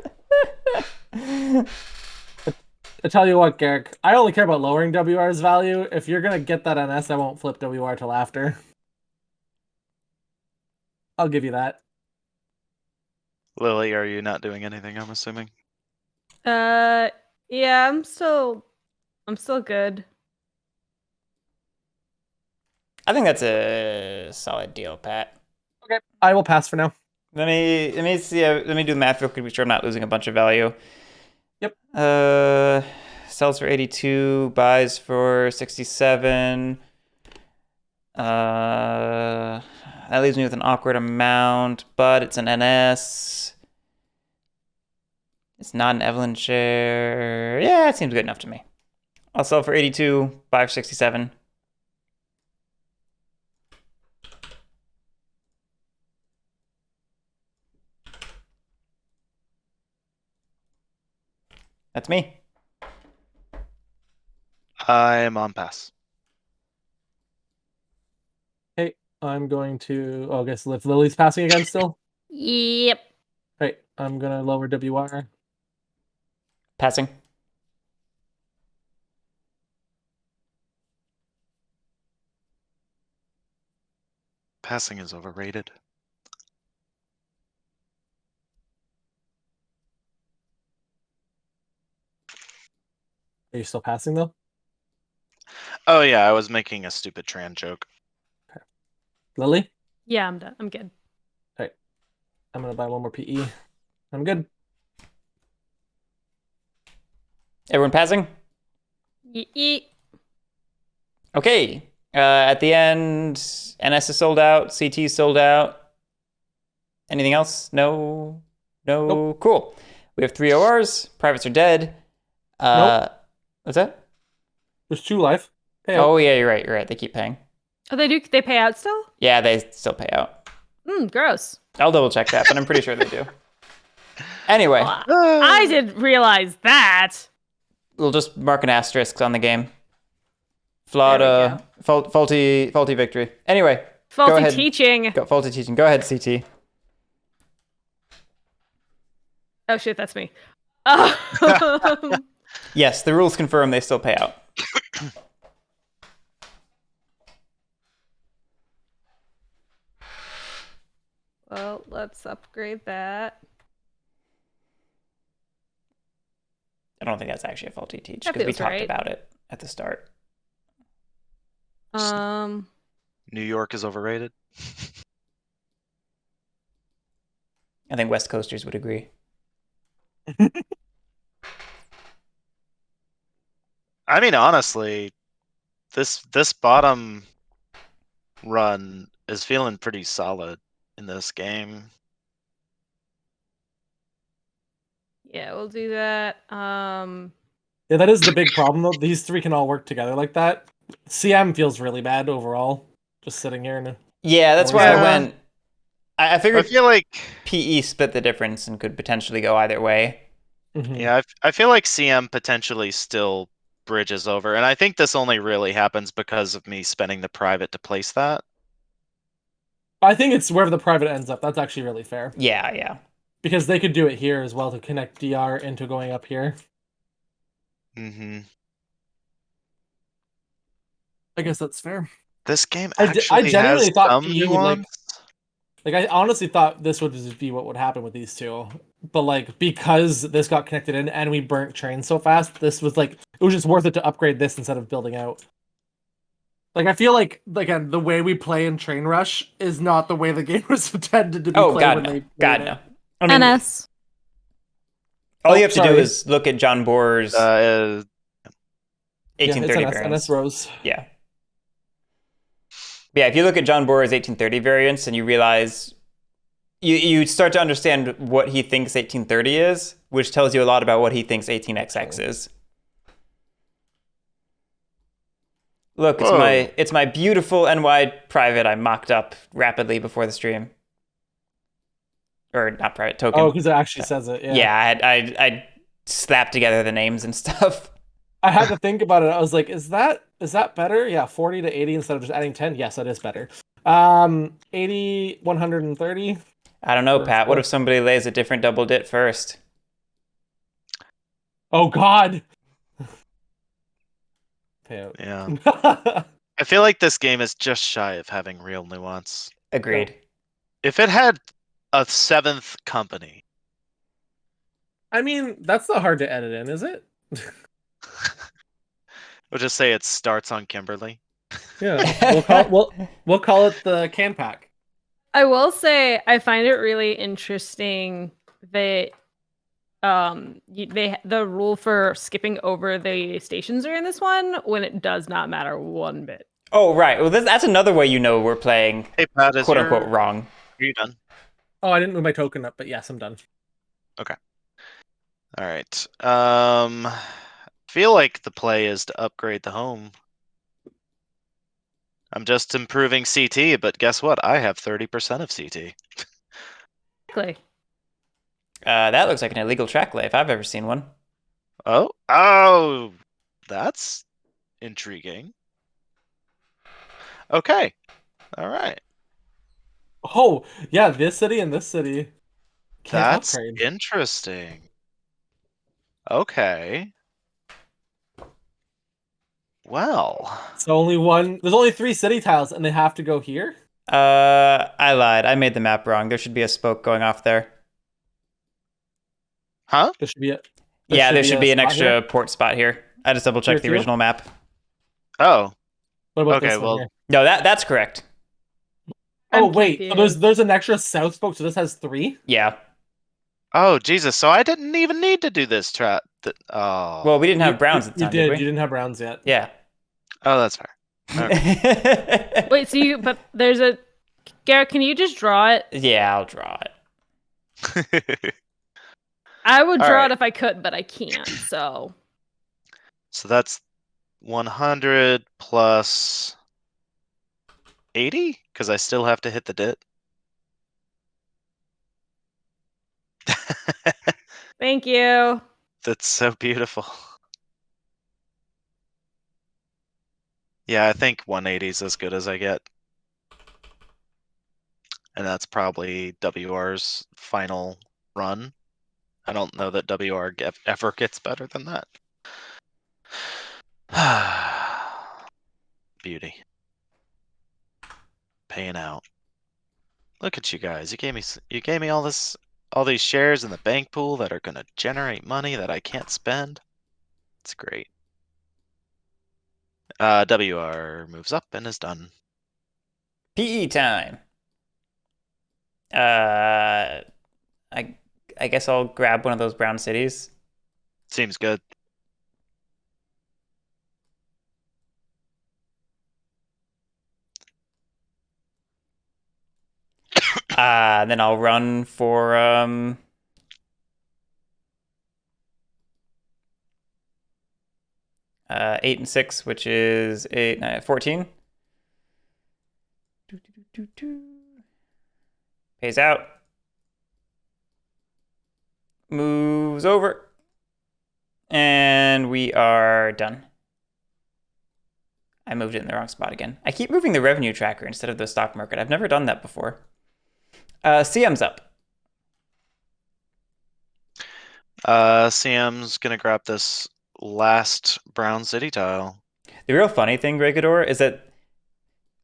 I tell you what, Garrick, I only care about lowering WR's value. If you're gonna get that NS, I won't flip WR till after. I'll give you that. Lily, are you not doing anything? I'm assuming. Yeah, I'm still good. I think that's a solid deal, Pat. Okay, I will pass for now. Let me see. Let me do the math real quick. Make sure I'm not losing a bunch of value. Yep. Sells for 82, buys for 67. That leaves me with an awkward amount, but it's an NS. It's not an Evelyn share. Yeah, it seems good enough to me. I'll sell for 82, 567. That's me. I'm on pass. Hey, I'm going to. Oh, I guess if Lily's passing again still. Yep. Hey, I'm gonna lower WR. Passing. Passing is overrated. Are you still passing though? Oh yeah, I was making a stupid Tran joke. Lily? Yeah, I'm done. I'm good. Hey, I'm gonna buy one more PE. I'm good. Everyone passing? Yeet. Okay. At the end, NS is sold out. CT is sold out. Anything else? No. No. Nope. Cool. We have 3 ORs. Privates are dead. Nope. What's that? There's 2 life. Hey, Oh yeah, you're right. You're right. They keep paying. Oh, they pay out still? Yeah, they still pay out. Gross. I'll double check that, but I'm pretty sure they do. Anyway, Well, I didn't realize that. we'll just mark an asterisk on the game. There Flawed, we faulty victory. Anyway, go Faulty ahead. teaching. Faulty teaching. Go ahead, CT. Oh shit, that's me. Um, Yes, the rules confirm they still pay out. well, let's upgrade that. I don't think that's actually a faulty teach That because we feels talked right. about it at the start. New York is overrated. I think West Coasters would agree. I mean, honestly, this bottom run is feeling pretty solid in this game. Yeah, we'll do that. Yeah, that is the big problem though. These 3 can all work together like that. CM feels really bad overall. Just sitting here and Yeah, that's why I Yeah. went. I I figured feel like, PE split the difference and could potentially go either way. yeah, I feel like CM potentially still bridges over, and I think this only really happens because of me spending the private to place that. I think it's wherever the private ends up. That's actually really fair. Yeah, yeah. Because they could do it here as well to connect DR into going up here. Mm-hmm. I guess that's fair. This game I actually genuinely has thought some PE, nuance. like I honestly thought this would just be what would happen with these 2. But like because this got connected in and we burnt trains so fast, this was like it was just worth it to upgrade this instead of building out. Like I feel like again the way we play in Train Rush is not the way the game was intended to be Oh played God, when no. they God, played no. it. I mean, NS. all Oh, you have to do sorry. is look at John Bohr's Uh, 1830 yeah, it's variants. NS Rose. Yeah. Yeah, if you look at John Bohr's 1830 variants and you realize you start to understand what he thinks 1830 is, which tells you a lot about what he thinks 18XX is. Look, Whoa. it's my beautiful NY private I mocked up rapidly before the stream. Or not private, token. Oh, because it actually says it. Yeah. Yeah, I slapped together the names and stuff. I had to think about it. I was like, is that better? Yeah, 40 to 80 instead of just adding 10. Yes, that is better. 80, 130. I don't know, Or Pat. What four. if somebody lays a different double dit first? Oh God. Yeah. Payout. I feel like this game is just shy of having real nuance. Agreed. If it had a 7th company, I mean, that's not hard to edit in, is it? we'll just say it starts on Kimberly. Yeah. We'll call it the can pack. I will say I find it really interesting that the rule for skipping over the stations are in this one when it does not matter one bit. Oh, right. Well, that's another way you know we're playing Hey, Pat, is quote unquote wrong. Are you done? Oh, I didn't move my token up, but yes, I'm done. All right. feel like the play is to upgrade the home. I'm just improving CT, but guess what? I have 30% of CT. Exactly. That looks like an illegal track lay if I've ever seen one. Oh, that's intriguing. Okay, all right. Oh, yeah, this city and this city can't That's upgrade. interesting. Okay. Well, So there's only 3 city tiles and they have to go here? I lied. I made the map wrong. There should be a spoke going off there. huh? There should be a Yeah, there should a be an spot extra here. port spot here. I just double Here checked the too? original map. Oh, What about okay. this one Well, here? No, that's correct. I'm Oh wait, so confused. there's an extra south spoke, so this has 3? Yeah. oh Jesus! So I didn't even need to do this trap. Well, we didn't have You, browns at the you time, did did. we? You didn't have rounds yet. Yeah. Oh, that's fair. Okay. Wait, so but there's a Garrett, can you just draw it? Yeah, I'll draw it. I would All draw right. it if I could, but I can't. So So that's 100 plus 80? Because I still have to hit the dit. thank you. That's so beautiful. Yeah, I think 180 is as good as I get. And that's probably WR's final run. I don't know that WR ever gets better than that. Beauty. Paying out. Look at you guys. You gave me all these shares in the bank pool that are gonna generate money that I can't spend. It's great. WR moves up and is done. PE time. I guess I'll grab one of those brown cities. Seems good. Then I'll run for 8 and 6, which is 14. Pays out. Moves over. And we are done. I moved it in the wrong spot again. I keep moving the revenue tracker instead of the stock market. I've never done that before. CM's up. CM's gonna grab this last brown city tile. The real funny thing, Gregador, is that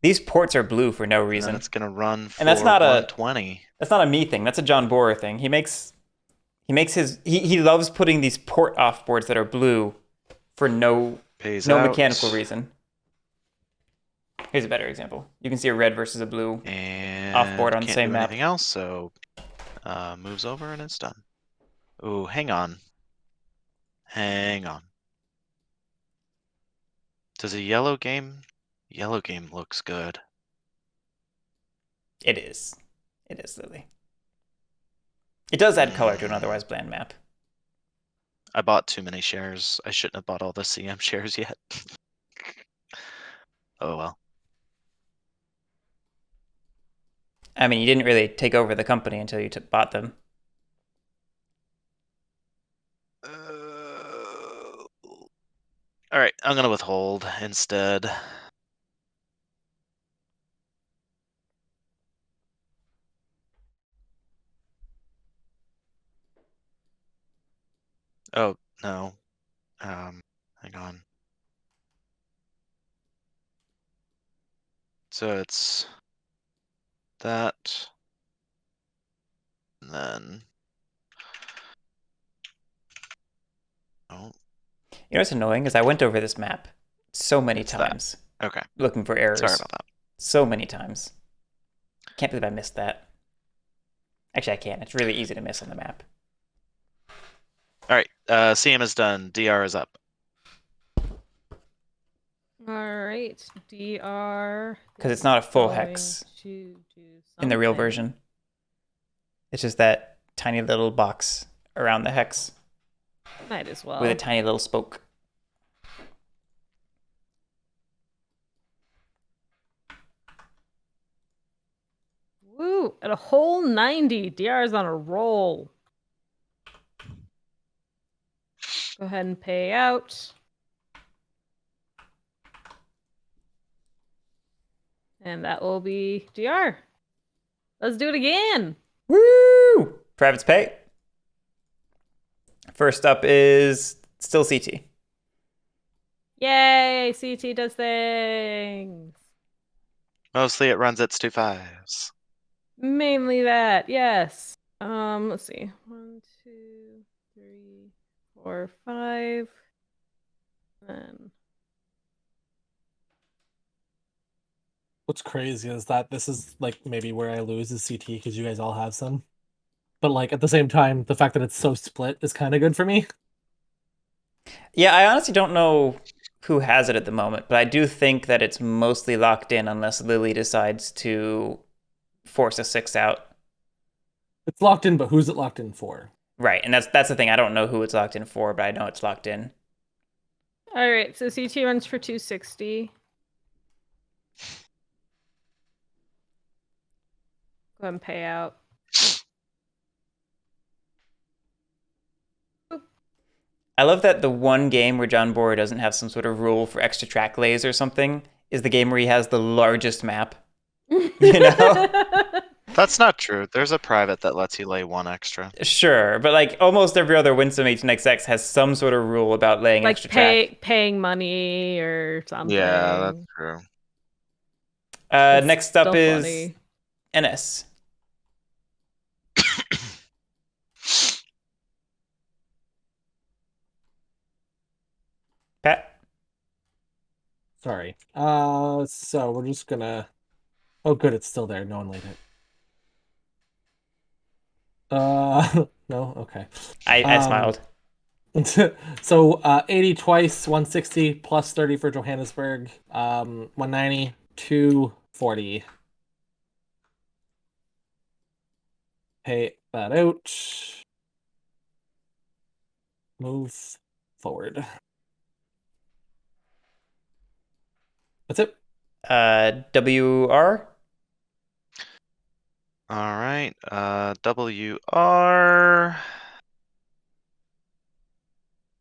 these ports are blue for no And reason. then it's gonna run for And that's not 120. That's not a me thing. That's a John Borer thing. He loves putting these port off boards that are blue for no Pays no out. mechanical reason. Here's a better example. You can see a red versus a blue. And Off-board on the can't same do map. anything else, so moves over and it's done. Ooh, hang on. Hang on. Does a yellow game? Yellow game looks good. It is. It is, Lily. It does add color to an otherwise bland map. I bought too many shares. I shouldn't have bought all the CM shares yet. Oh well. I mean, you didn't really take over the company until you bought them. All right, I'm gonna withhold instead. Oh no. Hang on. So it's that, and then oh, You know what's annoying is I went over this map so many It's that. times okay. looking for errors. Sorry about that. So many times. Can't believe I missed that. Actually, I can. It's really easy to miss on the map. All right, CM is done. DR is up. All right, DR. Because it's not a full going hex to do in the real something. version. It's just that tiny little box around the hex Might as well. with a tiny little spoke. at a whole 90. DR is on a roll. Go ahead and pay out. And that will be DR. Let's do it again. Woo! Private's pay. First up is still CT. Yay! CT does things. Mostly it runs its 2 5s. Mainly that, yes. Let's see. 1, 2, 3, 4, 5. Then What's crazy is that this is like maybe where I lose is CT because you guys all have some. But like at the same time, the fact that it's so split is kind of good for me. Yeah, I honestly don't know who has it at the moment, but I do think that it's mostly locked in unless Lily decides to force a 6 out. It's locked in, but who's it locked in for? Right, and that's the thing. I don't know who it's locked in for, but I know it's locked in. all right, so CT runs for 260. Go ahead and pay out. I love that the one game where John Boyer doesn't have some sort of rule for extra track lays or something is the game where he has the largest map. You know? That's not true. There's a private that lets you lay 1 extra. Sure, but like almost every other Winsome 18XX has some sort of rule about laying like extra track. paying money or something. Yeah, that's true. It's Next up still is funny. NS. Pat? Sorry. So we're just gonna. Oh, good, it's still there. No one laid it. No, okay. I smiled. So 80 twice, 160 plus 30 for Johannesburg. 190, 240. Pay that out. Move forward. That's it. WR? All right. WR.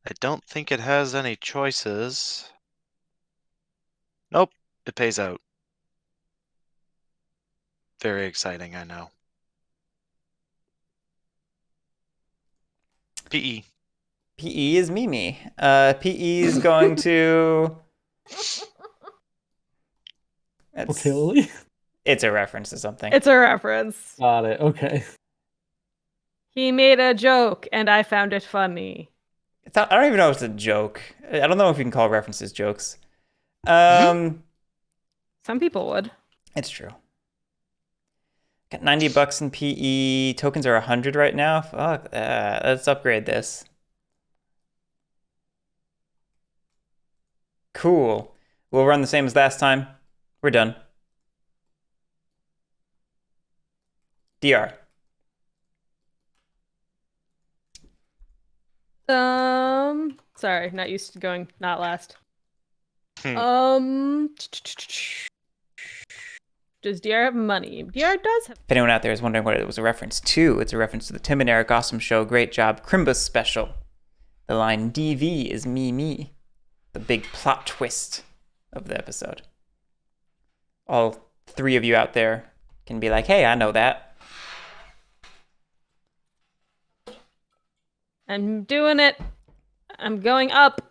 I don't think it has any choices. Nope, it pays out. Very exciting, I know. PE. PE is Mimi. PE is going to. Okay, Lily. It's a reference to something. It's a reference. Got it. Okay. He made a joke, and I found it funny. I don't even know if it's a joke. I don't know if you can call references jokes. Some people would. It's true. Got $90 in PE. Tokens are 100 right now. Fuck that. Let's upgrade this. Cool. We'll run the same as last time. We're done. DR. Sorry, not used to going not last. Hmm. Does DR have money? DR does have. If anyone out there is wondering what it was a reference to, it's a reference to the Tim and Eric Awesome Show. Great job. Crimbus special. The line DV is me. The big plot twist of the episode. All 3 of you out there can be like, hey, I know that. I'm doing it. I'm going up.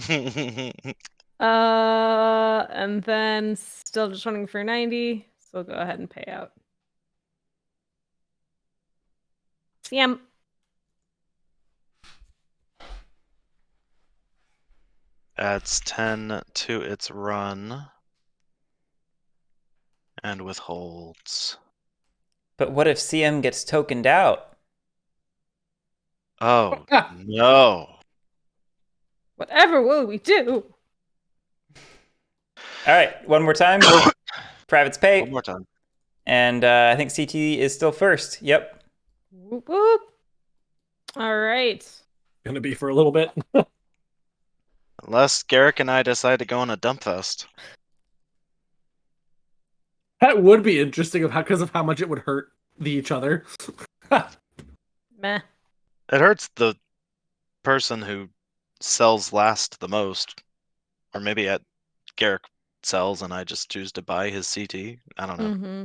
And then still just running for 90. So go ahead and pay out. CM. Adds 10 to its run. And withholds. But what if CM gets tokened out? Oh, no. Whatever will we do? All right, one more time. Private's pay. One more time. And I think CT is still first. Yep. Whoop, whoop. All right. Gonna be for a little bit. Unless Garrick and I decide to go on a dump fest. That would be interesting because of how much it would hurt each other. Meh. It hurts the person who sells last the most. Or maybe Garrick sells and I just choose to buy his CT. I don't know. Mm-hmm.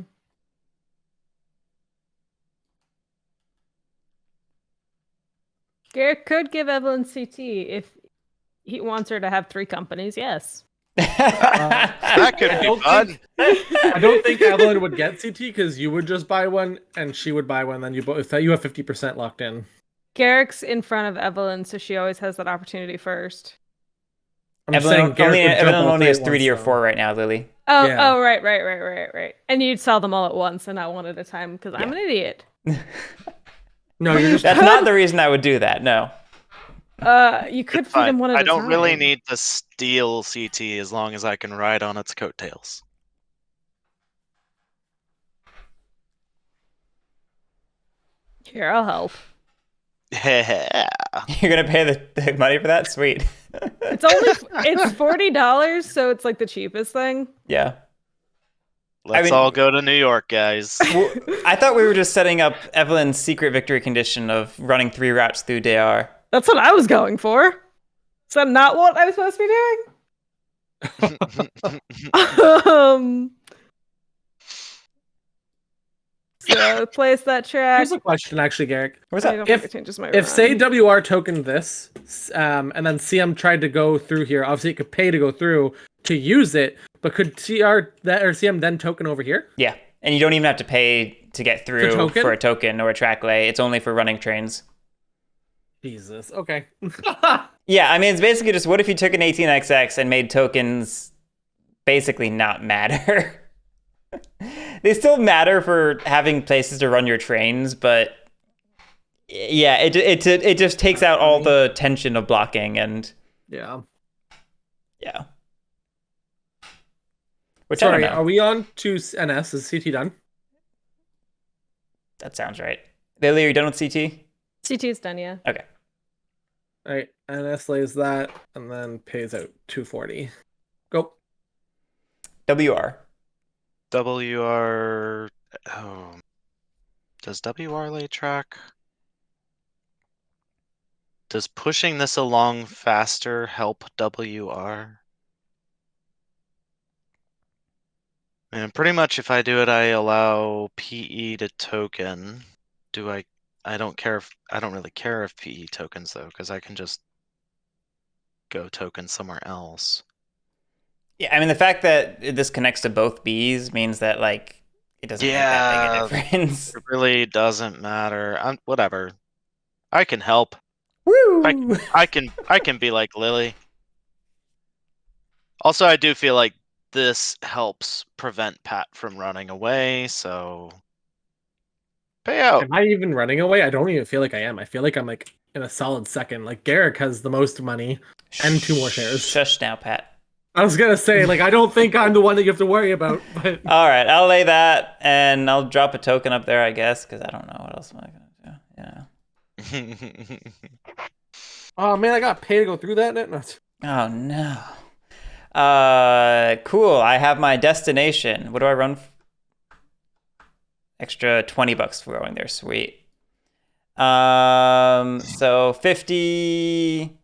Garrett could give Evelyn CT if he wants her to have 3 companies. Yes. That could I be don't fun. think I don't think Evelyn would get CT because you would just buy one and she would buy one. Then you both you have 50% locked in. Garrick's in front of Evelyn, so she always has that opportunity first. I'm just saying Garrett would jump Evelyn all only 3 has at 3D or once, 4 right now, Lily. Oh, Yeah. oh, right. And you'd sell them all at once and not one at a time because I'm an idiot. No, you're just That's not the reason I would do that. No. You could It's feed fine. them one at I a don't time. really need to steal CT as long as I can ride on its coattails. Here, I'll help. Yeah. You're gonna pay the money for that? Sweet. It's $40, so it's like the cheapest thing. Yeah. Let's all go to New York, guys. Well, I thought we were just setting up Evelyn's secret victory condition of running 3 routes through DR. That's what I was going for. Is that not what I was supposed to be doing? So place that track. Here's a question, actually, Garrick. What's I that? don't think it changes my If run. say WR tokened this, and then CM tried to go through here, obviously it could pay to go through to use it, but could CR that or CM then token over here? Yeah. And you don't even have to pay to get through for a token or a track lay. It's only for running trains. Jesus. Okay. Yeah, I mean, it's basically just what if you took an 18XX and made tokens basically not matter? They still matter for having places to run your trains, but yeah, it just takes out all the tension of blocking and yeah. Which Sorry, I don't know. are we on to NS? Is CT done? That sounds right. Lily, are you done with CT? CT is done, yeah. Okay. All right, NS lays that and then pays out 240. Go. WR. WR. Oh. Does WR lay track? Does pushing this along faster help WR? And pretty much if I do it, I allow PE to token. I don't really care if PE tokens though, because I can just go token somewhere else. Yeah, I mean, the fact that this connects to both Bs means that, like, it doesn't make that big a difference. It really doesn't matter. Whatever. I can help. Woo! I can be like Lily. Also, I do feel like this helps prevent Pat from running away, so pay out. Am I even running away? I don't even feel like I am. I feel like I'm like in a solid second. Like Garrick has the most money and 2 more shares. Shush now, Pat. I was gonna say, like, I don't think I'm the one that you have to worry about, but All right, I'll lay that, and I'll drop a token up there, I guess, because I don't know what else am I gonna do. oh man, I got paid to go through that. No. Oh no. Cool. I have my destination. What do I run? Extra $20 for going there. Sweet. So 50.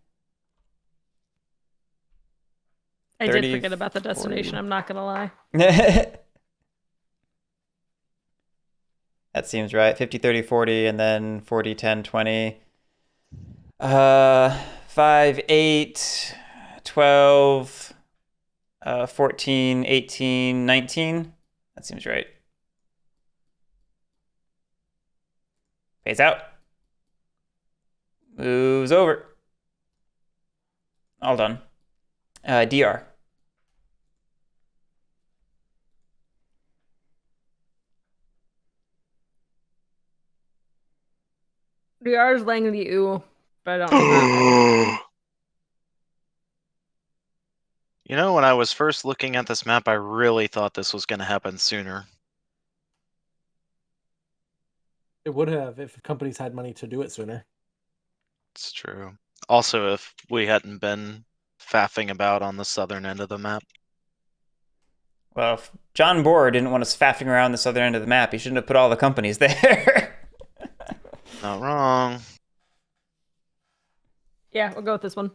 I 30, did forget about the destination, 40. I'm not gonna lie. That seems right. 50, 30, 40, and then 40, 10, 20. 5, 8, 12, 14, 18, 19. That seems right. Pays out. Moves over. All done. DR. DR is laying the U, but I don't know. You know, when I was first looking at this map, I really thought this was going to happen sooner. It would have if companies had money to do it sooner. It's true. Also, if we hadn't been faffing about on the southern end of the map. Well, if John Bohr didn't want us faffing around the southern end of the map, he shouldn't have put all the companies there. Not wrong. Yeah, we'll go with this one.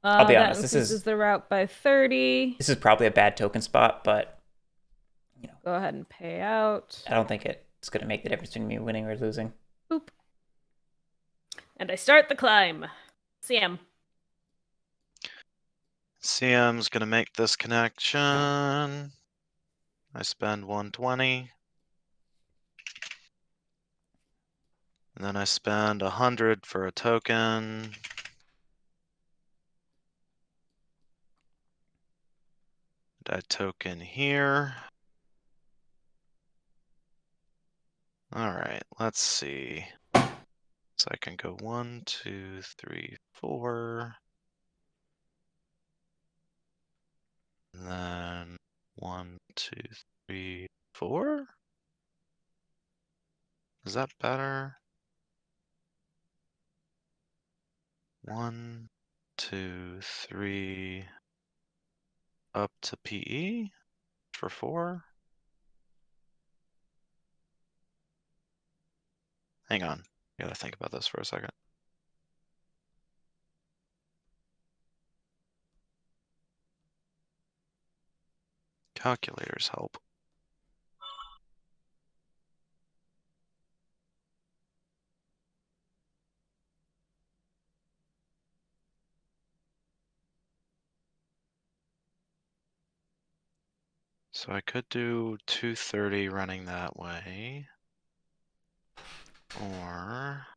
I'll be That honest, increases the route by 30. this is probably a bad token spot, but Go ahead and pay out. I don't think it's going to make the difference between me winning or losing. Boop. And I start the climb. CM. CM's gonna make this connection. I spend 120. And then I spend 100 for a token. I token here. Alright, let's see. So I can go 1, 2, 3, 4. And then 1, 2, 3, 4? Is that better? 1, 2, 3. Up to PE for 4. Hang on, I gotta think about this for a second. Calculators help. So I could do 230 running that way. Or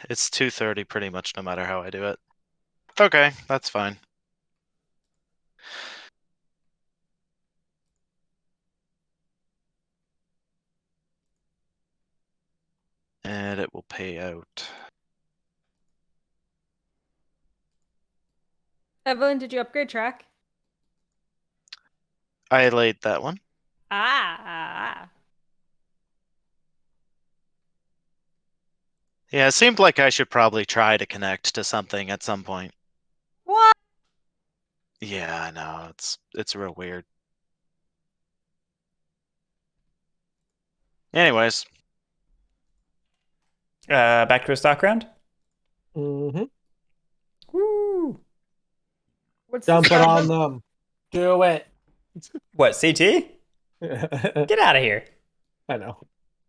it's 230 pretty much no matter how I do it. Okay, that's fine. And it will pay out. Evelyn, did you upgrade track? I laid that one. Ah. Yeah, it seemed like I should probably try to connect to something at some point. What? Yeah, I know, it's real weird. Anyways, Back to a stock round. Mm-hmm. Woo! What's Dump the it score? on them. Do it. What, CT? Get out of here. I know.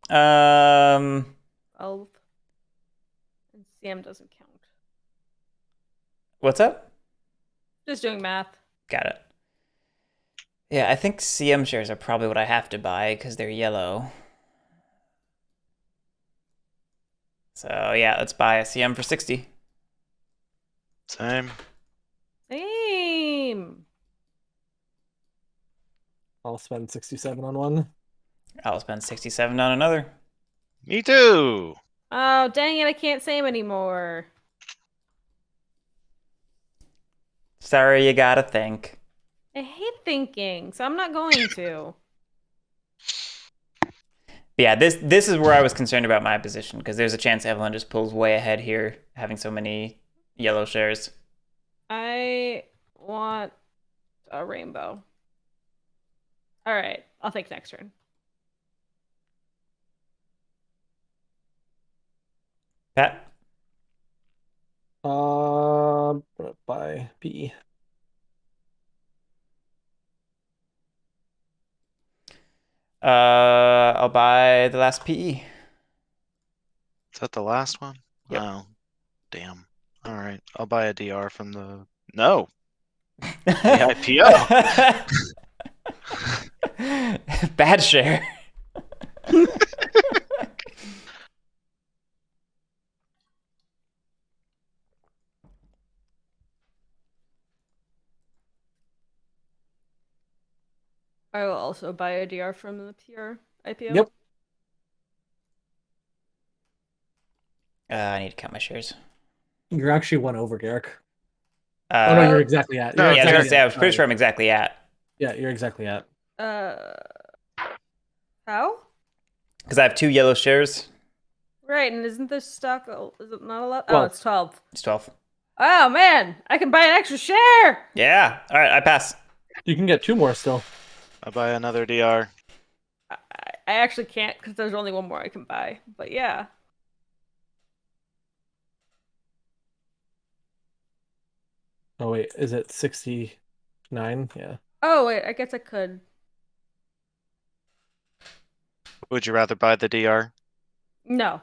12. And CM doesn't count. What's up? Just doing math. Got it. Yeah, I think CM shares are probably what I have to buy because they're yellow. So yeah, let's buy a CM for 60. same. Same. I'll spend 67 on one. I'll spend 67 on another. Me too. Oh, dang it, I can't same anymore. Sorry, you gotta think. I hate thinking, so I'm not going to. But yeah, this is where I was concerned about my position because there's a chance Evelyn just pulls way ahead here, having so many yellow shares. I want a rainbow. All right, I'll take next turn. Pat? By PE. I'll buy the last PE. Is that the last one? Yep. Oh, damn. All right, I'll buy a DR from the no. The IPO. Bad share. I will also buy a DR from the pure IPO. Yep. I need to count my shares. You're actually one over, Garrick. Uh, Oh no, you're exactly at. No, You're yeah, I was gonna exactly say I at. was pretty Sorry. sure I'm exactly at. Yeah, you're exactly at. Uh, how? Because I have 2 yellow shares. Right, and isn't this stock? Is it not 11? Oh, Well, it's 12. It's 12. Oh man, I can buy an extra share. Yeah. All right, I pass. you can get 2 more still. I buy another DR. I actually can't because there's only one more I can buy. But yeah. Oh wait, is it 69? Yeah. Oh wait, I guess I could. Would you rather buy the DR? No,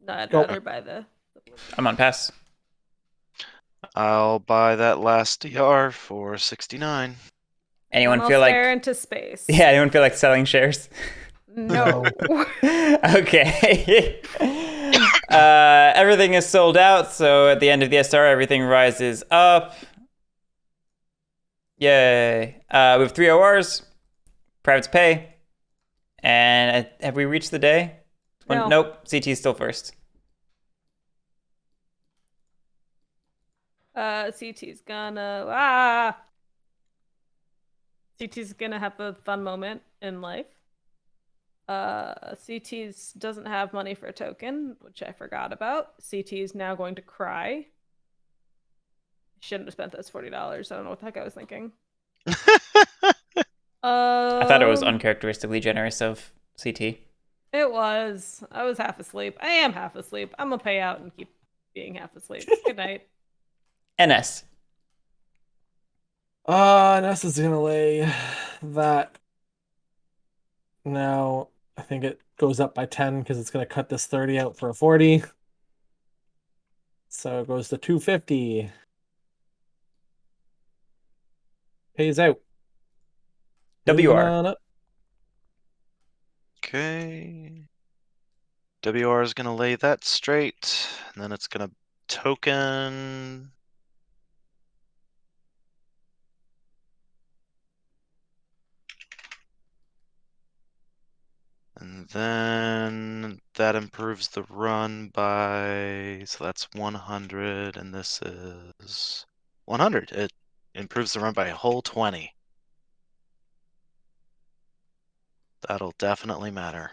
no, I'd Go. rather buy the. I'm on pass. I'll buy that last DR for 69. Anyone I'll feel stare like? into space. Yeah. Anyone feel like selling shares? No. Okay. Everything is sold out, so at the end of the SR, everything rises up. Yay. We have 3 ORs, privates pay, and have we reached the day? No. Nope, CT is still first. CT's gonna have a fun moment in life. CT's doesn't have money for a token, which I forgot about. CT's now going to cry. Shouldn't have spent those $40. I don't know what the heck I was thinking. I thought it was Um, uncharacteristically generous of CT. It was. I was half asleep. I am half asleep. I'm gonna pay out and keep being half asleep. Good night. NS. Ness is gonna lay that. Now I think it goes up by 10 because it's gonna cut this 30 out for a 40. So it goes to 250. Pays out. Moving WR. on up. Okay. WR is gonna lay that straight, and then it's gonna token. And then that improves the run by, so that's 100, and this is 100. It improves the run by a whole 20. That'll definitely matter.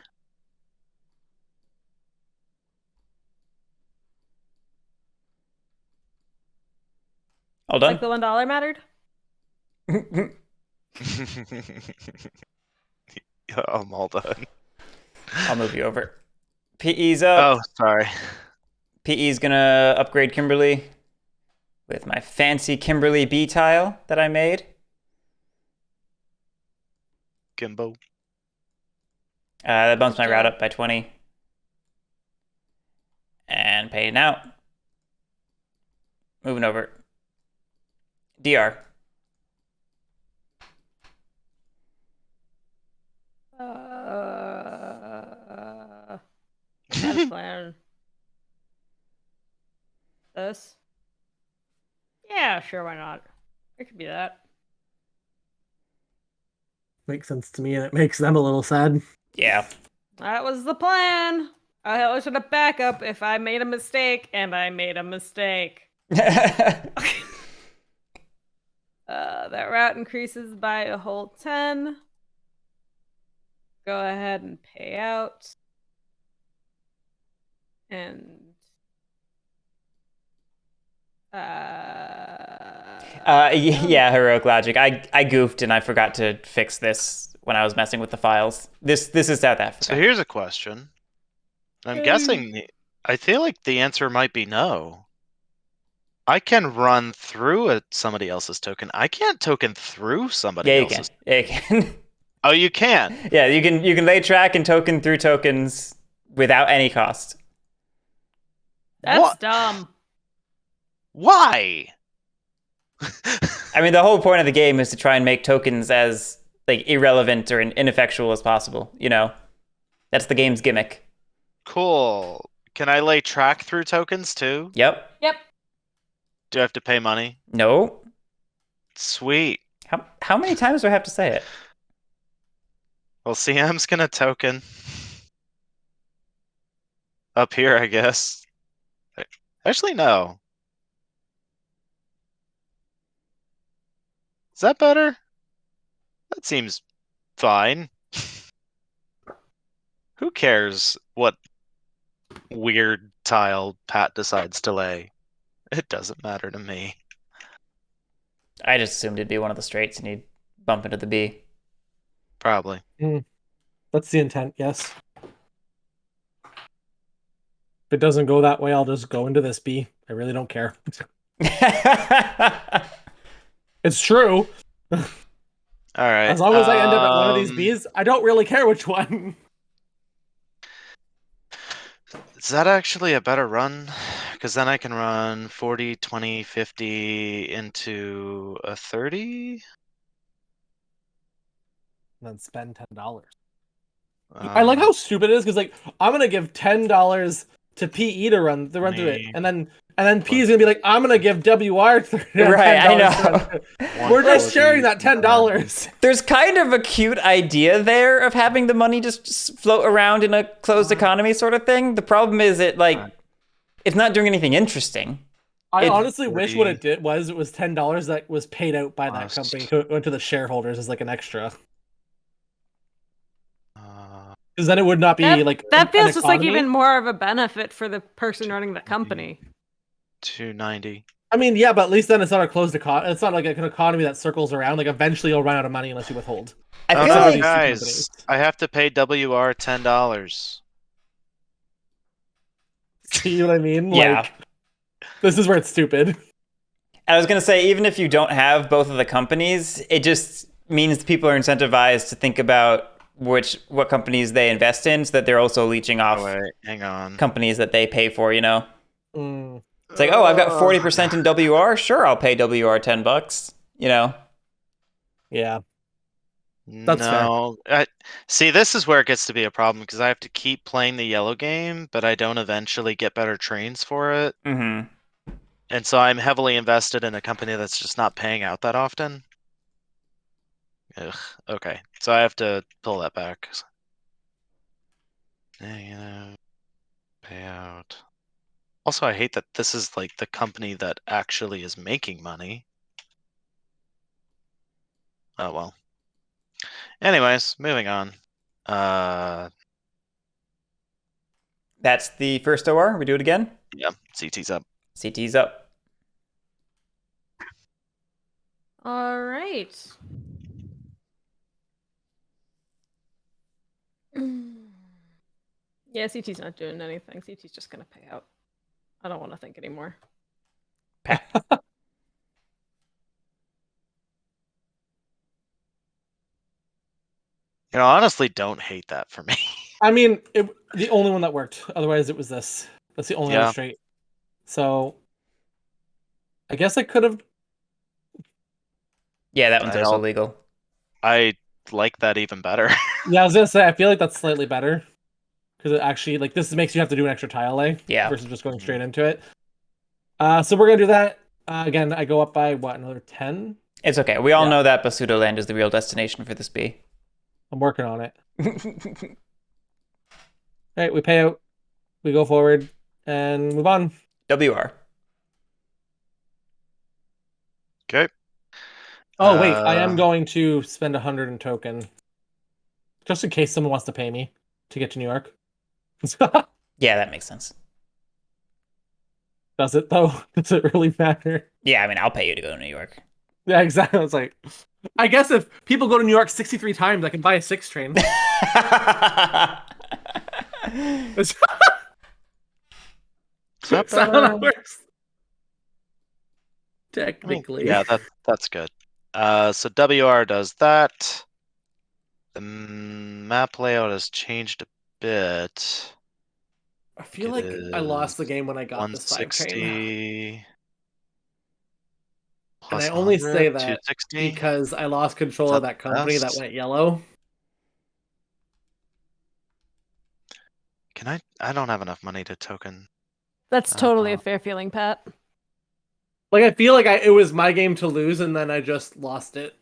All done. Like the $1 mattered. Yeah, I'm all done. I'll move you over. PE's up. Oh, sorry. PE's gonna upgrade Kimberly with my fancy Kimberly B tile that I made. Gimbo. That bumps my Good route job. up by 20. And paying out. Moving over. DR. Had a plan. This? Yeah, sure, why not? It could be that. Makes sense to me, and it makes them a little sad. Yeah. That was the plan. I always should have backup if I made a mistake, and I made a mistake. That route increases by a whole 10. Go ahead and pay out. And Yeah, heroic logic. I goofed and I forgot to fix this when I was messing with the files. This is South Africa. So here's a question. I'm guessing, I feel like the answer might be no. I can run through somebody else's token. I can't token through somebody Yeah, you else's. can. Yeah, you can. Oh, you can. Yeah, you can lay track and token through tokens without any cost. that's What? dumb. Why? I mean, the whole point of the game is to try and make tokens as like irrelevant or ineffectual as possible. You know, that's the game's gimmick. Cool. Can I lay track through tokens too? Yep. Yep. Do I have to pay money? No. Sweet. How many times do I have to say it? Well, CM's gonna token. Up here, I guess. Actually, no. Is that better? That seems fine. Who cares what weird tile Pat decides to lay? It doesn't matter to me. I just assumed it'd be one of the straights and he'd bump into the B. Probably. That's the intent, yes. If it doesn't go that way, I'll just go into this B. I really don't care. It's true. All right. As long as I end up at one of these Bs, I don't really care which one. Is that actually a better run? Because then I can run 40, 20, 50 into a 30. And then spend $10. I like how stupid it is because like I'm gonna give $10 to PE to run through it, and then P is gonna be like, I'm gonna give WR $10. Right, I know. We're just sharing that $10. There's kind of a cute idea there of having the money just float around in a closed economy sort of thing. The problem is it's not doing anything interesting. I honestly wish what it did was $10 that was paid out by that company went to the shareholders as like an extra. Because then it would not be that feels just like even more of a benefit for the person running the company. 290. I mean, yeah, but at least then it's not a closed economy. It's not like an economy that circles around. Like eventually you'll run out of money unless you withhold. I feel like guys, I have to pay WR $10. See what I mean? Yeah. Like, this is where it's stupid. I was gonna say, even if you don't have both of the companies, it just means people are incentivized to think about what companies they invest in, so that they're also leeching off hang on. companies that they pay for, you know? It's like, oh, I've got 40% in WR, sure, I'll pay WR $10, you know? Yeah. That's fair. See, this is where it gets to be a problem, because I have to keep playing the yellow game, but I don't eventually get better trains for it. Mm-hmm. And so I'm heavily invested in a company that's just not paying out that often. Ugh, okay, so I have to pull that back. Payout. Also, I hate that this is like the company that actually is making money. Oh well. Anyways, moving on. That's the first OR. We do it again? Yeah, CT's up. CT's up. All right. Yeah, CT's not doing anything. CT's just gonna pay out. I don't want to think anymore. Honestly, don't hate that for me. I mean, the only one that worked. Otherwise, it was this. That's the only other straight. So, I guess I could have. Yeah, that one's also legal. I like that even better. Yeah, I was gonna say I feel like that's slightly better because it actually this makes you have to do an extra tile lay. Yeah. Versus just going straight into it. So we're gonna do that again. I go up by another 10. It's okay. We all know that Basuto Land is the real destination for this B. I'm working on it. Alright, we pay out, we go forward, and move on. WR. Okay. Oh, wait, I am going to spend 100 in token. Just in case someone wants to pay me to get to New York. Yeah, that makes sense. Does it, though? Does it really matter? Yeah, I mean, I'll pay you to go to New York. Yeah, exactly. It's like, I guess if people go to New York 63 times, I can buy a 6 train. That's how that works. Technically. Yeah, that's good. So WR does that. The map layout has changed a bit. I feel like I lost the game when I got this 5 train. 160. And I only say that because I lost control of that company that went yellow. Can I don't have enough money to token. That's totally a fair feeling, Pat. Like, I feel like it was my game to lose, and then I just lost it.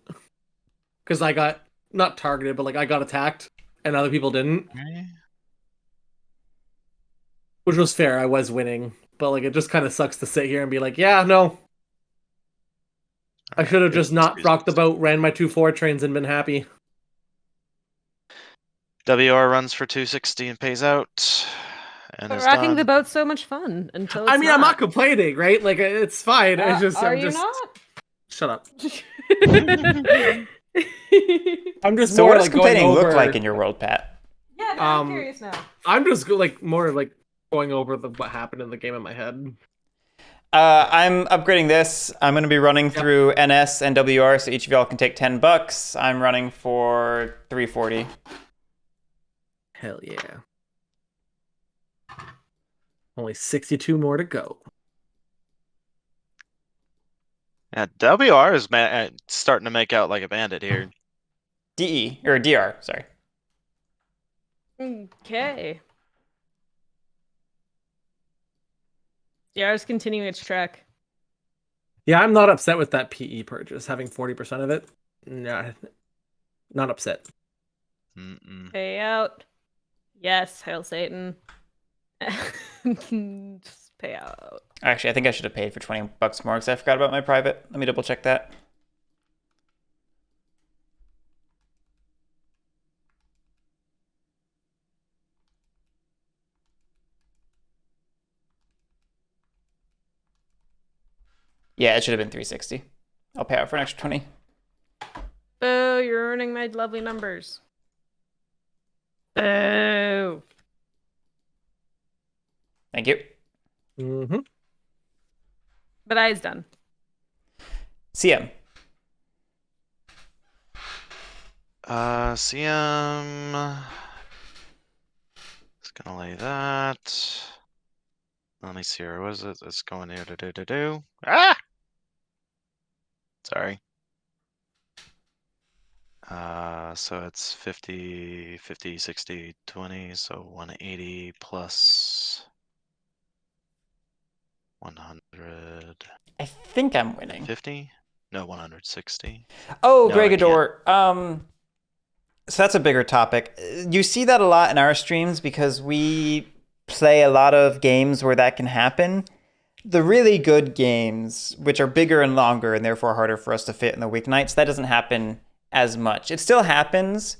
Because I got, not targeted, but like I got attacked, and other people didn't. Okay. Which was fair, I was winning. But like, it just kind of sucks to sit here and be like, yeah, no. I should have just not Excuse rocked the me. boat, ran my 2-4 trains, and been happy. WR runs for 260 and pays out. And But is rocking the done. boat's so much fun until it's I mean, I'm not complaining, right? Like, it's fine. It's just, Are I'm you just. not? Shut up. Yeah, I'm just So more what does like going complaining over. look like in your world, Pat? no, I'm Um, curious now. I'm just like more like going over what happened in the game in my head. I'm upgrading this. I'm going to be running through NS and WR, so each of y'all can take $10. I'm running for 340. Hell yeah. Only 62 more to go. Yeah, WR is starting to make out like a bandit here. DE, or DR, sorry. Okay. DR's continuing its track. Yeah, I'm not upset with that PE purchase, having 40% of it. Nah, not upset. Pay out. Yes, hail Satan. Just pay out. Actually, I think I should have paid for $20 more because I forgot about my private. Let me double check that. Yeah, it should have been 360. I'll pay out for an extra 20. Boo, you're earning my lovely numbers. Boo. Thank you. Mm-hmm. But I's done. CM. CM. It's gonna lay that. Let me see here. What is it? It's going here to do. Ah! Sorry. So it's 50, 50, 60, 20, so 180 plus 100. I think I'm winning. 50? No, 160. Oh, No, I Gregador. So that's a bigger topic. You see that a lot in our streams because we play a lot of games where that can happen. The really good games, which are bigger and longer and therefore harder for us to fit in the weeknights, that doesn't happen as much. It still happens,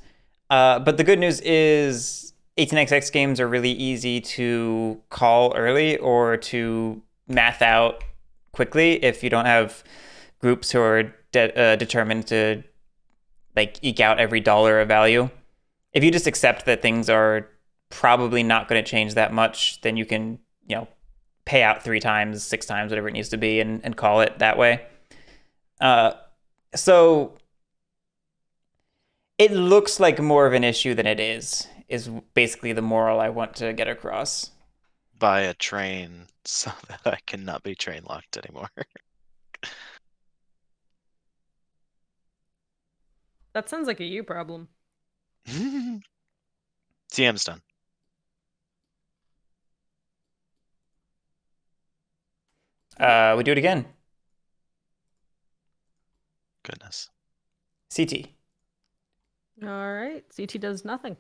but the good news is 18xx games are really easy to call early or to math out quickly if you don't have groups who are determined to like eke out every dollar of value. If you just accept that things are probably not going to change that much, then you can, pay out 3 times, 6 times, whatever it needs to be, and call it that way. So it looks like more of an issue than it is basically the moral I want to get across. Buy a train so that I cannot be train locked anymore. That sounds like a you problem. CM's done. We do it again. Goodness. All CT. right. CT does nothing.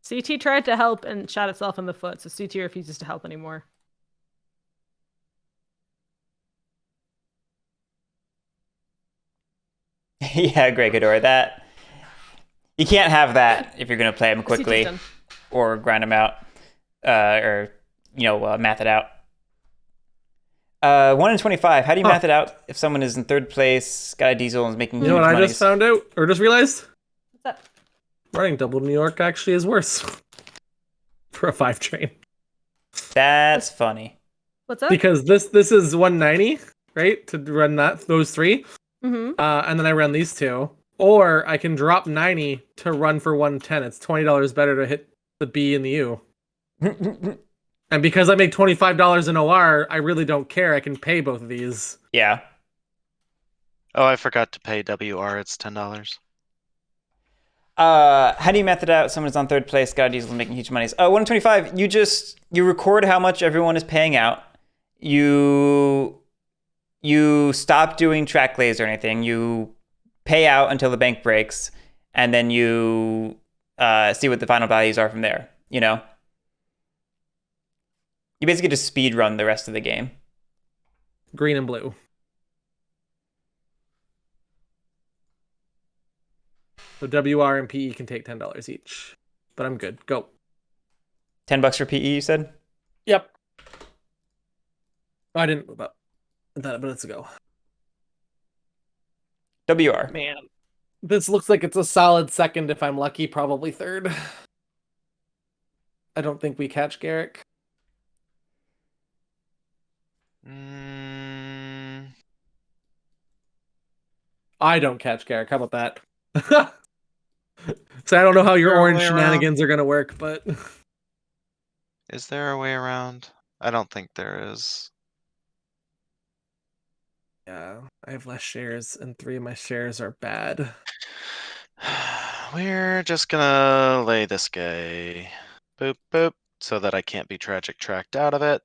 CT tried to help and shot itself in the foot, so CT refuses to help anymore. Yeah, Gregador, that you can't have that if you're going to play them quickly CT's done. or grind them out, or math it out. 1 in 25. How do you math it out if someone is in third place, got a diesel, and is making You know huge what I monies? just found out, or just realized? What's up? Running double New York actually is worse for a 5 train. That's funny. What's up? Because this is 190, right? To run those 3. Mm-hmm. And then I run these 2. Or I can drop 90 to run for 110. It's $20 better to hit the B and the U. And because I make $25 in OR, I really don't care. I can pay both of these. Yeah. Oh, I forgot to pay WR. It's $10. How do you math it out? Someone's on third place, got a diesel, making huge monies. 1 in 25. You record how much everyone is paying out. You stop doing track lays or anything. You pay out until the bank breaks, and then you see what the final values are from there. You basically just speed run the rest of the game. Green and blue. So WR and PE can take $10 each. But I'm good. Go. $10 for PE, you said? Yep. I didn't move up. But let's go. WR. Man. This looks like it's a solid second if I'm lucky, probably third. I don't think we catch Garrick. I don't catch Garrick. How about that? So I don't know how your Is there a orange way shenanigans are gonna work, but Is there a way around? I don't think there is. yeah, I have less shares, and 3 of my shares are bad. We're just gonna lay this guy. Boop, boop. So that I can't be tragic tracked out of it.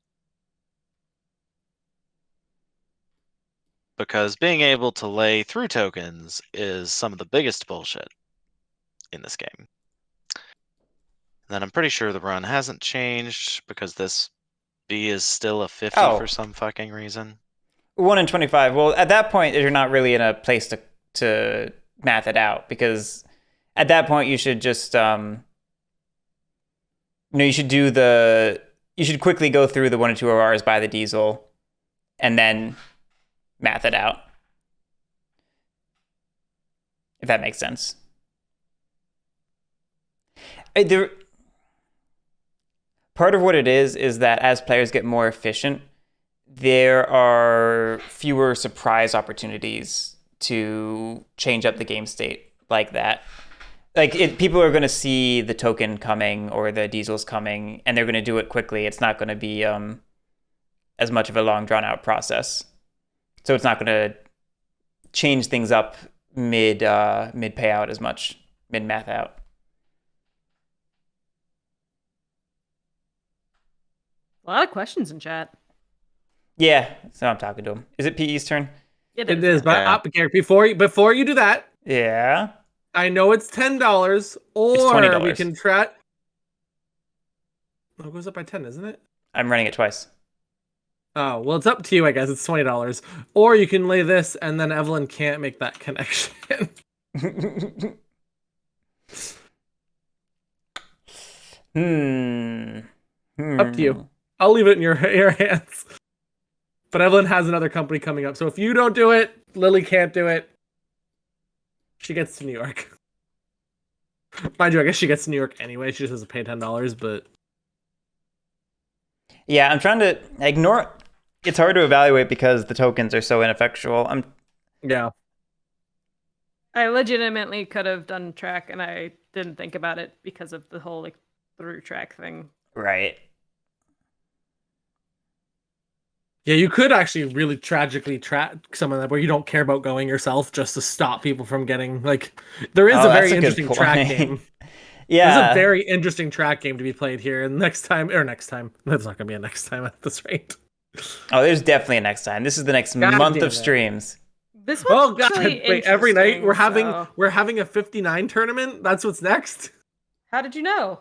Because being able to lay through tokens is some of the biggest bullshit in this game. Then I'm pretty sure the run hasn't changed because this B is still a 50 for some fucking reason. 1 in 25. Well, at that point, you're not really in a place to math it out, because at that point you should just you should quickly go through the 1 and 2 ORs by the diesel, and then math it out. If that makes sense. Part of what it is that as players get more efficient, there are fewer surprise opportunities to change up the game state like that. People are going to see the token coming or the diesels coming, and they're going to do it quickly. It's not going to be as much of a long, drawn-out process. So it's not going to change things up mid payout as much, mid math out. A lot of questions in chat. Yeah, so I'm talking to him. Is it PE's turn? It is, but Garrick, before you do that, yeah, I know it's $10, or it's $20. we can try. Oh, it goes up by 10, isn't it? I'm running it twice. Oh, well, it's up to you, I guess. It's $20. Or you can lay this, and then Evelyn can't make that connection. Up to you. I'll leave it in your hands. But Evelyn has another company coming up. So if you don't do it, Lily can't do it. She gets to New York. Mind you, I guess she gets to New York anyway. She just has to pay $10, but... Yeah, I'm trying to ignore... It's hard to evaluate because the tokens are so ineffectual. Yeah. I legitimately could have done track, and I didn't think about it because of the whole through track thing. Right. Yeah, you could actually really tragically track some of that where you don't care about going yourself just to stop people from getting, there is a very interesting track game. Yeah. There's a very interesting track game to be played here, and next time, that's not going to be a next time at this rate. Oh, there's definitely a next time. This is the next month of streams. This one's wait, every night we're having a 59 tournament? That's what's next? How did you know?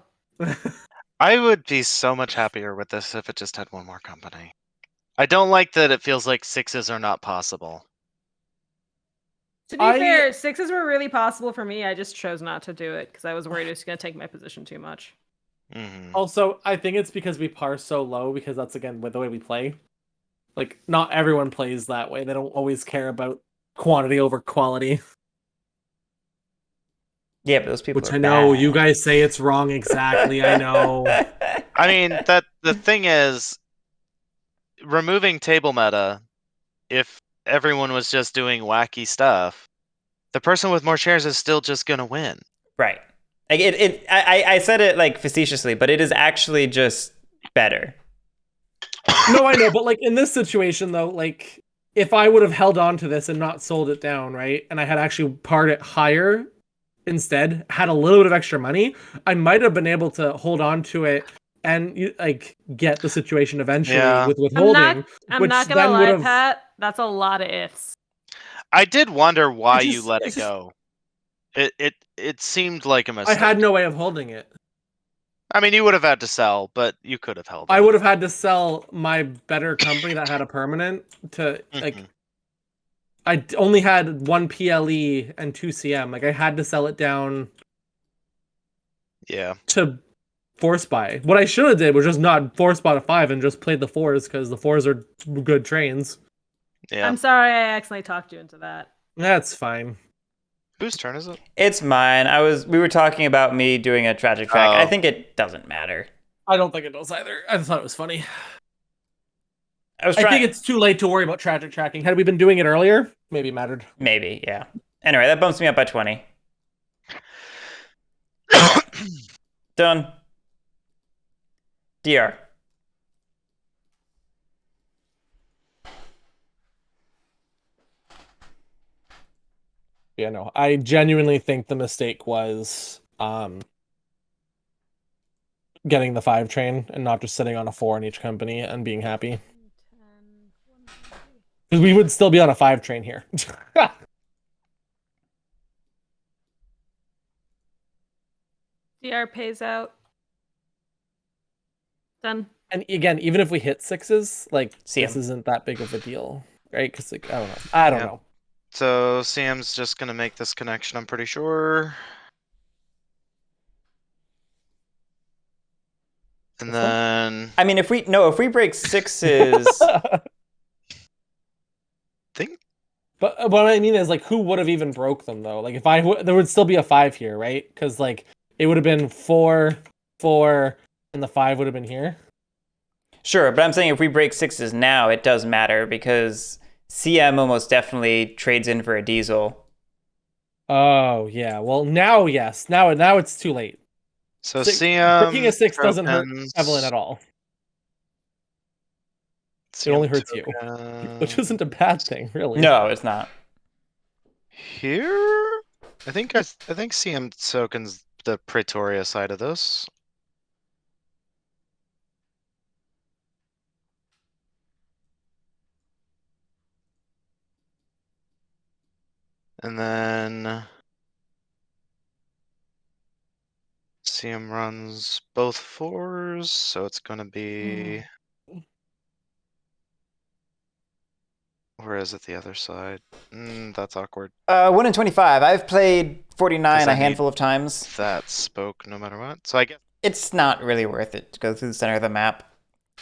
I would be so much happier with this if it just had one more company. I don't like that it feels like 6s are not possible. To be fair, 6s were really possible for me. I just chose not to do it because I was worried it was going to take my position too much. Mm-hmm. Also, I think it's because we parse so low, because that's, again, the way we play. Not everyone plays that way. They don't always care about quantity over quality. Yeah, but those people Which are I know, bad. you guys say it's wrong exactly, I know. I mean, the thing is, removing table meta, if everyone was just doing wacky stuff, the person with more shares is still just gonna win. Right. I said it facetiously, but it is actually just better. No, I know, but in this situation though, if I would have held on to this and not sold it down, right, and I had actually parred it higher instead, had a little bit of extra money, I might have been able to hold on to it and get the situation eventually with withholding. I'm not gonna lie, Pat. That's a lot of ifs. I did wonder why you let it go. It seemed like a mistake. I had no way of holding it. I mean, you would have had to sell, but you could have held it. I would have had to sell my better company that had a permanent to I only had 1 PLE and 2 CM. Like I had to sell it down Yeah. to force buy. What I should have did was just not force bought a 5 and just played the 4s because the 4s are good trains. Yeah. I'm sorry I accidentally talked you into that. That's fine. Whose turn is it? It's mine. We were talking about me doing a tragic track. I Oh. think it doesn't matter. I don't think it does either. I just thought it was funny. I was I trying. think it's too late to worry about tragic tracking. Had we been doing it earlier, maybe it mattered. Maybe, yeah. Anyway, that bumps me up by 20. Done. DR. Yeah, no. I genuinely think the mistake was getting the 5 train and not just sitting on a 4 in each company and being happy. Because we would still be on a 5 train here. DR pays out. Done. And again, even if we hit 6s, like See this 'em. isn't that big of a deal, right? Because like I don't know. I don't Yeah. know. So Sam's just gonna make this connection, I'm pretty sure. And This one? then I mean, if we break 6s, think But what I mean is like, who would have even broke them though? Like if there would still be a 5 here, right? Because like it would have been 4, 4, and the 5 would have been here. sure. But I'm saying if we break 6s now, it does matter because CM almost definitely trades in for a diesel. Oh yeah. Well now yes. Now it's too late. so. Breaking a 6 doesn't hurt tokens, Evelyn at all. It CM only hurts you, which isn't a bad thing, really. No, it's not. Here, I think CM tokens the Pretoria side of this. And then CM runs both 4s, so it's gonna be. Where is it? The other side? That's awkward. 1 in 25. I've played 49 'Cause a I need- handful of times. That spoke no matter what. So I guess It's not really worth it to go through the center of the map.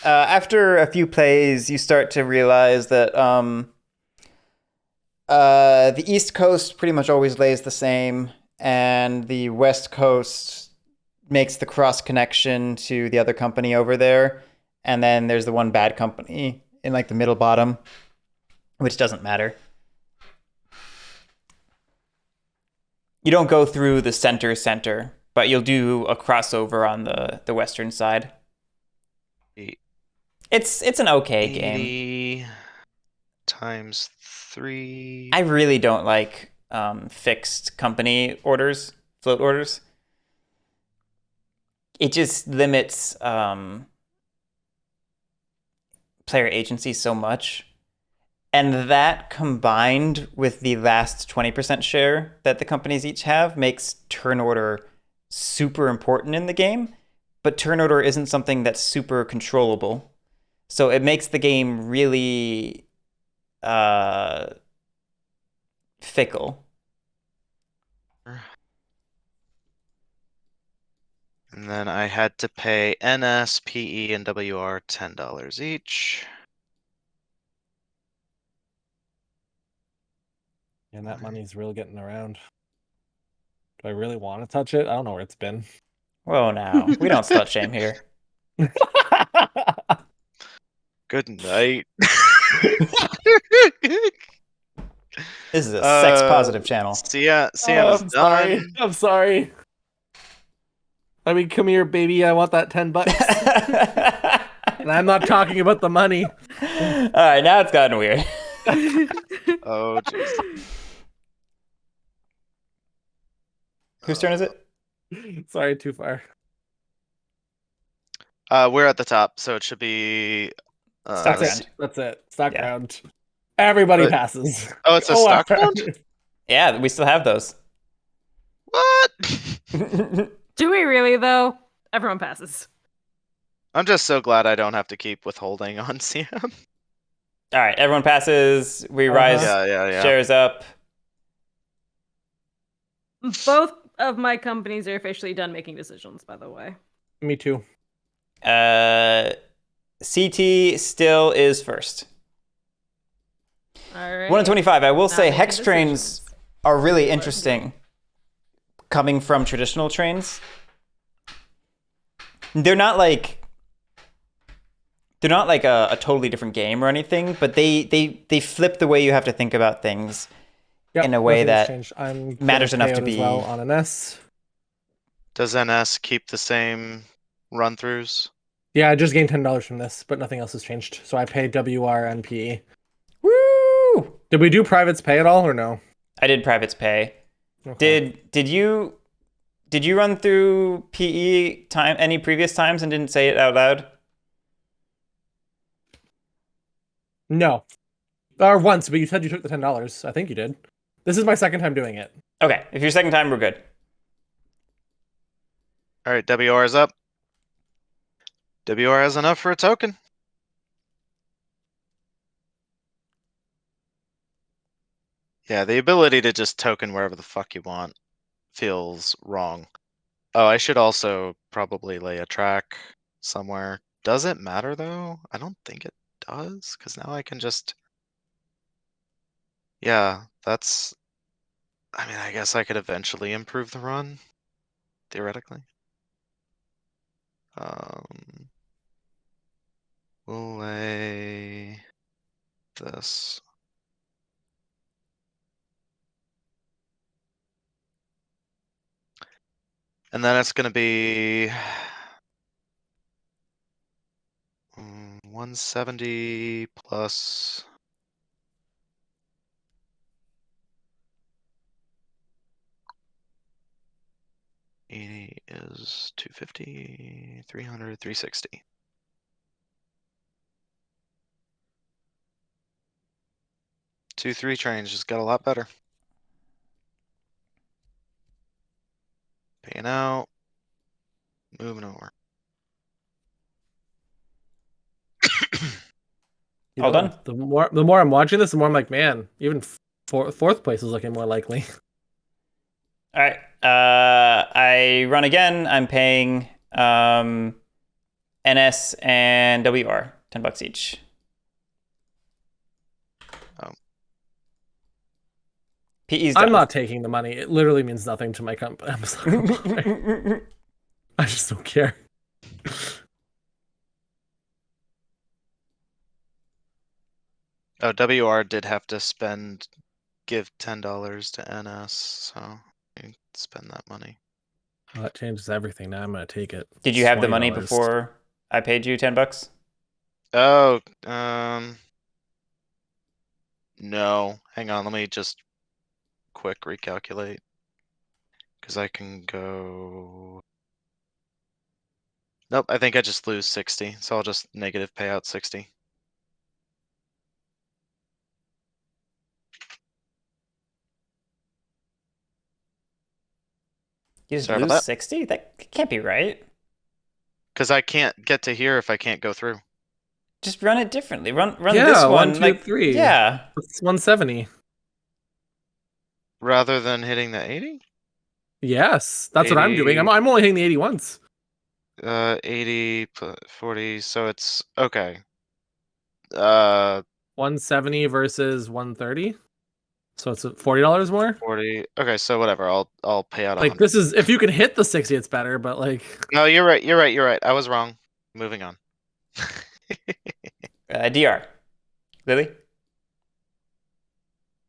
After a few plays, you start to realize that the East Coast pretty much always lays the same, and the West Coast makes the cross connection to the other company over there, and then there's the one bad company in like the middle bottom, which doesn't matter. You don't go through the center, but you'll do a crossover on the western side. It's an okay game. 80 times 3. I really don't like fixed company orders, float orders. It just limits player agency so much. And that combined with the last 20% share that the companies each have makes turn order super important in the game. But turn order isn't something that's super controllable. So it makes the game really fickle. And then I had to pay NS, PE, and WR $10 each. And that money's really getting around. Do I really want to touch it? I don't know where it's been. Whoa, now. We don't slut shame here. Good night. This is a sex-positive channel. Sam's I'm sorry. done. I'm sorry. I mean, come here, baby. I want that $10. And I'm not talking about the money. All right, now it's gotten weird. Oh, jeez. Whose turn is it? Sorry, too far. We're at the top, so it should be. Stock That's round. it. That's it. Stock Yeah. round. Everybody But- passes. Oh, it's a Go stock on. round? Yeah, we still have those. What? Do we really though? Everyone passes. I'm just so glad I don't have to keep withholding on CM. All right, everyone passes. We rise. Yeah. Shares up. Both of my companies are officially done making decisions, by the way. Me too. CT still is first. All right. 1 in 25. I will Now say making hex trains decisions. are really interesting coming from traditional trains. They're not like a totally different game or anything, but they flip the way you have to think about things Yep, in a way nothing's that changed. I'm matters getting enough to payout be as well on an S. Does NS keep the same run-throughs? Yeah, I just gained $10 from this, but nothing else has changed. So I pay WR and PE. Woo! Did we do privates pay at all or no? I did privates pay. Okay. Did you run through PE time any previous times and didn't say it out loud? No. Or once, but you said you took the $10. I think you did. This is my second time doing it. Okay, if your second time, we're good. All right, WR is up. WR has enough for a token. Yeah, the ability to just token wherever the fuck you want feels wrong. Oh, I should also probably lay a track somewhere. Does it matter though? I don't think it does, because now I can just... Yeah, that's... I mean, I guess I could eventually improve the run, theoretically. We'll lay this. And then it's gonna be 170 plus 80 is 250, 300, 360. Two, three trains just got a lot better. Paying out. Moving over. All done? The more I'm watching this, the more I'm like, man, even fourth place is looking more likely. All right. I run again. I'm paying NS and WR $10 each. Oh. PE's done. I'm not taking the money. It literally means nothing to my company. I'm sorry. I just don't care. Oh, WR did have to give $10 to NS, so you spend that money. Oh, that changes everything. Now I'm gonna take it. Did you It's have the money $20. before I paid you $10? Oh, no. Hang on, let me just quick recalculate. Because I can go... Nope, I think I just lose 60, so I'll just negative payout 60. You just Sorry about lose that. 60? That can't be right. Because I can't get to here if I can't go through. Just run it differently. Run Yeah, this one. 1, 2, like 3. Yeah. It's 170. Rather than hitting the 80? Yes, that's what I'm doing. I'm only hitting the 80 once. 80 plus 40, so it's okay. 170 versus 130. So it's $40 more. 40. Okay, so whatever. I'll pay out 100. Like this is if you can hit the 60, it's better. But like, No, you're right. You're right. You're right. I was wrong. Moving on. DR. Lily?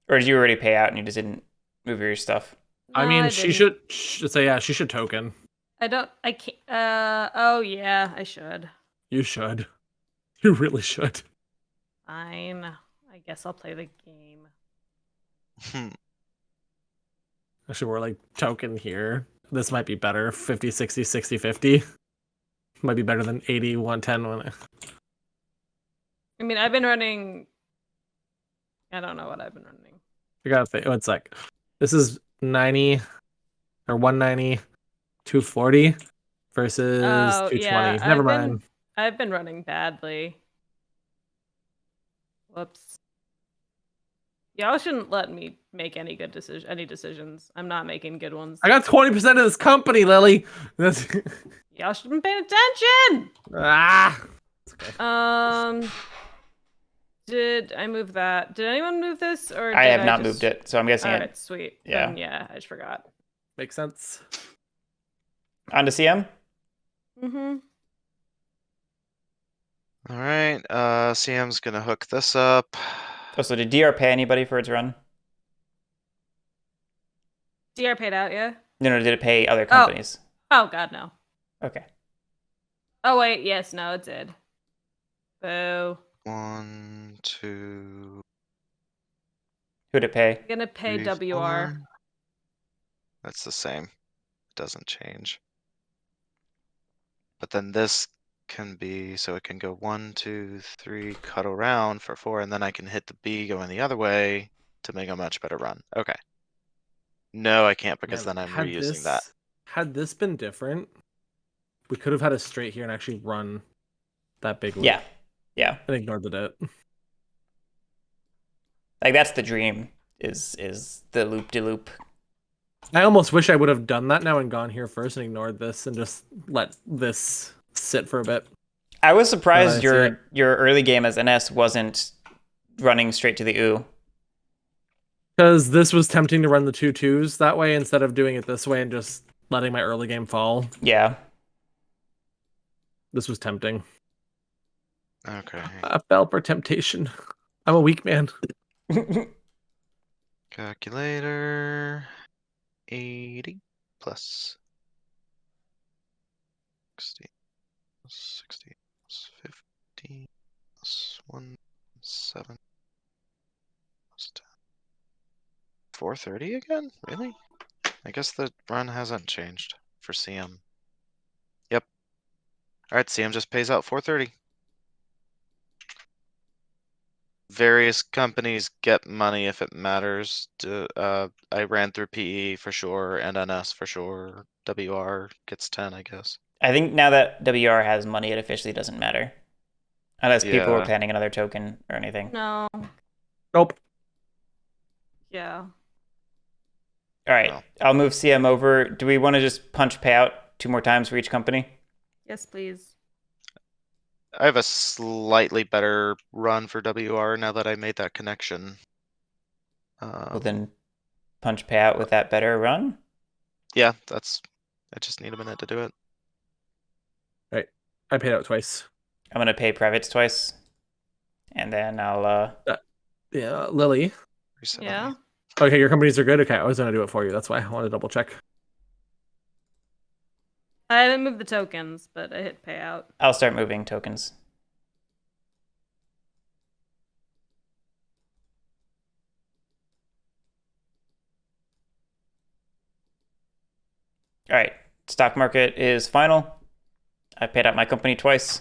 Or did you already pay out and you just didn't move your stuff? I No, mean, I she didn't. should say yeah. She should token. I can't. Oh yeah, I should. You should. You really should. Fine. I guess I'll play the game. Actually, we're like token here. This might be better. 50, 60, 60, 50. Might be better than 80, 110. I mean, I've been running. I don't know what I've been running. You gotta think. It's like this is 90 or 190, 240 versus Oh 220. yeah, Never mind. I've been running badly. Whoops. Y'all shouldn't let me make any decisions. I'm not making good ones. I got 20% of this company, Lily. That's... Y'all should have been paying attention. ah. It's okay. Did I move that? Did anyone move this, or I did have not just... moved it, so I'm guessing All it. right, sweet. Yeah. Then, yeah, I just forgot. Makes sense. On to CM. Mm-hmm. All right. CM's gonna hook this up. Oh, so did DR pay anybody for its run? DR paid out, yeah? No, did it pay other companies? Oh, God, no. Okay. Oh, wait, yes, no, it did. Boo. 1, 2. Who'd it pay? I'm gonna pay 3, WR. 4. That's the same. It doesn't change. But then this can be, so it can go 1, 2, 3, cut around for 4, and then I can hit the B going the other way to make a much better run. Okay. No, I can't because then I'm reusing that. Had this been different, we could have had a straight here and actually run that big loop. Yeah. And ignored the debt. Like that's the dream. Is the loop de loop. I almost wish I would have done that now and gone here first and ignored this and just let this sit for a bit. I was surprised Well, your early game as NS wasn't running straight to the U. Because this was tempting to run the 2-2s that way instead of doing it this way and just letting my early game fall. Yeah. This was tempting. Okay. I fell for temptation. I'm a weak man. Calculator. 80 plus 60 plus 60 plus 50 plus 1, 7 plus 10. 430 again? Really? I guess the run hasn't changed for CM. Yep. Alright, CM just pays out 430. Various companies get money if it matters. I ran through PE for sure, and NS for sure. WR gets 10, I guess. I think now that WR has money, it officially doesn't matter. Unless people were Yeah. planning another token or anything. No. Nope. Yeah. All right, Well. I'll move CM over. Do we want to just punch payout 2 more times for each company? Yes, please. I have a slightly better run for WR now that I made that connection. Well, then punch payout with that better run? Yeah, I just need a minute to do it. Right. I paid out twice. I'm going to pay privates twice. And then I'll... Yeah, Lily. Reset Yeah. me. Okay, your companies are good? Okay, I was going to do it for you. That's why I wanted to double check. I haven't moved the tokens, but I hit payout. I'll start moving tokens. All right, stock market is final. I paid out my company twice.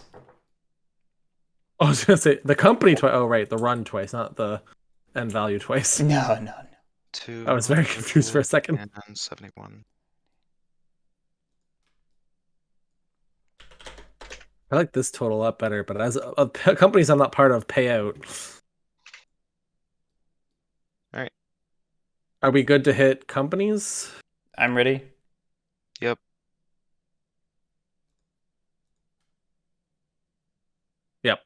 I was going to say, the company twice. Oh, right, the run twice, not the end value twice. No. 2. I was very confused for a second. And 71. I like this total up better, but as companies I'm not part of pay out. Alright. Are we good to hit companies? I'm ready. Yep. Yep.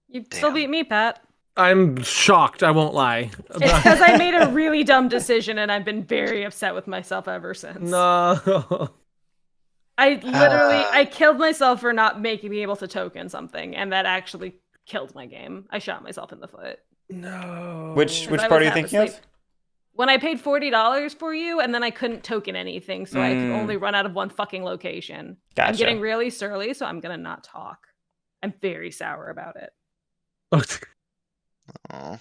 You still Damn. beat me, Pat. I'm shocked, I won't lie. It's because I made a really dumb decision and I've been very upset with myself ever since. No. I literally, I killed myself for not making me able to token something, and that actually killed my game. I shot myself in the foot. No. Which 'Cause I part are was you half thinking of? asleep. When I paid $40 for you, and then I couldn't token anything, so I could only run out of one fucking location. Gotcha. I'm getting really surly, so I'm gonna not talk. I'm very sour about it. Oh.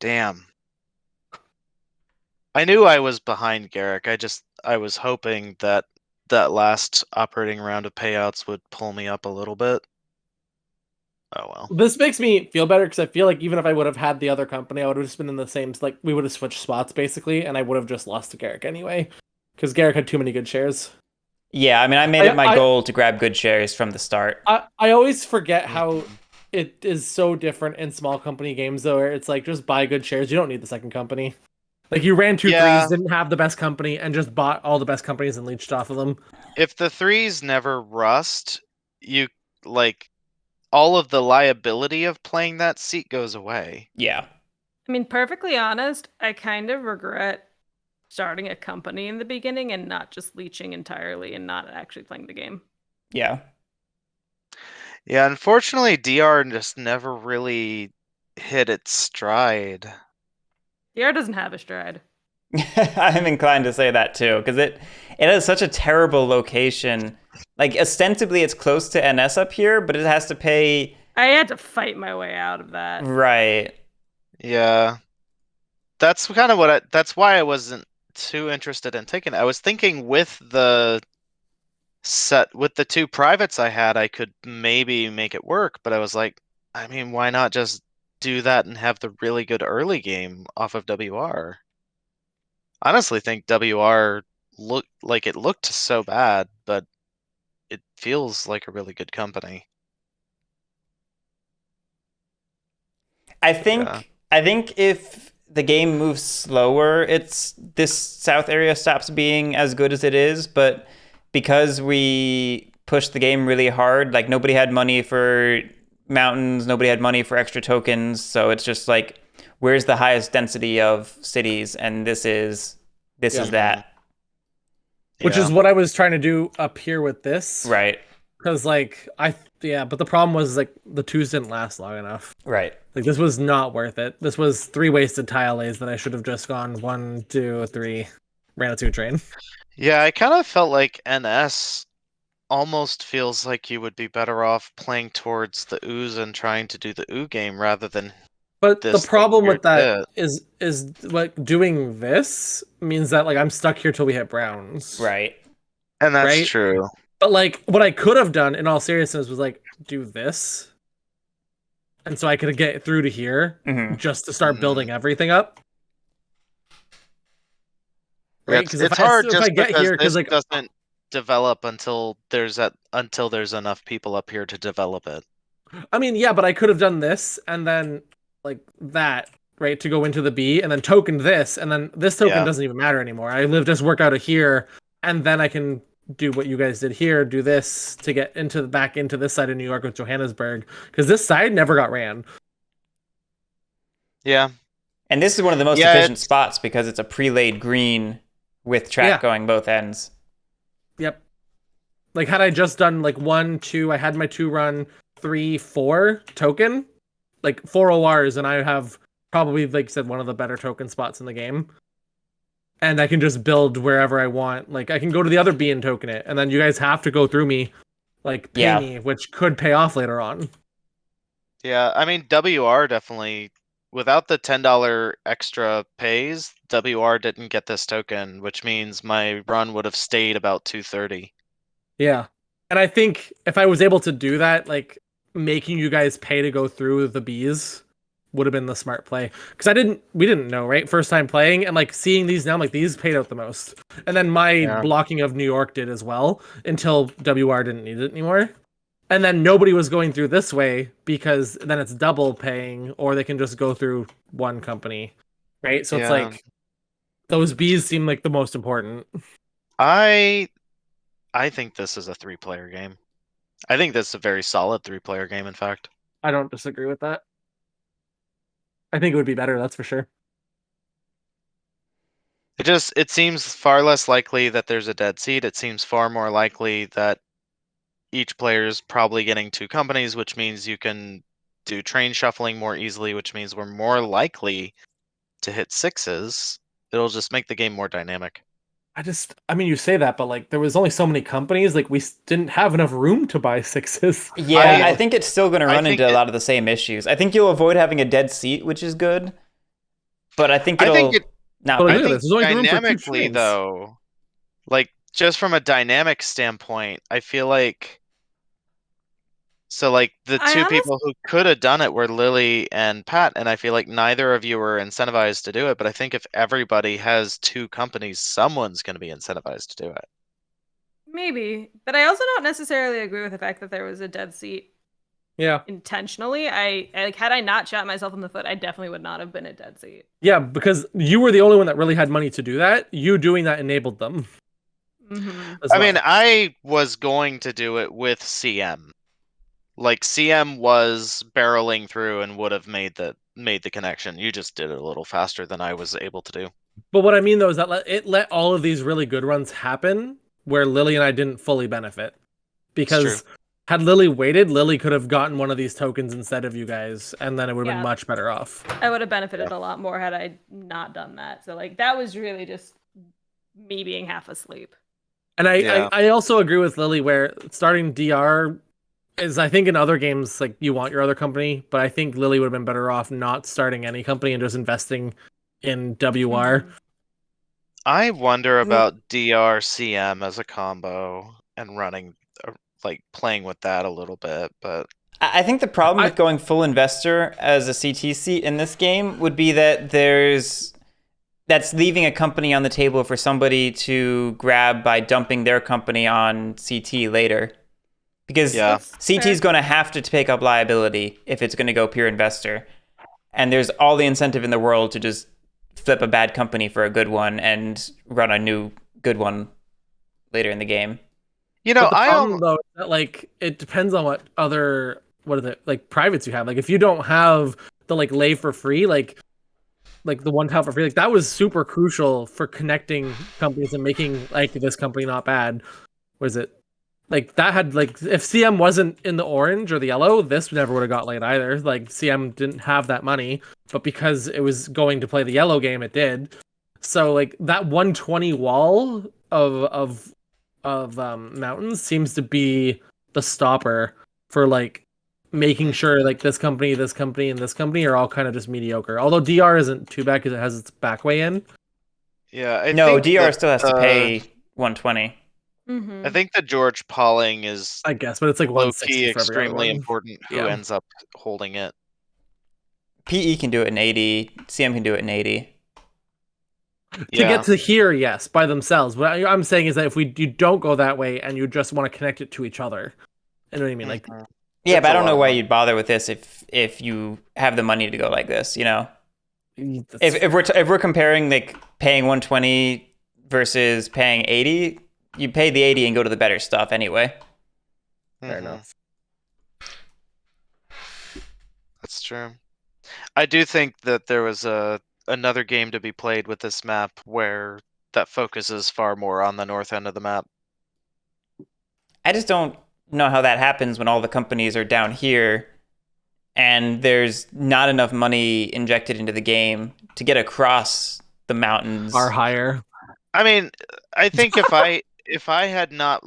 Damn. I knew I was behind Garrick. I was hoping that that last operating round of payouts would pull me up a little bit. Oh well. This makes me feel better because I feel like even if I would have had the other company, I would have just been in the same, like, we would have switched spots basically, and I would have just lost to Garrick anyway. Because Garrick had too many good shares. Yeah, I mean, I made it my goal to grab good shares from the start. I always forget how it is so different in small company games though, where it's like just buy good shares. You don't need the second company. Like you ran two threes, Yeah, didn't have the best company, and just bought all the best companies and leached off of them. if the threes never rust, you like all of the liability of playing that seat goes away. Yeah. I mean, perfectly honest, I kind of regret starting a company in the beginning and not just leeching entirely and not actually playing the game. Yeah. Yeah, unfortunately, DR just never really hit its stride. The air doesn't have a stride. I'm inclined to say that too, because it has such a terrible location. Like ostensibly it's close to NS up here, but it has to pay I had to fight my way out of that. right. Yeah, that's kind of that's why I wasn't too interested in taking it. I was thinking with the two privates I had, I could maybe make it work, but I was like, I mean, why not just do that and have the really good early game off of WR? Honestly think WR looked so bad, but it feels like a really good company. Yeah. I think if the game moves slower, it's this south area stops being as good as it is, but because we pushed the game really hard, like nobody had money for mountains, nobody had money for extra tokens, so it's just like where's the highest density of cities and this Yeah. is that. Which Yeah. is what I was trying to do up here with this. Right. Because like but the problem was like the twos didn't last long enough. Right. Like this was not worth it. This was 3 wasted tile lays that I should have just gone 1, 2, 3, ran a 2 train. Yeah, I kind of felt like NS almost feels like you would be better off playing towards the ooze and trying to do the ooh game rather than But the this like problem weird with that bit. is like doing this means that like I'm stuck here till we hit browns. Right. And that's Right? true. But like what I could have done in all seriousness was like do this. And so I could get through to here Mhm. just to start Mhm. building everything up. Yeah, Right? Because it's hard if I just get because here, because this like doesn't develop until there's enough people up here to develop it. I mean, yeah, but I could have done this and then like that, right, to go into the B and then tokened this, and then this token Yeah. doesn't even matter anymore. I live just work out of here, and then I can do what you guys did here, do this to get into back into this side of New York with Johannesburg, because this side never got ran. Yeah. And this is one of the most Yeah, efficient it's spots because it's a pre-laid green with track Yeah. going both ends. Yep. Like had I just done like 1, 2, I had my 2 run, 3, 4 token, like 4 ORs, and I have probably like I said one of the better token spots in the game. And I can just build wherever I want. Like I can go to the other B and token it, and then you guys have to go through me, like pay Yeah. me, which could pay off later on. Yeah, I mean WR definitely without the $10 extra pays, WR didn't get this token, which means my run would have stayed about 230. Yeah, and I think if I was able to do that, like making you guys pay to go through the Bs would have been the smart play. Because we didn't know, right? First time playing, and like seeing these now, I'm like these paid out the most, and then my Yeah. blocking of New York did as well until WR didn't need it anymore. And then nobody was going through this way because then it's double paying, or they can just go through one company, right? So it's Yeah. like those Bs seem like the most important. I think this is a 3-player game. I think this is a very solid 3-player game, in fact. I don't disagree with that. I think it would be better, that's for sure. It seems far less likely that there's a dead seat. It seems far more likely that each player is probably getting 2 companies, which means you can do train shuffling more easily, which means we're more likely to hit 6s. It'll just make the game more dynamic. I mean, you say that, but like there was only so many companies, like we didn't have enough room to buy 6s. Yeah, I I think it's still going to I run think into a it lot of the same issues. I think you'll avoid having a dead seat, which is good, but I think I think it'll it not But be I look at good. this, think there's only room for 2 dynamically trains. though, like just from a dynamic standpoint, I feel like the I 2 honestly people who could have done it were Lily and Pat, and I feel like neither of you were incentivized to do it, but I think if everybody has 2 companies, someone's going to be incentivized to do it. maybe, but I also don't necessarily agree with the fact that there was a dead seat. Yeah. intentionally. I like had I not shot myself in the foot, I definitely would not have been a dead seat. Yeah, because you were the only one that really had money to do that. You doing that enabled them Mm-hmm. as I well. mean, I was going to do it with CM. Like CM was barreling through and would have made the connection. You just did it a little faster than I was able to do. But what I mean though is that it let all of these really good runs happen where Lily and I didn't fully benefit. It's true. Because had Lily waited, Lily could have gotten one of these tokens instead of you guys, and then it would have been Yeah. much better off. I would have benefited a lot more had I not done that. So like that was really just me being half asleep. And Yeah. I also agree with Lily where starting DR is, I think in other games like you want your other company, but I think Lily would have been better off not starting any company and just investing in WR. Mhm. I wonder about DRCM as a combo and running, like playing with that a little bit, but I think the problem with going full investor as a CT seat in this game would be that that's leaving a company on the table for somebody to grab by dumping their company on CT later. Because Yeah. CT is going to have to take up liability if it's going to go pure investor. And there's all the incentive in the world to just flip a bad company for a good one and run a new good one later in the game. you know, But the I problem though is that like it depends on what are the like privates you have. Like if you don't have the like lay for free, like the one tile for free, like that was super crucial for connecting companies and making like this company not bad. Was it like that had like if CM wasn't in the orange or the yellow, this never would have got laid either. Like CM didn't have that money, but because it was going to play the yellow game, it did. So like that 120 wall of mountains seems to be the stopper for like making sure like this company, and this company are all kind of just mediocre. Although DR isn't too bad because it has its back way in. yeah, I No, think DR that, still has to pay 120. Mm-hmm. I think the George Pauling is I guess, but it's like low 160 key for every other extremely one. important who Yeah. ends up holding it. PE can do it in 80. CM can do it in 80. To Yeah. get to here, yes, by themselves. What I'm saying is that if you don't go that way and you just want to connect it to each other, you know what I mean? Like, Mhm. Yeah, It's but I a don't lot know of why money. you'd bother with this if you have the money to go like this, you know? that's If we're comparing like paying 120 versus paying 80, you pay the 80 and go to the better stuff anyway. fair Mhm. enough. That's true. I do think that there was another game to be played with this map where that focuses far more on the north end of the map. I just don't know how that happens when all the companies are down here and there's not enough money injected into the game to get across the mountains. Are higher. I mean, I think if I had not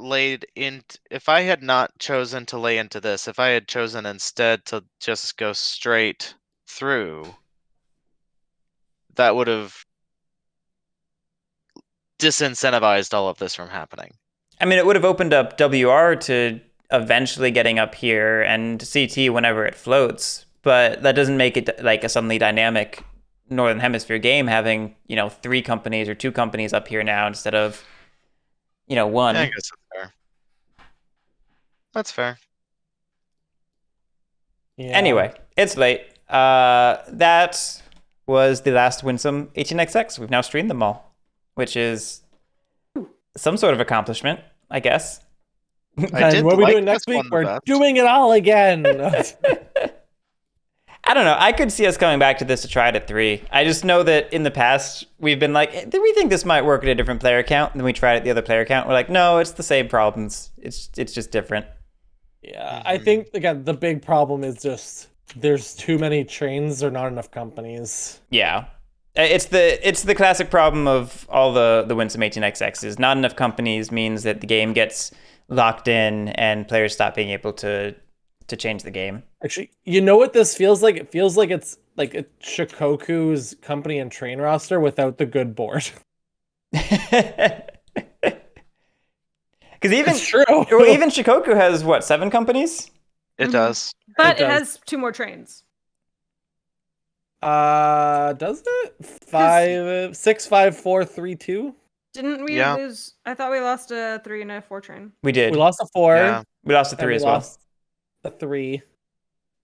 chosen to lay into this, if I had chosen instead to just go straight through, that would have disincentivized all of this from happening. I mean, it would have opened up WR to eventually getting up here and CT whenever it floats, but that doesn't make it like a suddenly dynamic Northern Hemisphere game having, 3 companies or 2 companies up here now instead of, one. Yeah, I guess that's fair. That's fair. Yeah. Anyway, it's late. That was the last Winsome 18XX. We've now streamed them all, which is some sort of accomplishment, I guess. I did And what are we like doing next this week? one the We're best. doing it all again. I don't know. I could see us coming back to this to try it at 3. I just know that in the past, we've been like, do we think this might work at a different player count? And then we tried it at the other player count. We're like, no, it's the same problems. It's just different. Yeah, I think again the big problem is just there's too many trains or not enough companies. Yeah. It's the classic problem of all the Winsome 18XXs. Not enough companies means that the game gets locked in and players stop being able to change the game. Actually, you know what this feels like? It feels like it's like a Shikoku's company and train roster without the good board. Because even It's true. even Shikoku has what, 7 companies? It Mhm. does. But It it does. has 2 more trains. Does it? 5, 6, 5, 4, 3, 2? Didn't we Yeah. lose? I thought we lost a 3 and a 4 train. We did. We lost a 4. Yeah. We lost a and 3 we as well. lost a 3.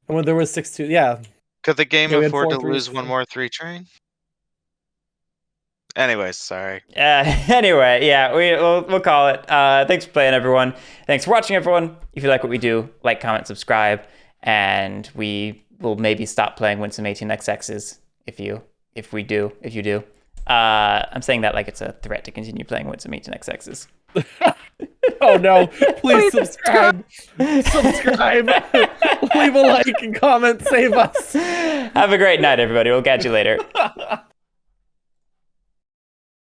And when there was 6-2, yeah. Could the game Yeah, we had afford to 4-3. lose one more 3 train? Anyways, sorry. Anyway, yeah, we'll call it. Thanks for playing, everyone. Thanks for watching, everyone. If you like what we do, like, comment, subscribe, and we will maybe stop playing Winsome 18xx's if you do. I'm saying that like it's a threat to continue playing Winsome 18xx's. Oh no! Please subscribe. Subscribe. Leave a like and comment. Save us. Have a great night, everybody. We'll catch you later.